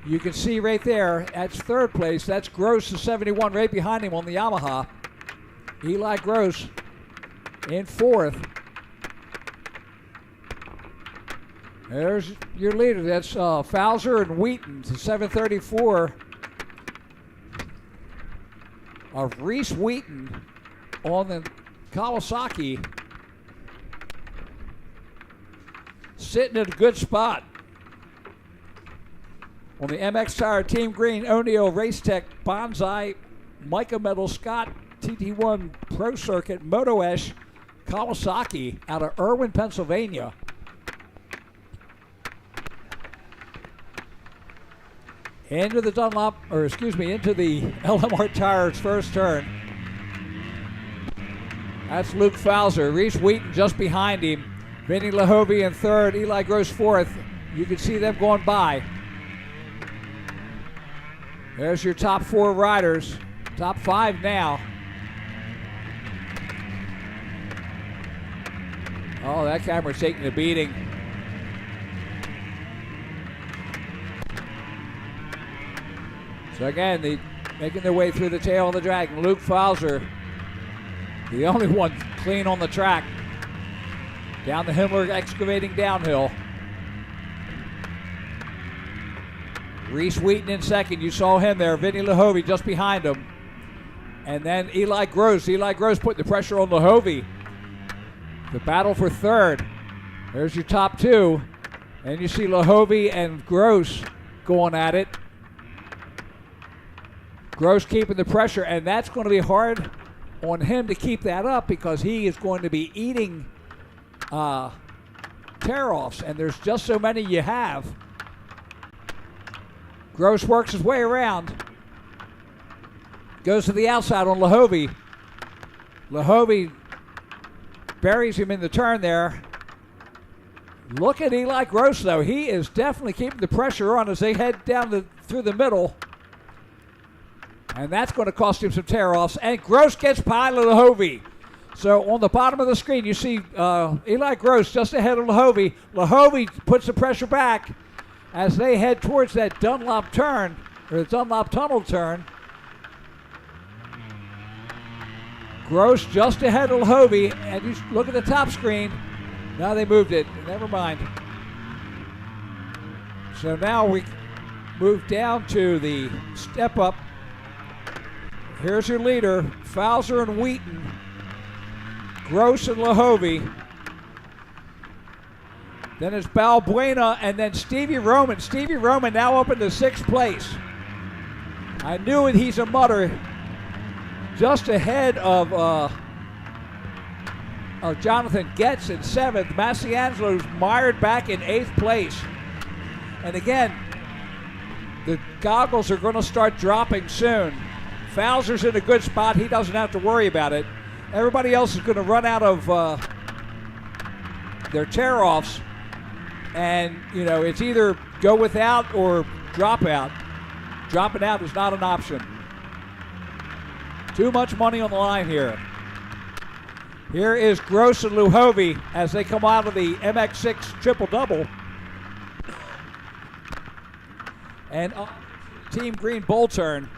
you can see right there, that's third place. That's Gross, the 71, right behind him on the Yamaha. Eli Gross in fourth. There's your leader. That's Fowler and Wheaton, the 734 of Reese Wheaton on the Kawasaki. Sitting in a good spot. On the MX Tire Team Green, O'Neill Race Tech, Bonsai, Micah Metal, Scott, TT1 Pro Circuit, Moto-Esh, Kawasaki out of Irwin, Pennsylvania. Into the Dunlop, or excuse me, into the LMR Tires first turn. That's Luke Fowler. Reese Wheaton just behind him. Vinny Lahovey in third, Eli Gross fourth. You can see them going by. There's your top four riders. Top five now. Oh, that camera's taking a beating. So again, they making their way through the tail of the dragon. Luke Fowler, the only one clean on the track. Down the Himmler excavating downhill. Reese Wheaton in second. You saw him there. Vinny Lahovey just behind him. And then Eli Gross. Eli Gross put the pressure on Lahovey. The battle for third. There's your top two. And you see Lahovey and Gross going at it. Gross keeping the pressure, and that's going to be hard on him to keep that up because he is going to be eating tear-offs, and there's just so many you have. Gross works his way around. Goes to the outside on Lahovey. Lahovey buries him in the turn there. Look at Eli Gross, though. He is definitely keeping the pressure on as they head down through the middle. And that's going to cost him some tear-offs. And Gross gets by Lahovey. So on the bottom of the screen, you see Eli Gross just ahead of Lahovey. Lahovey puts the pressure back as they head towards that Dunlop turn, or the Dunlop tunnel turn. Gross just ahead of Lahovey, and you look at the top screen. Now they moved it. Never mind. So now we move down to the step up. Here's your leader, Fowler and Wheaton, Gross and Lahovey. Then it's Balbuena and then Stevie Roman. Stevie Roman now up into 6th place. I knew it, he's a mutter. Just ahead of Jonathan Getz in 7th. Massiangelo's mired back in 8th place. And again, the goggles are going to start dropping soon. Fowler's in a good spot. He doesn't have to worry about it. Everybody else is going to run out of their tear-offs. And, you know, it's either go without or drop out. Dropping out is not an option. Too much money on the line here. Here is Gross and Lahovey as they come out of the MX6 triple-double. And Team Green bull turn.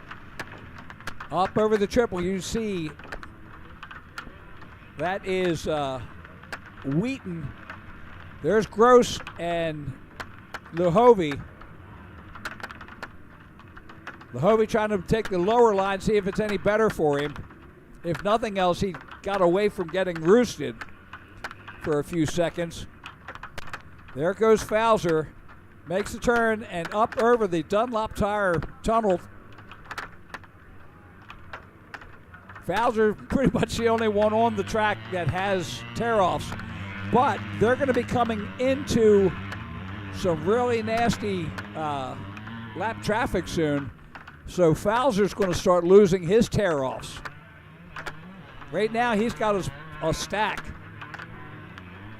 Up over the triple, you see that is Wheaton. There's Gross and Lahovey. Lahovey trying to take the lower line, see if it's any better for him. If nothing else, he got away from getting roosted for a few seconds. There goes Fowler. Makes the turn and up over the Dunlop tire tunnel. Fowler pretty much the only one on the track that has tear-offs. But they're going to be coming into some really nasty lap traffic soon. So Fowler's going to start losing his tear-offs. Right now he's got a stack.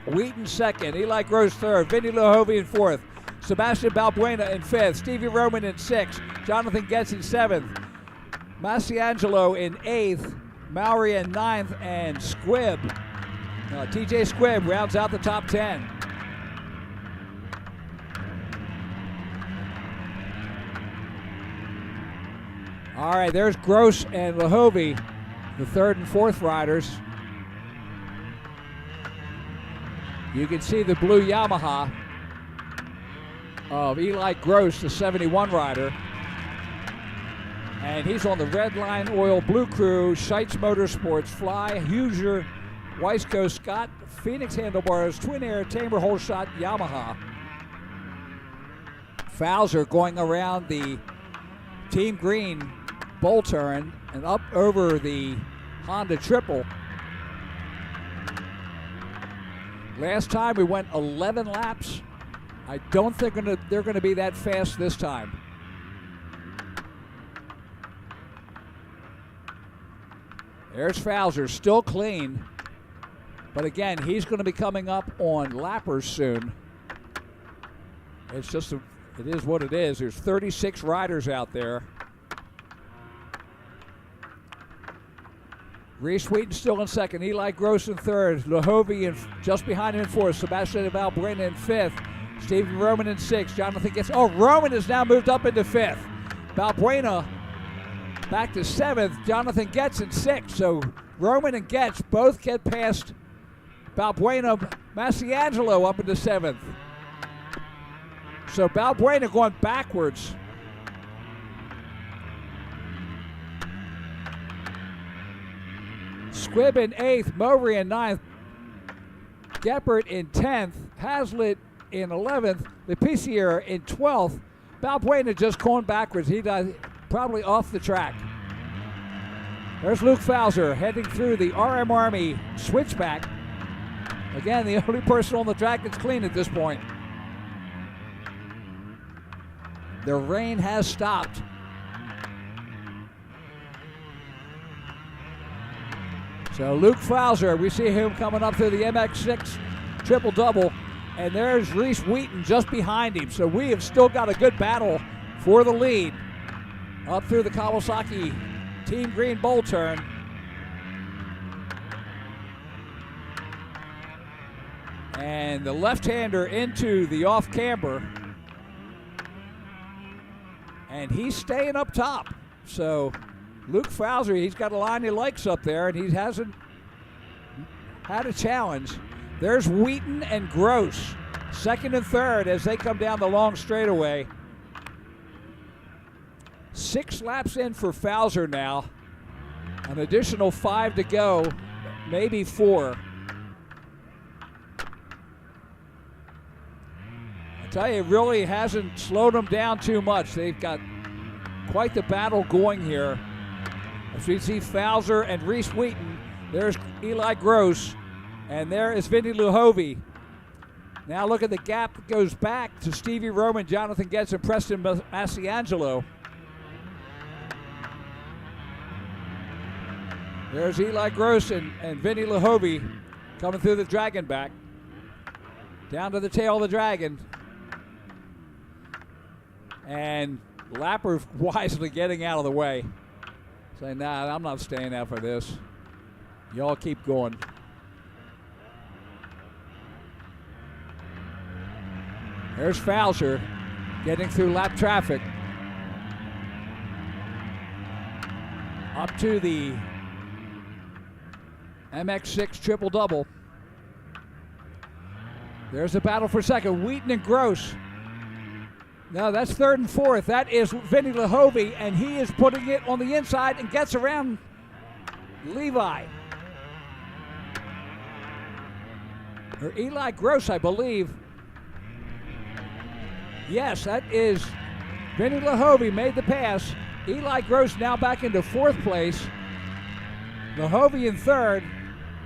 Wheaton 2nd, Eli Gross 3rd, Vinny Lahovey in 4th, Sebastian Balbuena in 5th, Stevie Roman in 6th, Jonathan Getz in 7th, Massiangelo in 8th, Maury in 9th, and Squibb, TJ Squibb rounds out the top 10. All right, there's Gross and Lahovey, the 3rd and 4th riders. You can see the blue Yamaha of Eli Gross, the 71 rider. And he's on the Red Line Oil Blue Crew, Scheitz Motorsports, Fly, Huser, Weisco, Scott, Phoenix Handlebars, Twin Air, Tamer, Holshot, Yamaha. Fowler going around the Team Green bull turn and up over the Honda triple. Last time we went 11 laps. I don't think they're going to be that fast this time. There's Fowler, still clean. But again, he's going to be coming up on lappers soon. It's just, it is what it is. There's 36 riders out there. Reese Wheaton still in 2nd, Eli Gross in 3rd, Lahovey just behind him in 4th, Sebastian Balbuena in 5th, Stephen Roman in 6th, Jonathan Getz. Oh, Roman has now moved up into 5th. Balbuena back to 7th, Jonathan Getz in 6th. So Roman and Getz both get past Balbuena. Massiangelo up into 7th. So Balbuena going backwards. Squibb in 8th, Mowry in 9th, Geppert in 10th, Hazlitt in 11th, Lepicier in 12th. Balbuena just going backwards. He does probably off the track. There's Luke Fowler heading through the RM Army switchback. Again, the only person on the track that's clean at this point. The rain has stopped. So Luke Fowler, we see him coming up through the MX6 triple-double, and there's Reese Wheaton just behind him. So we have still got a good battle for the lead. Up through the Kawasaki Team Green bowl turn. And the left-hander into the off camber. And he's staying up top. So Luke Fauser, he's got a line he likes up there, and he hasn't had a challenge. There's Wheaton and Gross, second and third as they come down the long straightaway. 6 laps in for Fauser now. An additional 5 to go, maybe 4. I tell you, it really hasn't slowed them down too much. They've got quite the battle going here. As we see Fauser and Reese Wheaton, there's Eli Gross, and there is Vinny Luhovi. Now look at the gap that goes back to Stevie Roman, Jonathan Getz, and Preston Masiangelo. There's Eli Gross and Vinny Luhovi coming through the Dragon back. Down to the tail of the Dragon. And Lapper wisely getting out of the way. Saying, nah, I'm not staying out for this. Y'all keep going. There's Fauser getting through lap traffic. Up to the MX6 triple-double. There's a battle for second. Wheaton and Gross. No, that's third and fourth. That is Vinny Luhovi, and he is putting it on the inside and gets around Levi. Or Eli Gross, I believe. Yes, that is Vinny Luhovi made the pass. Eli Gross now back into fourth place. Luhovi in third.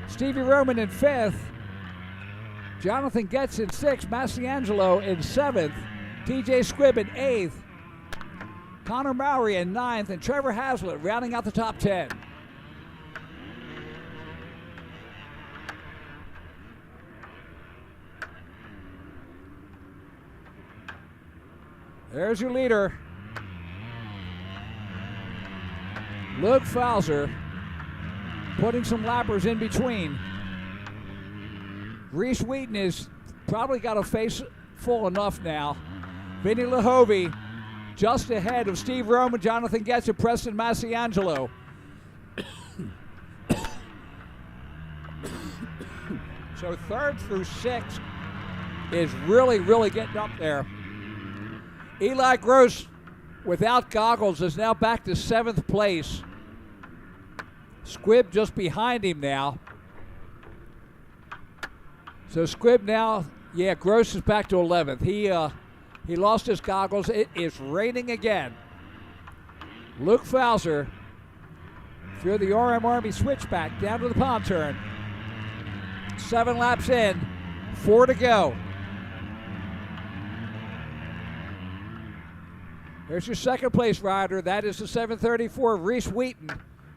Stevie Roman in fifth. Jonathan Getz in sixth. Masiangelo in seventh. TJ Squibb in eighth. Connor Mowry in ninth. And Trevor Hazlitt rounding out the top 10. There's your leader, Luke Fauser, putting some lappers in between. Reese Wheaton is probably got a face full enough now. Vinny Luhovi just ahead of Steve Roman, Jonathan Getz, and Preston Masiangelo. So third through sixth is really getting up there. Eli Gross, without goggles, is now back to seventh place. Squibb just behind him now. So Squibb now, yeah, Gross is back to 11th. He lost his goggles. It is raining again. Luke Fauser through the RM Army switchback down to the pond turn. 7 laps in, 4 to go. There's your second place rider. That is the 734 Reese Wheaton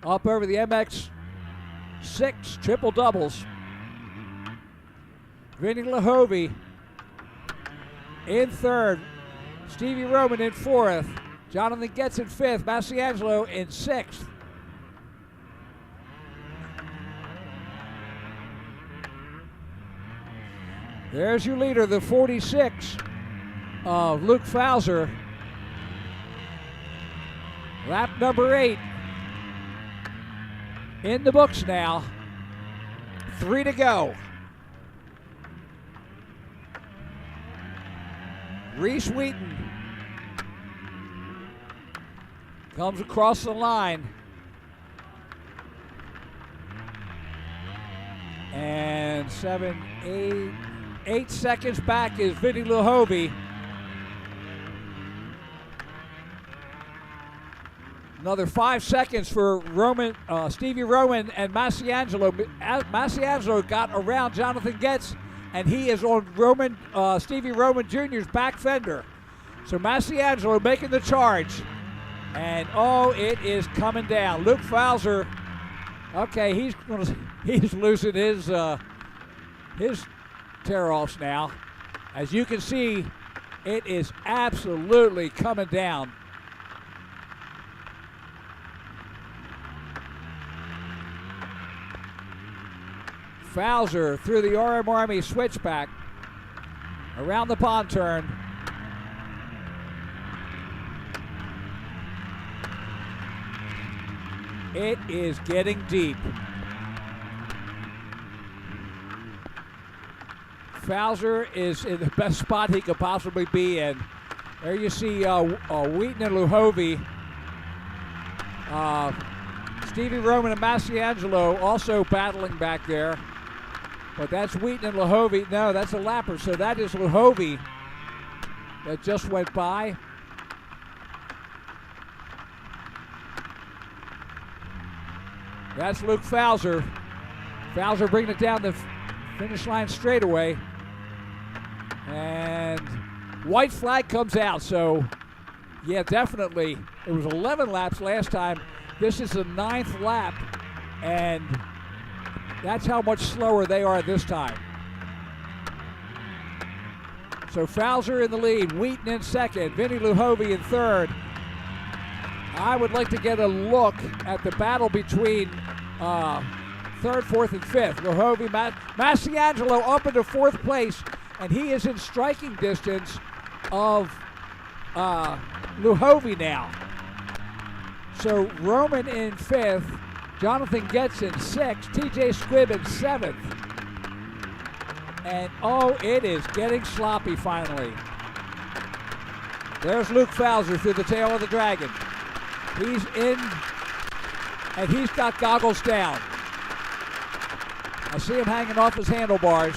up over the MX6 triple doubles. Vinny Luhovi in third. Stevie Roman in fourth. Jonathan Getz in fifth. Masiangelo in sixth. There's your leader, the 46 of Luke Fauser. Lap number 8 in the books now. 3 to go. Reese Wheaton comes across the line. And 8 seconds back is Vinny Luhovi. Another 5 seconds for Stevie Roman and Masiangelo. Masiangelo got around Jonathan Getz, and he is on Stevie Roman Jr.'s back fender. So Masiangelo making the charge. And it is coming down. Luke Fauser, okay, he's losing his tear-offs now. As you can see, it is absolutely coming down. Fowler through the RM Army switchback around the pond turn. It is getting deep. Fowler is in the best spot he could possibly be in. There you see Wheaton and Luhovy. Stevie Roman and Masiangelo also battling back there. But that's Wheaton and Luhovy. No, that's a lapper. So that is Luhovy that just went by. That's Luke Fowler. Fowler bringing it down the finish line straightaway. And white flag comes out. So, yeah, definitely. It was 11 laps last time. This is the 9th lap. And that's how much slower they are this time. So Fowler in the lead, Wheaton in second, Vinny Luhovy in third. I would like to get a look at the battle between third, fourth, and fifth. Luhovy, Masiangelo up into fourth place, and he is in striking distance of Luhovy now. So Roman in fifth, Jonathan Getz in sixth, TJ Squibb in seventh. And oh, it is getting sloppy finally. There's Luke Fowler through the tail of the Dragon. He's in, and he's got goggles down. I see him hanging off his handlebars.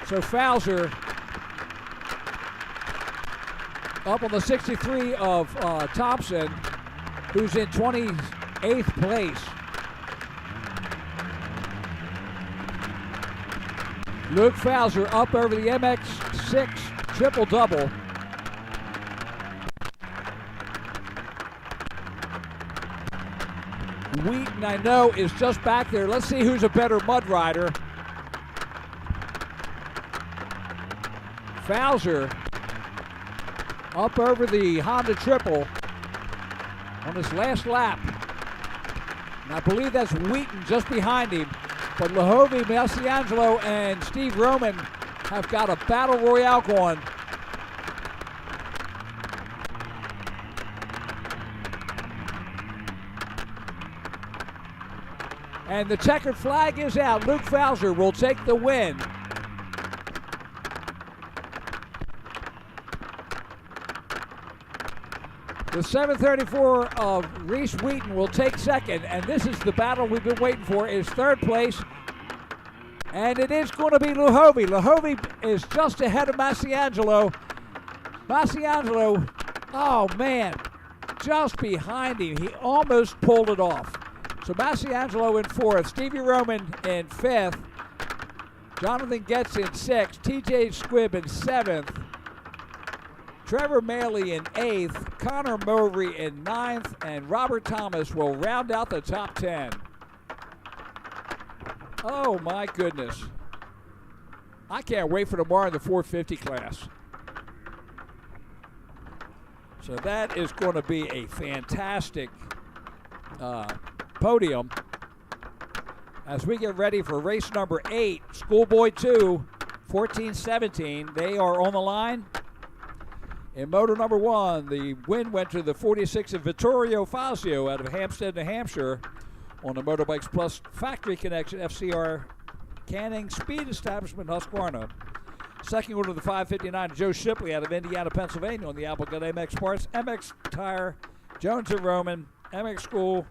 So Fowler up on the 63 of Thompson, who's in 28th place. Luke Fowler up over the MX6 triple-double. Wheaton, I know, is just back there. Let's see who's a better mud rider. Fowler up over the Honda triple on his last lap. And I believe that's Wheaton just behind him. But Luhovy, Masiangelo, and Steve Roman have got a battle royale going. And the checkered flag is out. Luke Fowler will take the win. The 734 of Reese Wheaton will take second, and this is the battle we've been waiting for, is third place. And it is going to be Luhovy. Luhovy is just ahead of Masiangelo. Masiangelo, oh man, just behind him. He almost pulled it off. So Masiangelo in fourth, Stevie Roman in fifth, Jonathan Getz in sixth, TJ Squibb in seventh, Trevor Maley in eighth, Connor Mowry in ninth, and Robert Thomas will round out the top 10. Oh my goodness. I can't wait for tomorrow in the 450 class. So that is going to be a fantastic podium as we get ready for race number 8, Schoolboy 2, 14-17. They are on the line. In moto number 1, the win went to the 46 of Vittorio Fazio out of Hampstead, New Hampshire on the Motorbikes Plus Factory Connection FCR Canning Speed Establishment, Husqvarna. Second went to the 559 Joe Shipley out of Indiana, Pennsylvania on the Applegut MX Parts, MX Tire, Jones and Roman, MX School,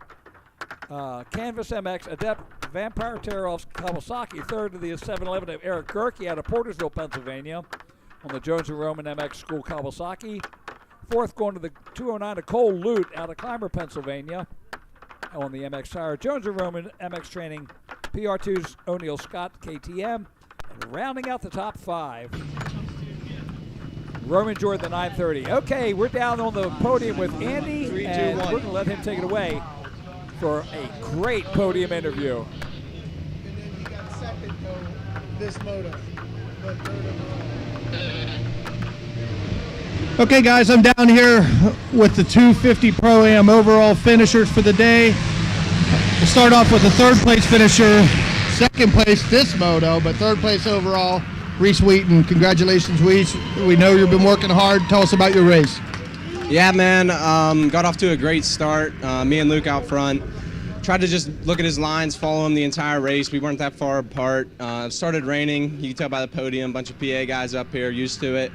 Canvas MX, Adept, Vampire Tear-Offs, Kawasaki. Third to the 711 of Eric Gerke out of Portersville, Pennsylvania on the Jones and Roman MX School Kawasaki. Fourth going to the 209 of Cole Lute out of Clymer, Pennsylvania on the MX Tire. Jones and Roman MX Training, PR2's O'Neill Scott KTM. And rounding out the top 5, Roman Jordan, the 930. Okay, we're down on the podium with Andy, 3, 2, and 1. we're going to let him take it away for a great podium interview. And then you got second this moto. But Okay, guys, I'm down here with the 250 Pro-Am overall finishers for the day. We'll start off with the third place finisher, second place this moto, but third place overall, Reese Wheaton. Congratulations, Reese. We know you've been working hard. Tell us about your race. Yeah, man. Got off to a great start. Me and Luke out front. Tried to just look at his lines, follow him the entire race. We weren't that far apart. It started raining. You can tell by the podium. A bunch of PA guys up here, used to it.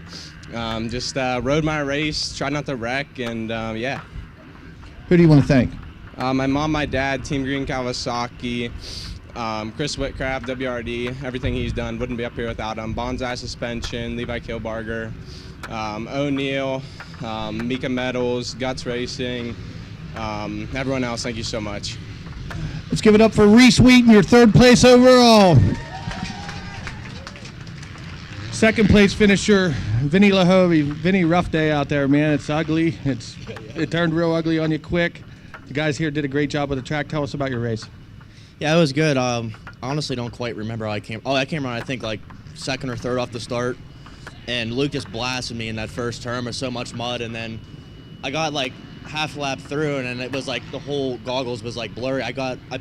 Just rode my race, tried not to wreck, and yeah. Who do you want to thank? My mom, my dad, Team Green Kawasaki, Chris Whitcraft, WRD, everything he's done. Wouldn't be up here without him. Bonsai Suspension, Levi Kilbarger, O'Neill, Mika Metals, Guts Racing, everyone else, thank you so much. Let's give it up for Reese Wheaton, your third place overall. Second place finisher, Vinny Lahovey. Vinny, rough day out there, man. It's ugly. It turned real ugly on you quick. The guys here did a great job with the track. Tell us about your race. Yeah, it was good. I honestly don't quite remember how I came. Oh, I came around, I think, like second or third off the start. And Luke just blasted me in that first turn with so much mud. And then I got like half lap through, and then it was like the whole goggles was like blurry. I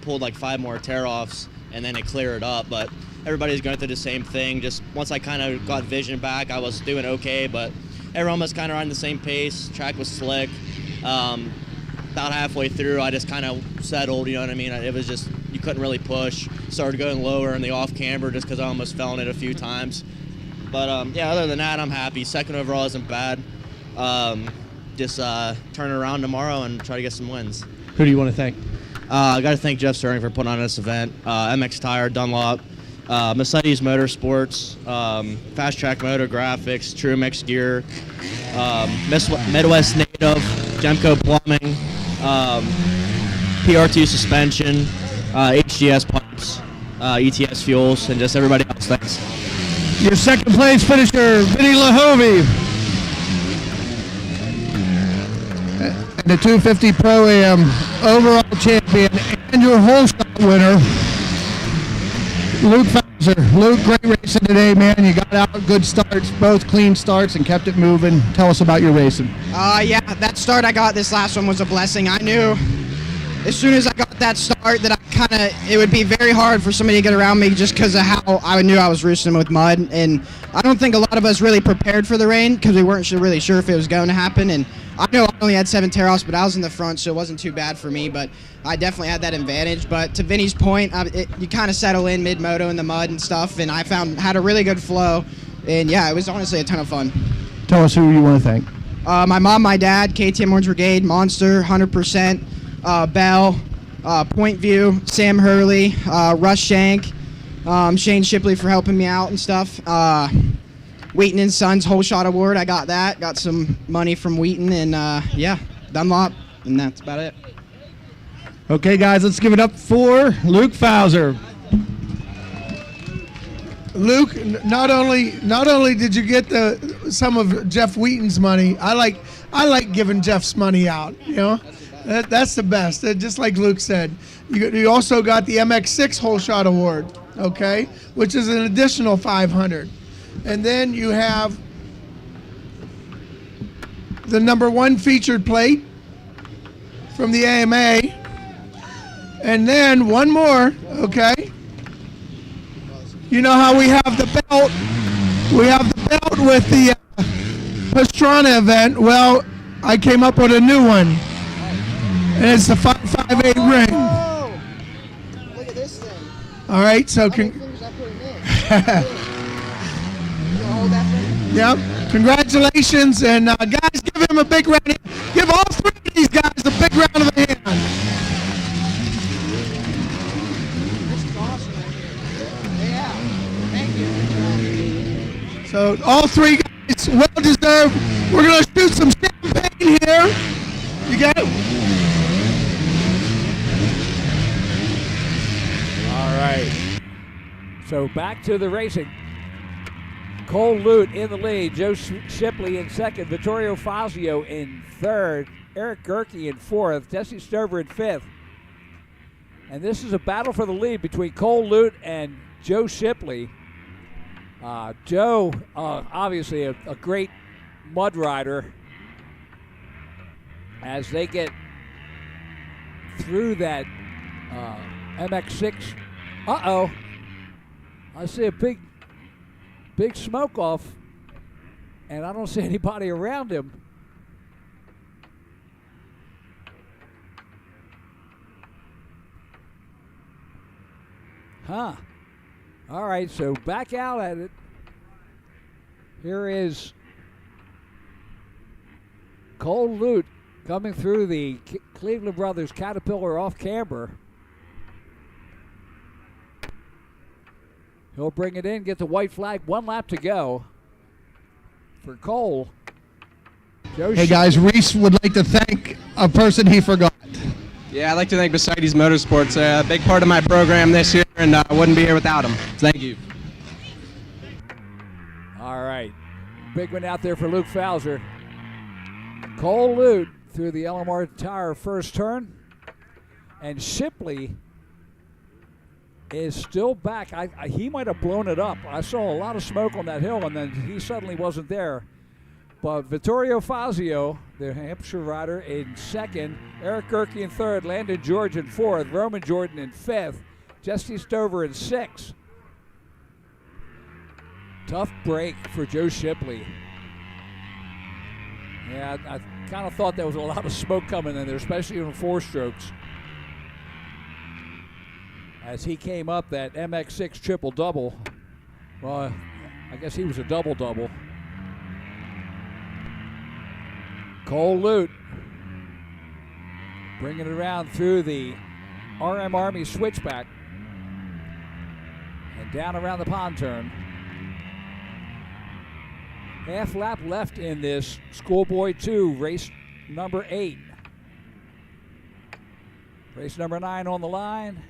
pulled like 5 more tear-offs, and then it cleared up. But everybody's going through the same thing. Just once I kind of got vision back, I was doing okay. But everyone was kind of on the same pace. Track was slick. About halfway through, I just kind of settled, you know what I mean? It was just, you couldn't really push. Started going lower in the off-camber just because I almost fell in it a few times. But, yeah, other than that, I'm happy. Second overall isn't bad. Just turn it around tomorrow and try to get some wins. Who do you want to thank? I got to thank Jeff Sterling for putting on this event. MX Tire, Dunlop, Mercedes Motorsports, Fast Track Motor Graphics, True Mix Gear, Midwest Native, Gemco Plumbing, PR2 Suspension, HGS Pipes, ETS Fuels, and just everybody else. Thanks. Your second place finisher, Vinny Lahovey. And the 250 Pro-Am overall champion and your whole shot winner, Luke Fauser. Luke, great racing today, man. You got out good starts, both clean starts, and kept it moving. Tell us about your racing. Yeah, that start I got this last one was a blessing. I knew as soon as I got that start that it would be very hard for somebody to get around me just because of how I knew I was roosting with mud. And I don't think a lot of us really prepared for the rain because we weren't really sure if it was going to happen. And I know I only had 7 tear-offs, but I was in the front, so it wasn't too bad for me. But I definitely had that advantage. But to Vinny's point, you kind of settle in mid-moto in the mud and stuff, and I had a really good flow. And, yeah, it was honestly a ton of fun. Tell us who you want to thank. My mom, my dad, KTM Orange Brigade, Monster, 100%, Bell, Point View, Sam Hurley, Russ Shank, Shane Shipley for helping me out and stuff. Wheaton and Sons Whole Shot Award, I got that. Got some money from Wheaton, and yeah, Dunlop, and that's about it. Okay, guys, let's give it up for Luke Fauser. Luke, not only did you get some of Jeff Wheaton's money, I like giving Jeff's money out. You know, that's the best. Just like Luke said, you also got the MX6 Whole Shot Award, okay, which is an additional $500, and then you have the #1 featured plate from the AMA, and then one more, okay. You know how we have the belt? We have the belt with the Pastrana event. Well, I came up with a new one, and it's the 558 ring. Look at this thing. All right, so yep, congratulations, and guys, give him a big round. Give all 3 of these guys a big round of the hand. So all 3 guys, well deserved. We're gonna shoot some champagne here. You got it? All right. So back to the racing. Cole Lute in the lead, Joe Shipley in second, Vittorio Fazio in third, Eric Gerke in fourth, Jesse Stover in fifth. And this is a battle for the lead between Cole Lute and Joe Shipley. Joe, obviously a great mud rider. As they get through that MX6. Uh-oh. I see a big smoke off, and I don't see anybody around him. Huh. All right, so back out at it. Here is Cole Lute coming through the Cleveland Brothers Caterpillar off camber. He'll bring it in, get the white flag. 1 lap to go for Cole. Hey guys, Reese would like to thank a person he forgot. Yeah, I'd like to thank Mercedes Motorsports, a big part of my program this year, and I wouldn't be here without them. Thank you. All right. Big one out there for Luke Fauser. Cole Lute through the LMR tire first turn. And Shipley is still back. He might have blown it up. I saw a lot of smoke on that hill, and then he suddenly wasn't there. But Vittorio Fazio, the Hampshire rider, in second. Eric Gerke in third. Landon George in fourth. Roman Jordan in fifth. Jesse Stover in sixth. Tough break for Joe Shipley. Yeah, I kind of thought there was a lot of smoke coming in there, especially in 4 strokes. As he came up that MX6 triple-double. Well, I guess he was a double-double. Cole Lute bringing it around through the RM Army switchback and down around the pond turn. Half lap left in this Schoolboy 2, race number 8. Race number 9 on the line.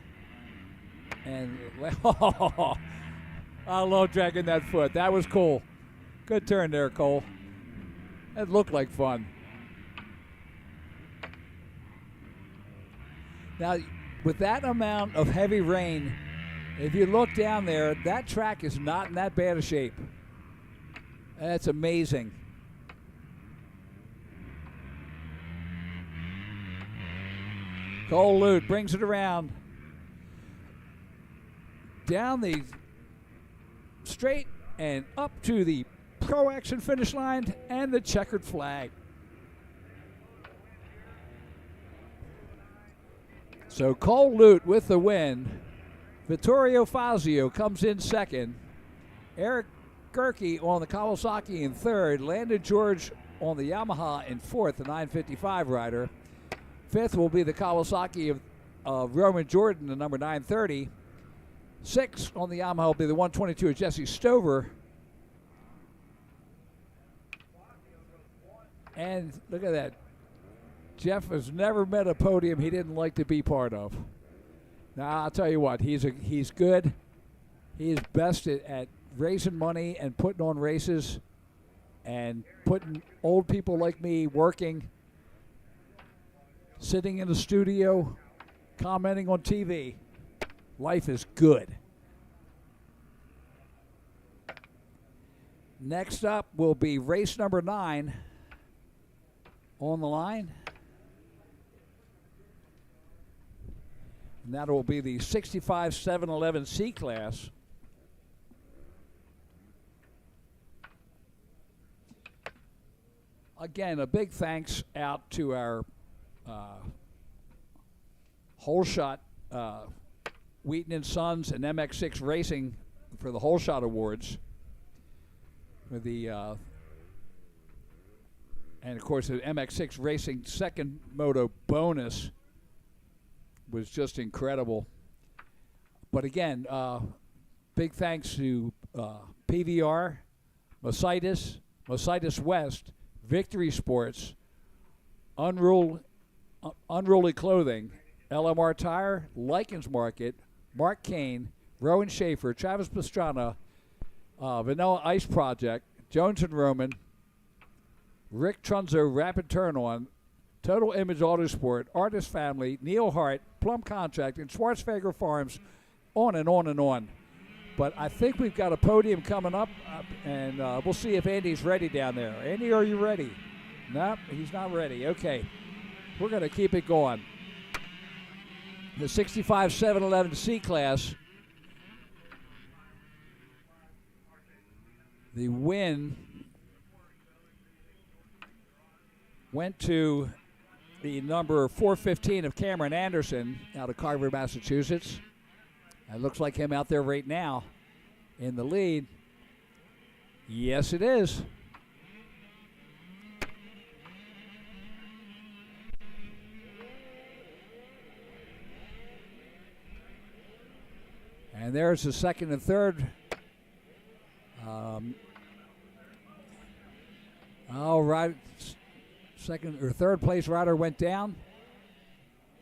And I love dragging that foot. That was cool. Good turn there, Cole. It looked like fun. Now, with that amount of heavy rain, if you look down there, that track is not in that bad a shape. That's amazing. Cole Lute brings it around. Down the straight and up to the Pro Action finish line and the checkered flag. So Cole Lute with the win. Vittorio Fazio comes in second. Eric Gerke on the Kawasaki in third. Landon George on the Yamaha in fourth, the 955 rider. Fifth will be the Kawasaki of Roman Jordan, the number 930. Sixth on the Yamaha will be the 122 of Jesse Stover. And look at that. Jeff has never met a podium he didn't like to be part of. Now, I'll tell you what, he's good. He is best at raising money and putting on races and putting old people like me working, sitting in the studio, commenting on TV. Life is good. Next up will be race number 9 on the line. And that will be the 65 711 C class. Again, a big thanks out to our Whole Shot Wheaton and Sons and MX6 Racing for the Whole Shot Awards. For the and of course the MX6 Racing second moto bonus was just incredible. But again, big thanks to PVR, Mercedes West, Victory Sports, Unruly Clothing, LMR Tire, Likens Market, Mark Kane, Rowan Schaefer, Travis Pastrana, Vanilla Ice Project, Jones and Roman, Rick Trunzo, Rapid Turn On, Total Image Autosport, Artist Family, Neil Hart, Plum Contract, and Schwarzfager Farms, on and on and on. But I think we've got a podium coming up, and we'll see if Andy's ready down there. Andy, are you ready? No, he's not ready. Okay. We're going to keep it going. the 65-711C class. The win went to the number 415 of Cameron Anderson out of Carver, Massachusetts. It looks like him out there right now in the lead. Yes, it is. And there's the second and third. All right, second or third place rider went down.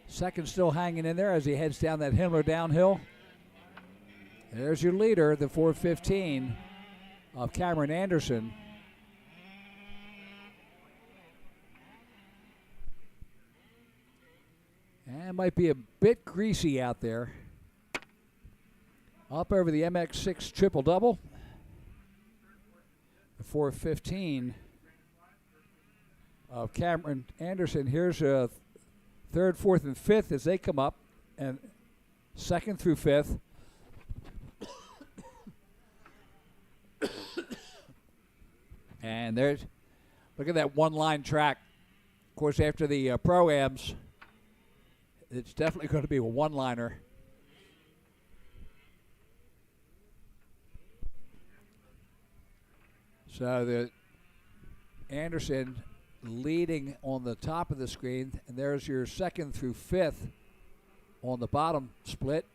Second still hanging in there as he heads down that Himmler downhill. There's your leader, the 415 of Cameron Anderson. And it might be a bit greasy out there. Up over the MX6 triple-double. The 415 of Cameron Anderson. Here's third, fourth, and fifth as they come up, and second through fifth. And there's, look at that one-line track. Of course, after the Pro-Ams, it's definitely going to be a one-liner. So the Anderson leading on the top of the screen, and there's your second through fifth on the bottom split.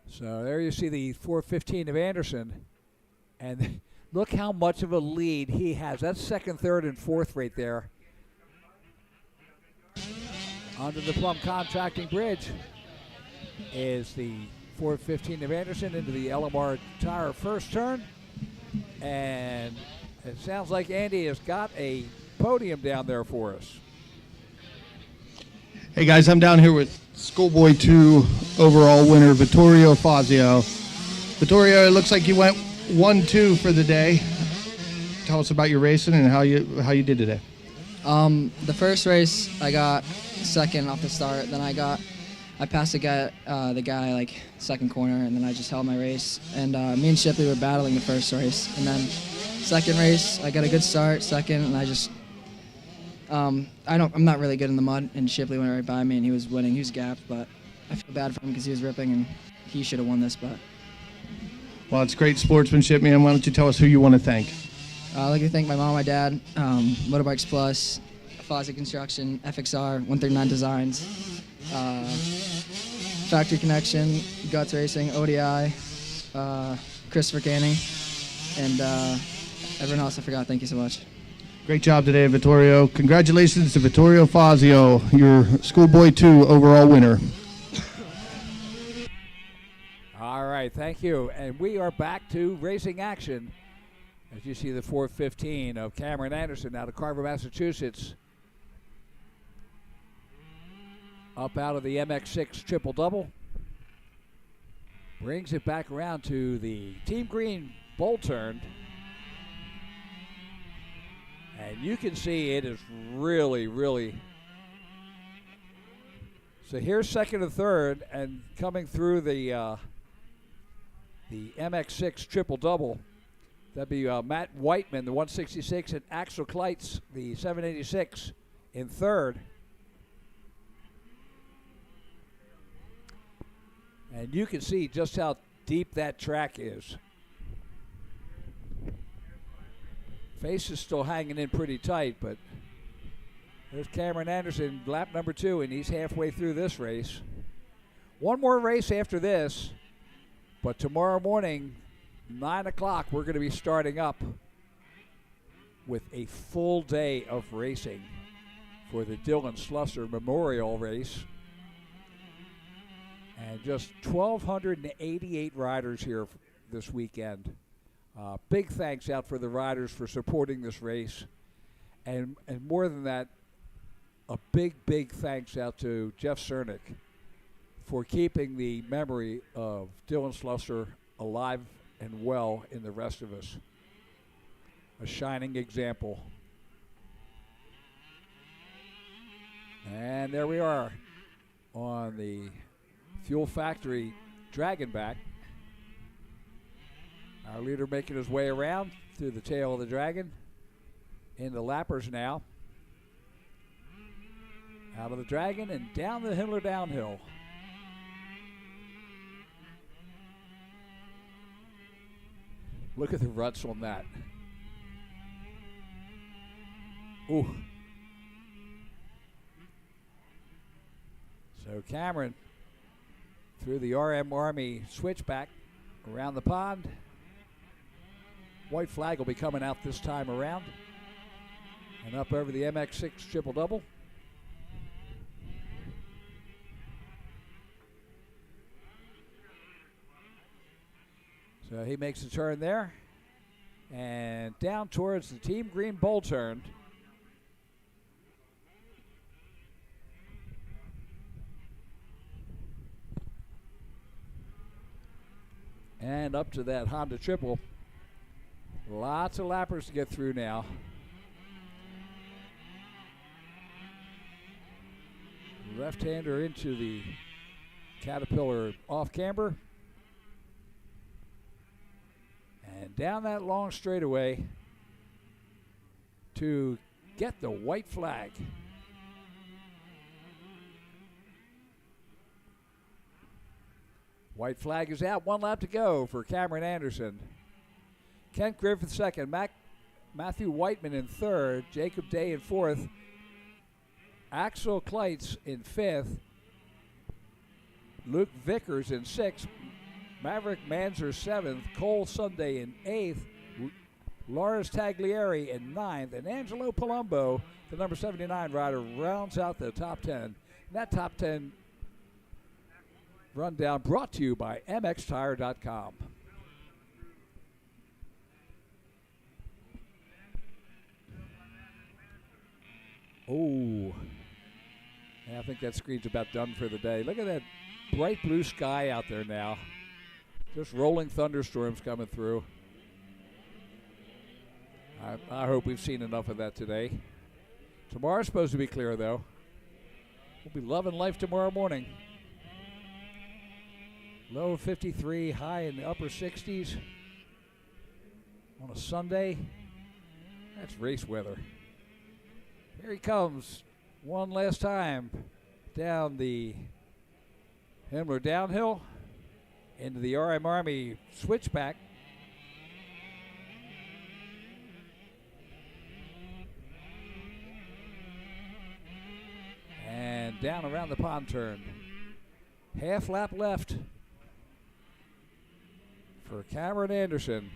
So there you see the 415 of Anderson, and look how much of a lead he has. That's second, third, and fourth right there. Under the Plum Contracting Bridge is the 415 of Anderson into the LMR tire first turn. And it sounds like Andy has got a podium down there for us. Hey guys, I'm down here with Schoolboy 2 overall winner Vittorio Fazio. Vittorio, it looks like you went 1-2 for the day. Tell us about your racing and how you did today. The first race I got second off the start. Then I passed the guy like second corner, and then I just held my race. And me and Shipley were battling the first race, and then second race I got a good start, second, and I just I'm not really good in the mud, and Shipley went right by me, and he was winning. He was gapped, but I feel bad for him because he was ripping, and he should have won this. But well, it's great sportsmanship, man. Why don't you tell us who you want to thank? I'd like to thank my mom, my dad, Motorbikes Plus, Fozzie Construction, FXR, 139 Designs, Factory Connection, Guts Racing, ODI, Christopher Canning, and everyone else I forgot. Thank you so much. Great job today, Vittorio. Congratulations to Vittorio Fazio, your Schoolboy 2 overall winner. All right, thank you. And we are back to racing action. As you see the 415 of Cameron Anderson out of Carver, Massachusetts. Up out of the MX6 triple-double. Brings it back around to the Team Green bowl turn. And you can see it is really, really. So here's second and third, and coming through the MX6 triple-double. That'd be Matt Whiteman, the 166, and Axel Kleitz, the 786, in third. And you can see just how deep that track is. Face is still hanging in pretty tight, but there's Cameron Anderson, lap number 2, and he's halfway through this race. One more race after this, but tomorrow morning, 9 o'clock, we're going to be starting up with a full day of racing for the Dylan Slusser Memorial Race. And just 1,288 riders here this weekend. Big thanks out for the riders for supporting this race. And more than that, a big, big thanks out to Jeff Cernick for keeping the memory of Dylan Slusser alive and well in the rest of us. A shining example. And there we are on the Fuel Factory Dragonback. Our leader making his way around through the tail of the Dragon. Into lappers now. Out of the Dragon and down the Himmler downhill. Look at the ruts on that. Ooh. So Cameron through the RM Army switchback around the pond. White flag will be coming out this time around. And up over the MX6 triple-double. So he makes a turn there. And down towards the Team Green bull turn. And up to that Honda triple. Lots of lappers to get through now. Left-hander into the Caterpillar off camber. And down that long straightaway to get the white flag. White flag is out. 1 lap to go for Cameron Anderson. Kent Griffith second. Matthew Whiteman in third. Jacob Day in fourth. Axel Kleitz in fifth. Luke Vickers in sixth. Maverick Manzer seventh. Cole Sunday in eighth. Lars Taglieri in ninth. And Angelo Palumbo, the number 79 rider, rounds out the top 10. And that top 10 rundown brought to you by MXTire.com. Oh, yeah, I think that screen's about done for the day. Look at that bright blue sky out there now. Just rolling thunderstorms coming through. I hope we've seen enough of that today. Tomorrow's supposed to be clear, though. We'll be loving life tomorrow morning. Low of 53, high in the upper 60s on a Sunday. That's race weather. Here he comes one last time down the Himmler downhill into the RM Army switchback. And down around the pond turn. Half lap left for Cameron Anderson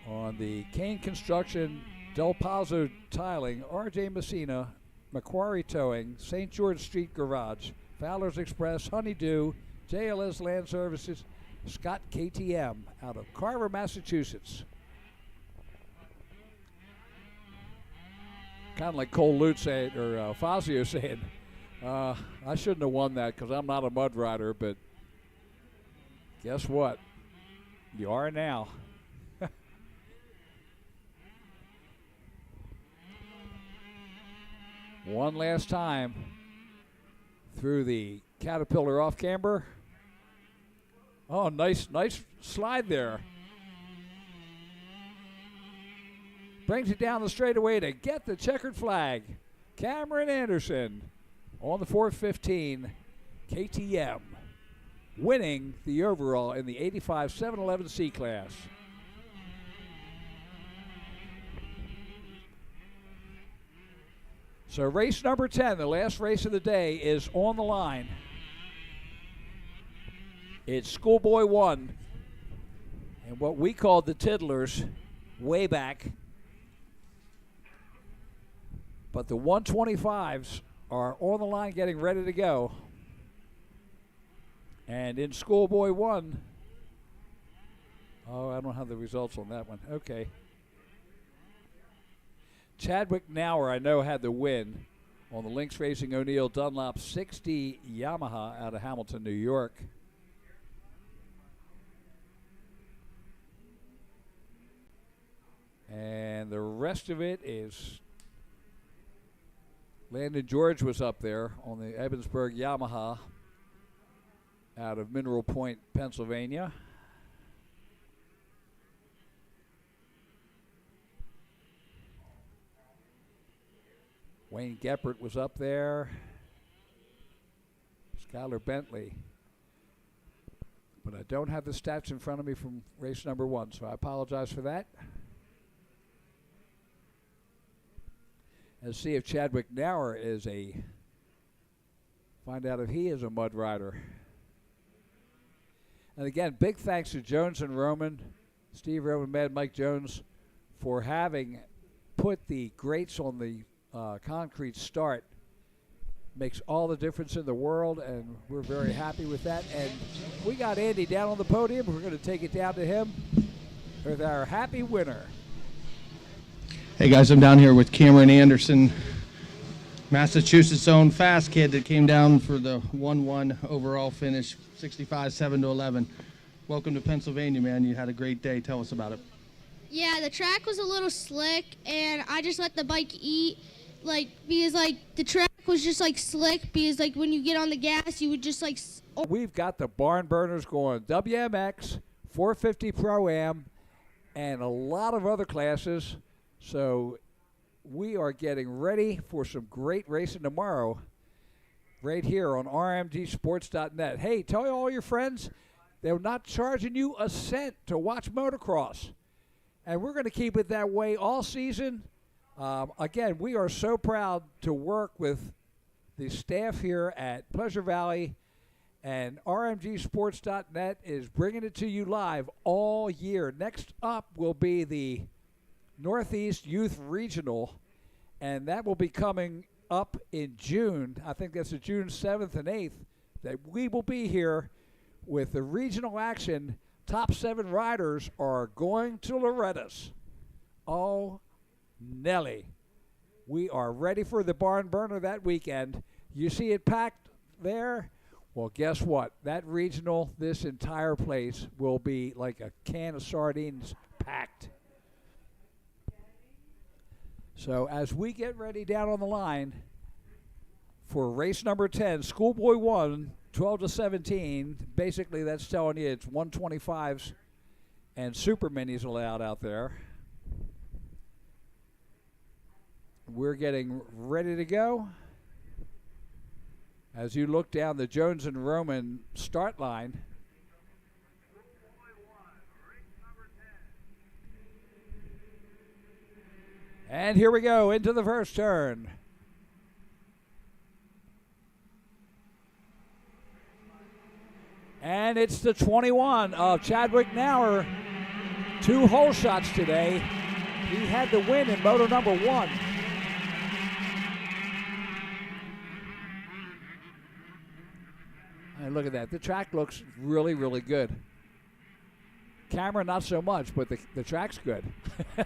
on the Kane Construction, Del Paso Tiling, RJ Messina, Macquarie Towing, St. George Street Garage, Fowler's Express, Honeydew, JLS Land Services, Scott KTM out of Carver, Massachusetts. Kind of like Cole Lutz saying, or Fazio saying, I shouldn't have won that because I'm not a mud rider, but guess what? You are now. One last time through the Caterpillar off camber. Oh, nice slide there. Brings it down the straightaway to get the checkered flag. Cameron Anderson on the 415 KTM, winning the overall in the 85 711C class. So race number 10, the last race of the day, is on the line. It's Schoolboy 1 and what we called the Tiddlers way back. But the 125s are on the line getting ready to go. And in Schoolboy 1, oh, I don't have the results on that one. Okay. Chadwick Nauer, I know, had the win on the Lynx Racing O'Neill Dunlop 60 Yamaha out of Hamilton, New York. And the rest of it is Landon George was up there on the Evansburg Yamaha out of Mineral Point, Pennsylvania. Wayne Geppert was up there. Skylar Bentley. But I don't have the stats in front of me from race number 1, so I apologize for that. Let's see if Chadwick Nauer is find out if he is a mud rider. And again, big thanks to Jones and Roman, Steve Roman, Mad Mike Jones, for having put the grates on the concrete start. Makes all the difference in the world, and we're very happy with that. And we got Andy down on the podium. We're going to take it down to him with our happy winner. Hey guys, I'm down here with Cameron Anderson, Massachusetts' own fast kid that came down for the 1-1 overall finish, 65-7-11. Welcome to Pennsylvania, man. You had a great day. Tell us about it. Yeah, the track was a little slick, and I just let the bike eat, because the track was just slick, because when you get on the gas, you would just We've got the barn burners going, WMX, 450 Pro-Am, and a lot of other classes. So we are getting ready for some great racing tomorrow right here on rmgsports.net. Hey, tell all your friends they're not charging you a cent to watch motocross. And we're going to keep it that way all season. Again, we are so proud to work with the staff here at Pleasure Valley, and rmgsports.net is bringing it to you live all year. Next up will be the Northeast Youth Regional, and that will be coming up in June. I think that's June 7th and 8th, that we will be here with the regional action. Top 7 riders are going to Loretta's. Oh, Nelly. We are ready for the barn burner that weekend. You see it packed there? Well, guess what? That regional, this entire place will be like a can of sardines packed. So as we get ready down on the line for race number 10, Schoolboy 1, 12-17, basically that's telling you it's 125s and super minis allowed out there. We're getting ready to go. As you look down the Jones and Roman start line, and here we go into the first turn. And it's the 21 of Chadwick Nauer. 2 hole shots today. He had the win in moto number 1. And look at that. The track looks really, really good. Camera, not so much, but the track's good. I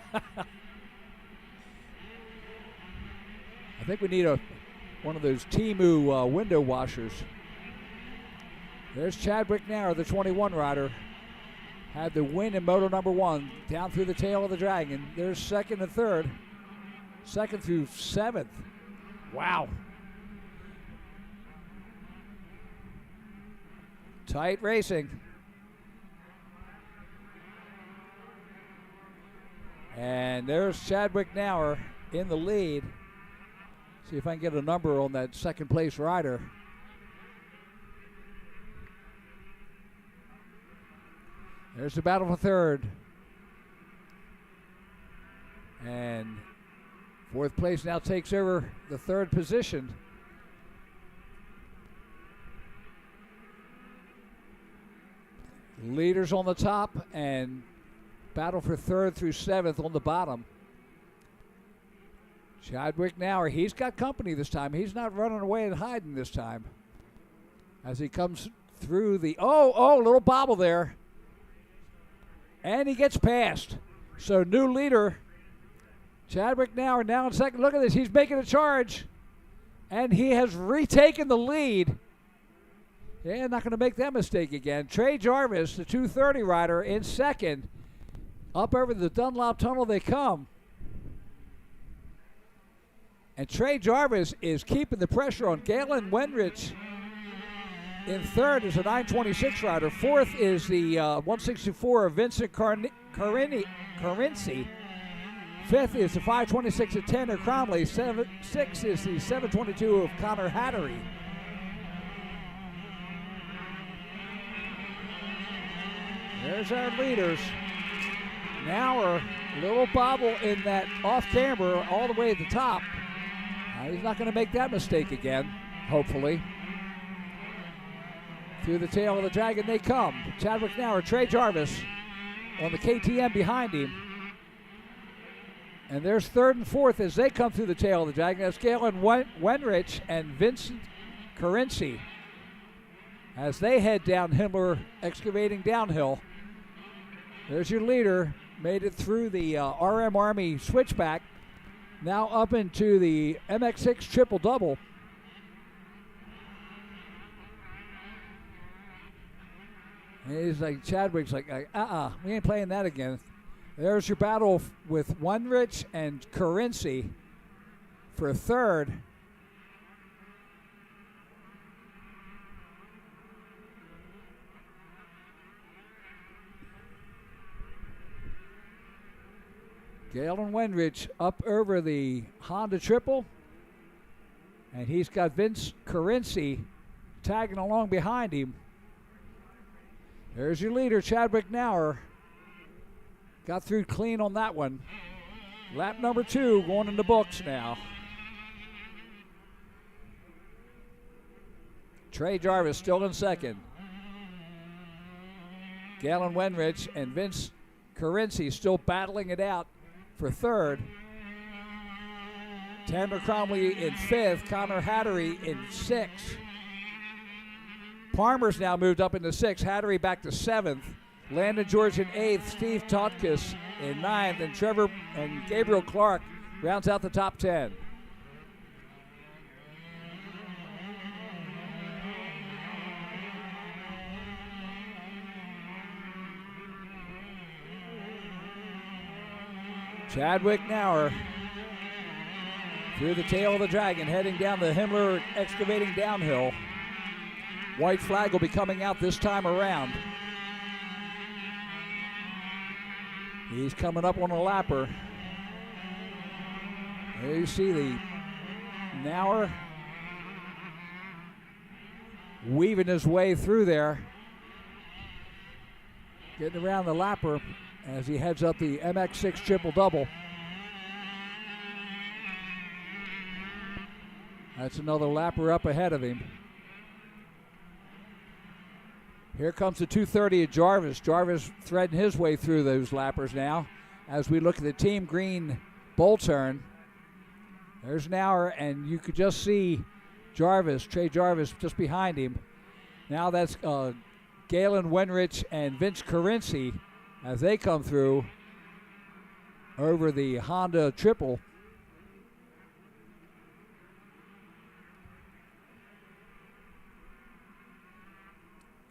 think we need one of those Temu window washers. There's Chadwick Nauer, the 21 rider. Had the win in moto number 1, down through the tail of the dragon. There's 2nd and 3rd. 2nd through 7th. Wow. Tight racing. And there's Chadwick Nauer in the lead. See if I can get a number on that 2nd place rider. There's the battle for 3rd. And 4th place now takes over the 3rd position. Leaders on the top and battle for 3rd through 7th on the bottom. Chadwick Nauer, he's got company this time. He's not running away and hiding this time. As he comes through the, little bobble there. And he gets past. So new leader, Chadwick Nauer now in 2nd. Look at this, he's making a charge. And he has retaken the lead. Yeah, not going to make that mistake again. Trey Jarvis, the 230 rider, in 2nd. Up over the Dunlop Tunnel they come. And Trey Jarvis is keeping the pressure on Galen Wenrich. In third is a 926 rider. Fourth is the 164 of Vincent Carinci. Fifth is the 526 of Tanner Cromley. Sixth is the 722 of Connor Hattery. There's our leaders. Now a little bobble in that off camber all the way at the top. He's not going to make that mistake again, hopefully. Through the tail of the Dragon they come. Chadwick Nauer, Trey Jarvis on the KTM behind him. And there's third and fourth as they come through the tail of the Dragon. That's Galen Wenrich and Vincent Carinci as they head down Himmler Excavating downhill. There's your leader. Made it through the RM Army switchback. Now up into the MX6 triple double. And he's like, Chadwick's like, we ain't playing that again. There's your battle with Wenrich and Carinci for third. Galen Wenrich up over the Honda triple. And he's got Vince Carinci tagging along behind him. There's your leader, Chadwick Nauer. Got through clean on that one. Lap number 2 going in the books now. Trey Jarvis still in second. Galen Wenrich and Vince Carinci still battling it out for third. Tanner Cromley in fifth. Connor Hattery in sixth. Palmer's now moved up into sixth. Hattery back to seventh. Landon George in eighth. Steve Totkus in ninth. And Trevor and Gabriel Clark rounds out the top 10. Chadwick Nauer through the tail of the Dragon, heading down the Himmler Excavating downhill. White flag will be coming out this time around. He's coming up on a lapper. There you see the Nauer weaving his way through there, getting around the lapper as he heads up the MX6 triple double. That's another lapper up ahead of him. Here comes the 230 of Jarvis. Jarvis threading his way through those lappers now as we look at the Team Green bowl turn. There's Nauer, and you could just see Jarvis, Trey Jarvis, just behind him. Now that's Galen Wenrich and Vince Carinci as they come through over the Honda triple.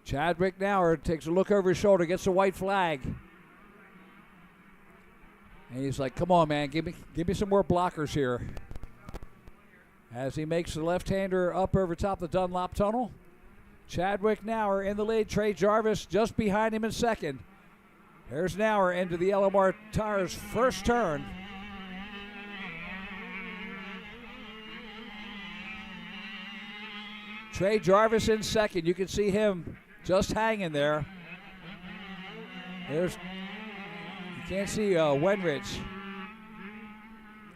Chadwick Nauer takes a look over his shoulder, gets a white flag. And he's like, come on, man, give me some more blockers here. As he makes the left-hander up over top the Dunlop Tunnel. Chadwick Nauer in the lead. Trey Jarvis just behind him in second. There's Nauer into the LMR Tires first turn. Trey Jarvis in second. You can see him just hanging there. You can't see Wenrich.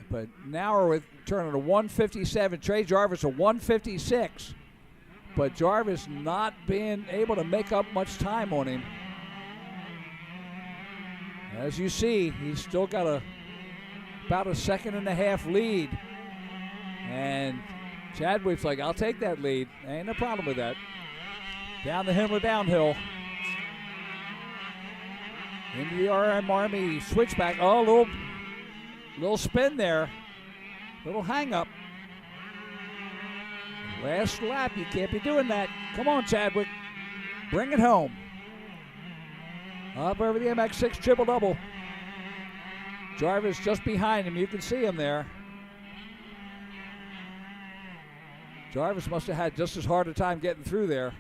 But Nauer with turning to 157. Trey Jarvis a 156. But Jarvis not being able to make up much time on him. As you see, he's still got about a second and a half lead. And Chadwick's like, I'll take that lead. Ain't no problem with that. Down the Himmler downhill. Into the RM Army switchback. Oh, little spin there. Little hang up. Last lap, you can't be doing that. Come on, Chadwick. Bring it home. Up over the MX6 triple double. Jarvis just behind him. You can see him there. Jarvis must have had just as hard a time getting through there.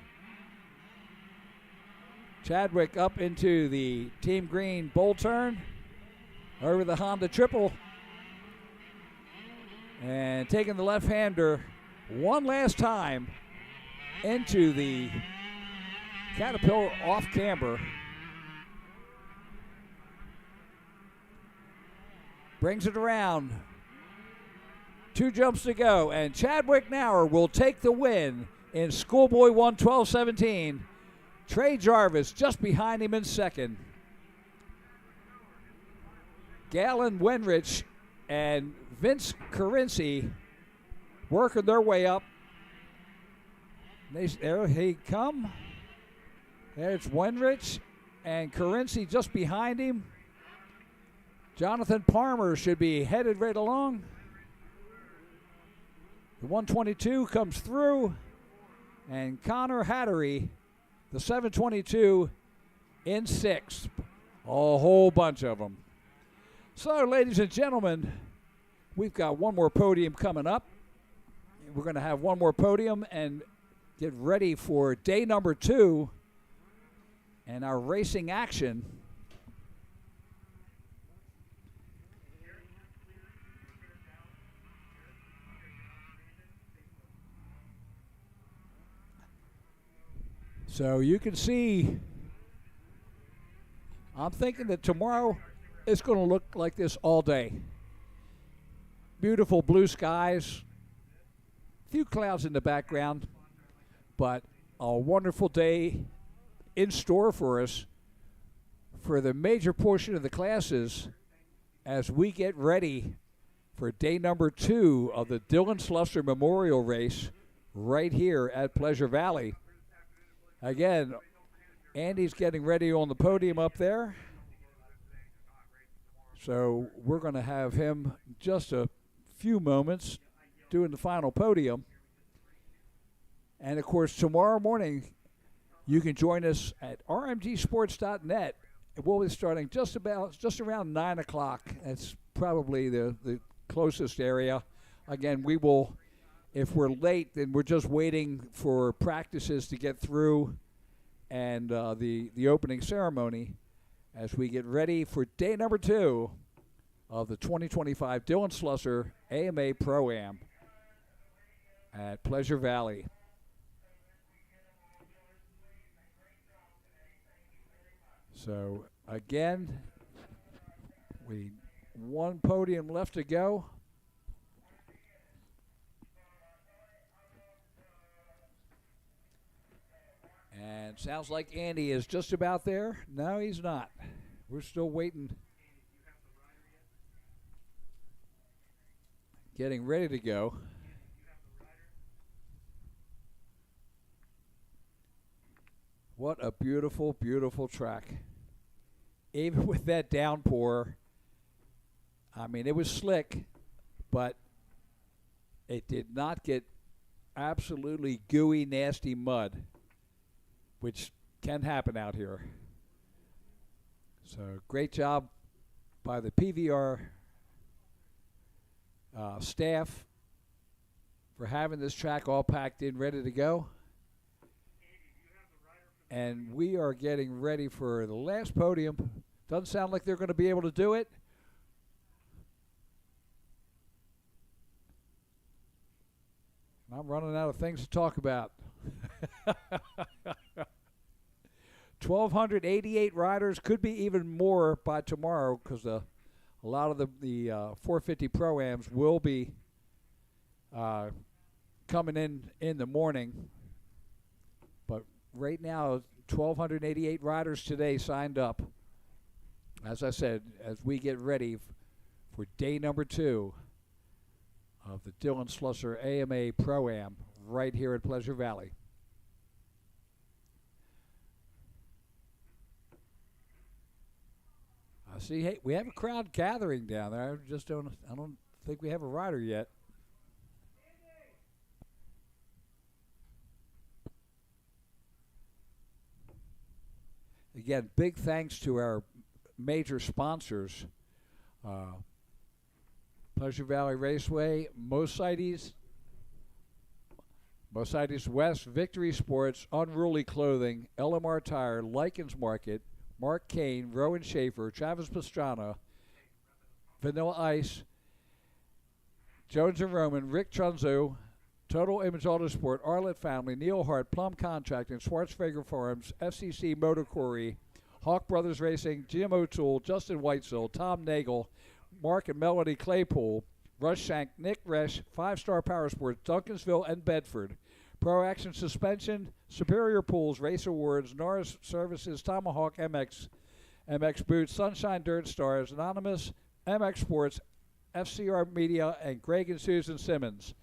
Chadwick up into the Team Green bull turn. Over the Honda triple. And taking the left-hander one last time into the Caterpillar off camber. Brings it around. 2 jumps to go, and Chadwick Nauer will take the win in Schoolboy 1 12-17. Trey Jarvis just behind him in second. Galen Wenrich and Vince Carinci working their way up. There he come. There's Wenrich and Carinci just behind him. Jonathan Palmer should be headed right along. The 122 comes through, and Connor Hattery, the 722, in 6th. A whole bunch of them. So, ladies and gentlemen, we've got one more podium coming up. We're going to have one more podium and get ready for day number 2 and our racing action. So you can see, I'm thinking that tomorrow it's going to look like this all day. Beautiful blue skies, few clouds in the background, but a wonderful day in store for us for the major portion of the classes as we get ready for day number 2 of the Dylan Slusser Memorial Race right here at Pleasure Valley. Again, Andy's getting ready on the podium up there. So we're going to have him just a few moments doing the final podium. And, of course, tomorrow morning you can join us at rmgsports.net. We'll be starting just around 9 o'clock. That's probably the closest area. Again, we will, if we're late, then we're just waiting for practices to get through and the opening ceremony as we get ready for day number 2 of the 2025 Dylan Slusser AMA Pro-Am at Pleasure Valley. So again, one podium left to go. And sounds like Andy is just about there. No, he's not. We're still waiting. Getting ready to go. What a beautiful, beautiful track. Even with that downpour, I mean, it was slick, but it did not get absolutely gooey, nasty mud, which can happen out here. So great job by the PVR staff for having this track all packed in, ready to go. And we are getting ready for the last podium. Doesn't sound like they're going to be able to do it. I'm running out of things to talk about. 1,288 riders, could be even more by tomorrow because a lot of the 450 Pro-Ams will be coming in the morning. But right now, 1,288 riders today signed up. As I said, as we get ready for day number 2 of the Dylan Slusser AMA Pro-Am right here at Pleasure Valley. I see, hey, we have a crowd gathering down there. I don't think we have a rider yet. Again, big thanks to our major sponsors. Pleasure Valley Raceway, Mosites West, Victory Sports, Unruly Clothing, LMR Tire, Likens Market, Mark Kane, Rowan Schaefer, Travis Pastrana, Vanilla Ice, Jones and Roman, Rick Trunzo, Total Image Autosport, Arlett Family, Neil Hart, Plum Contracting, Schwarzfager Farms, FCC Motor Quarry, Hawk Brothers Racing, Jim O'Toole, Justin Whitesell, Tom Nagel, Mark and Melody Claypool, Rush Shank, Nick Resch, 5-Star Power Sports, Duncansville and Bedford, Pro Action Suspension, Superior Pools, Race Awards, Norris Services, Tomahawk MX Boots, Sunshine Dirt Stars, Anonymous, MX Sports, FCR Media, and Greg and Susan Simmons.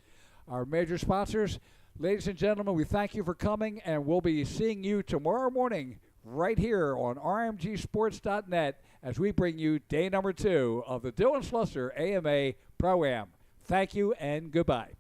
Our major sponsors, ladies and gentlemen, we thank you for coming, and we'll be seeing you tomorrow morning right here on rmgsports.net as we bring you day number 2 of the Dylan Slusser AMA Pro-Am. Thank you and goodbye.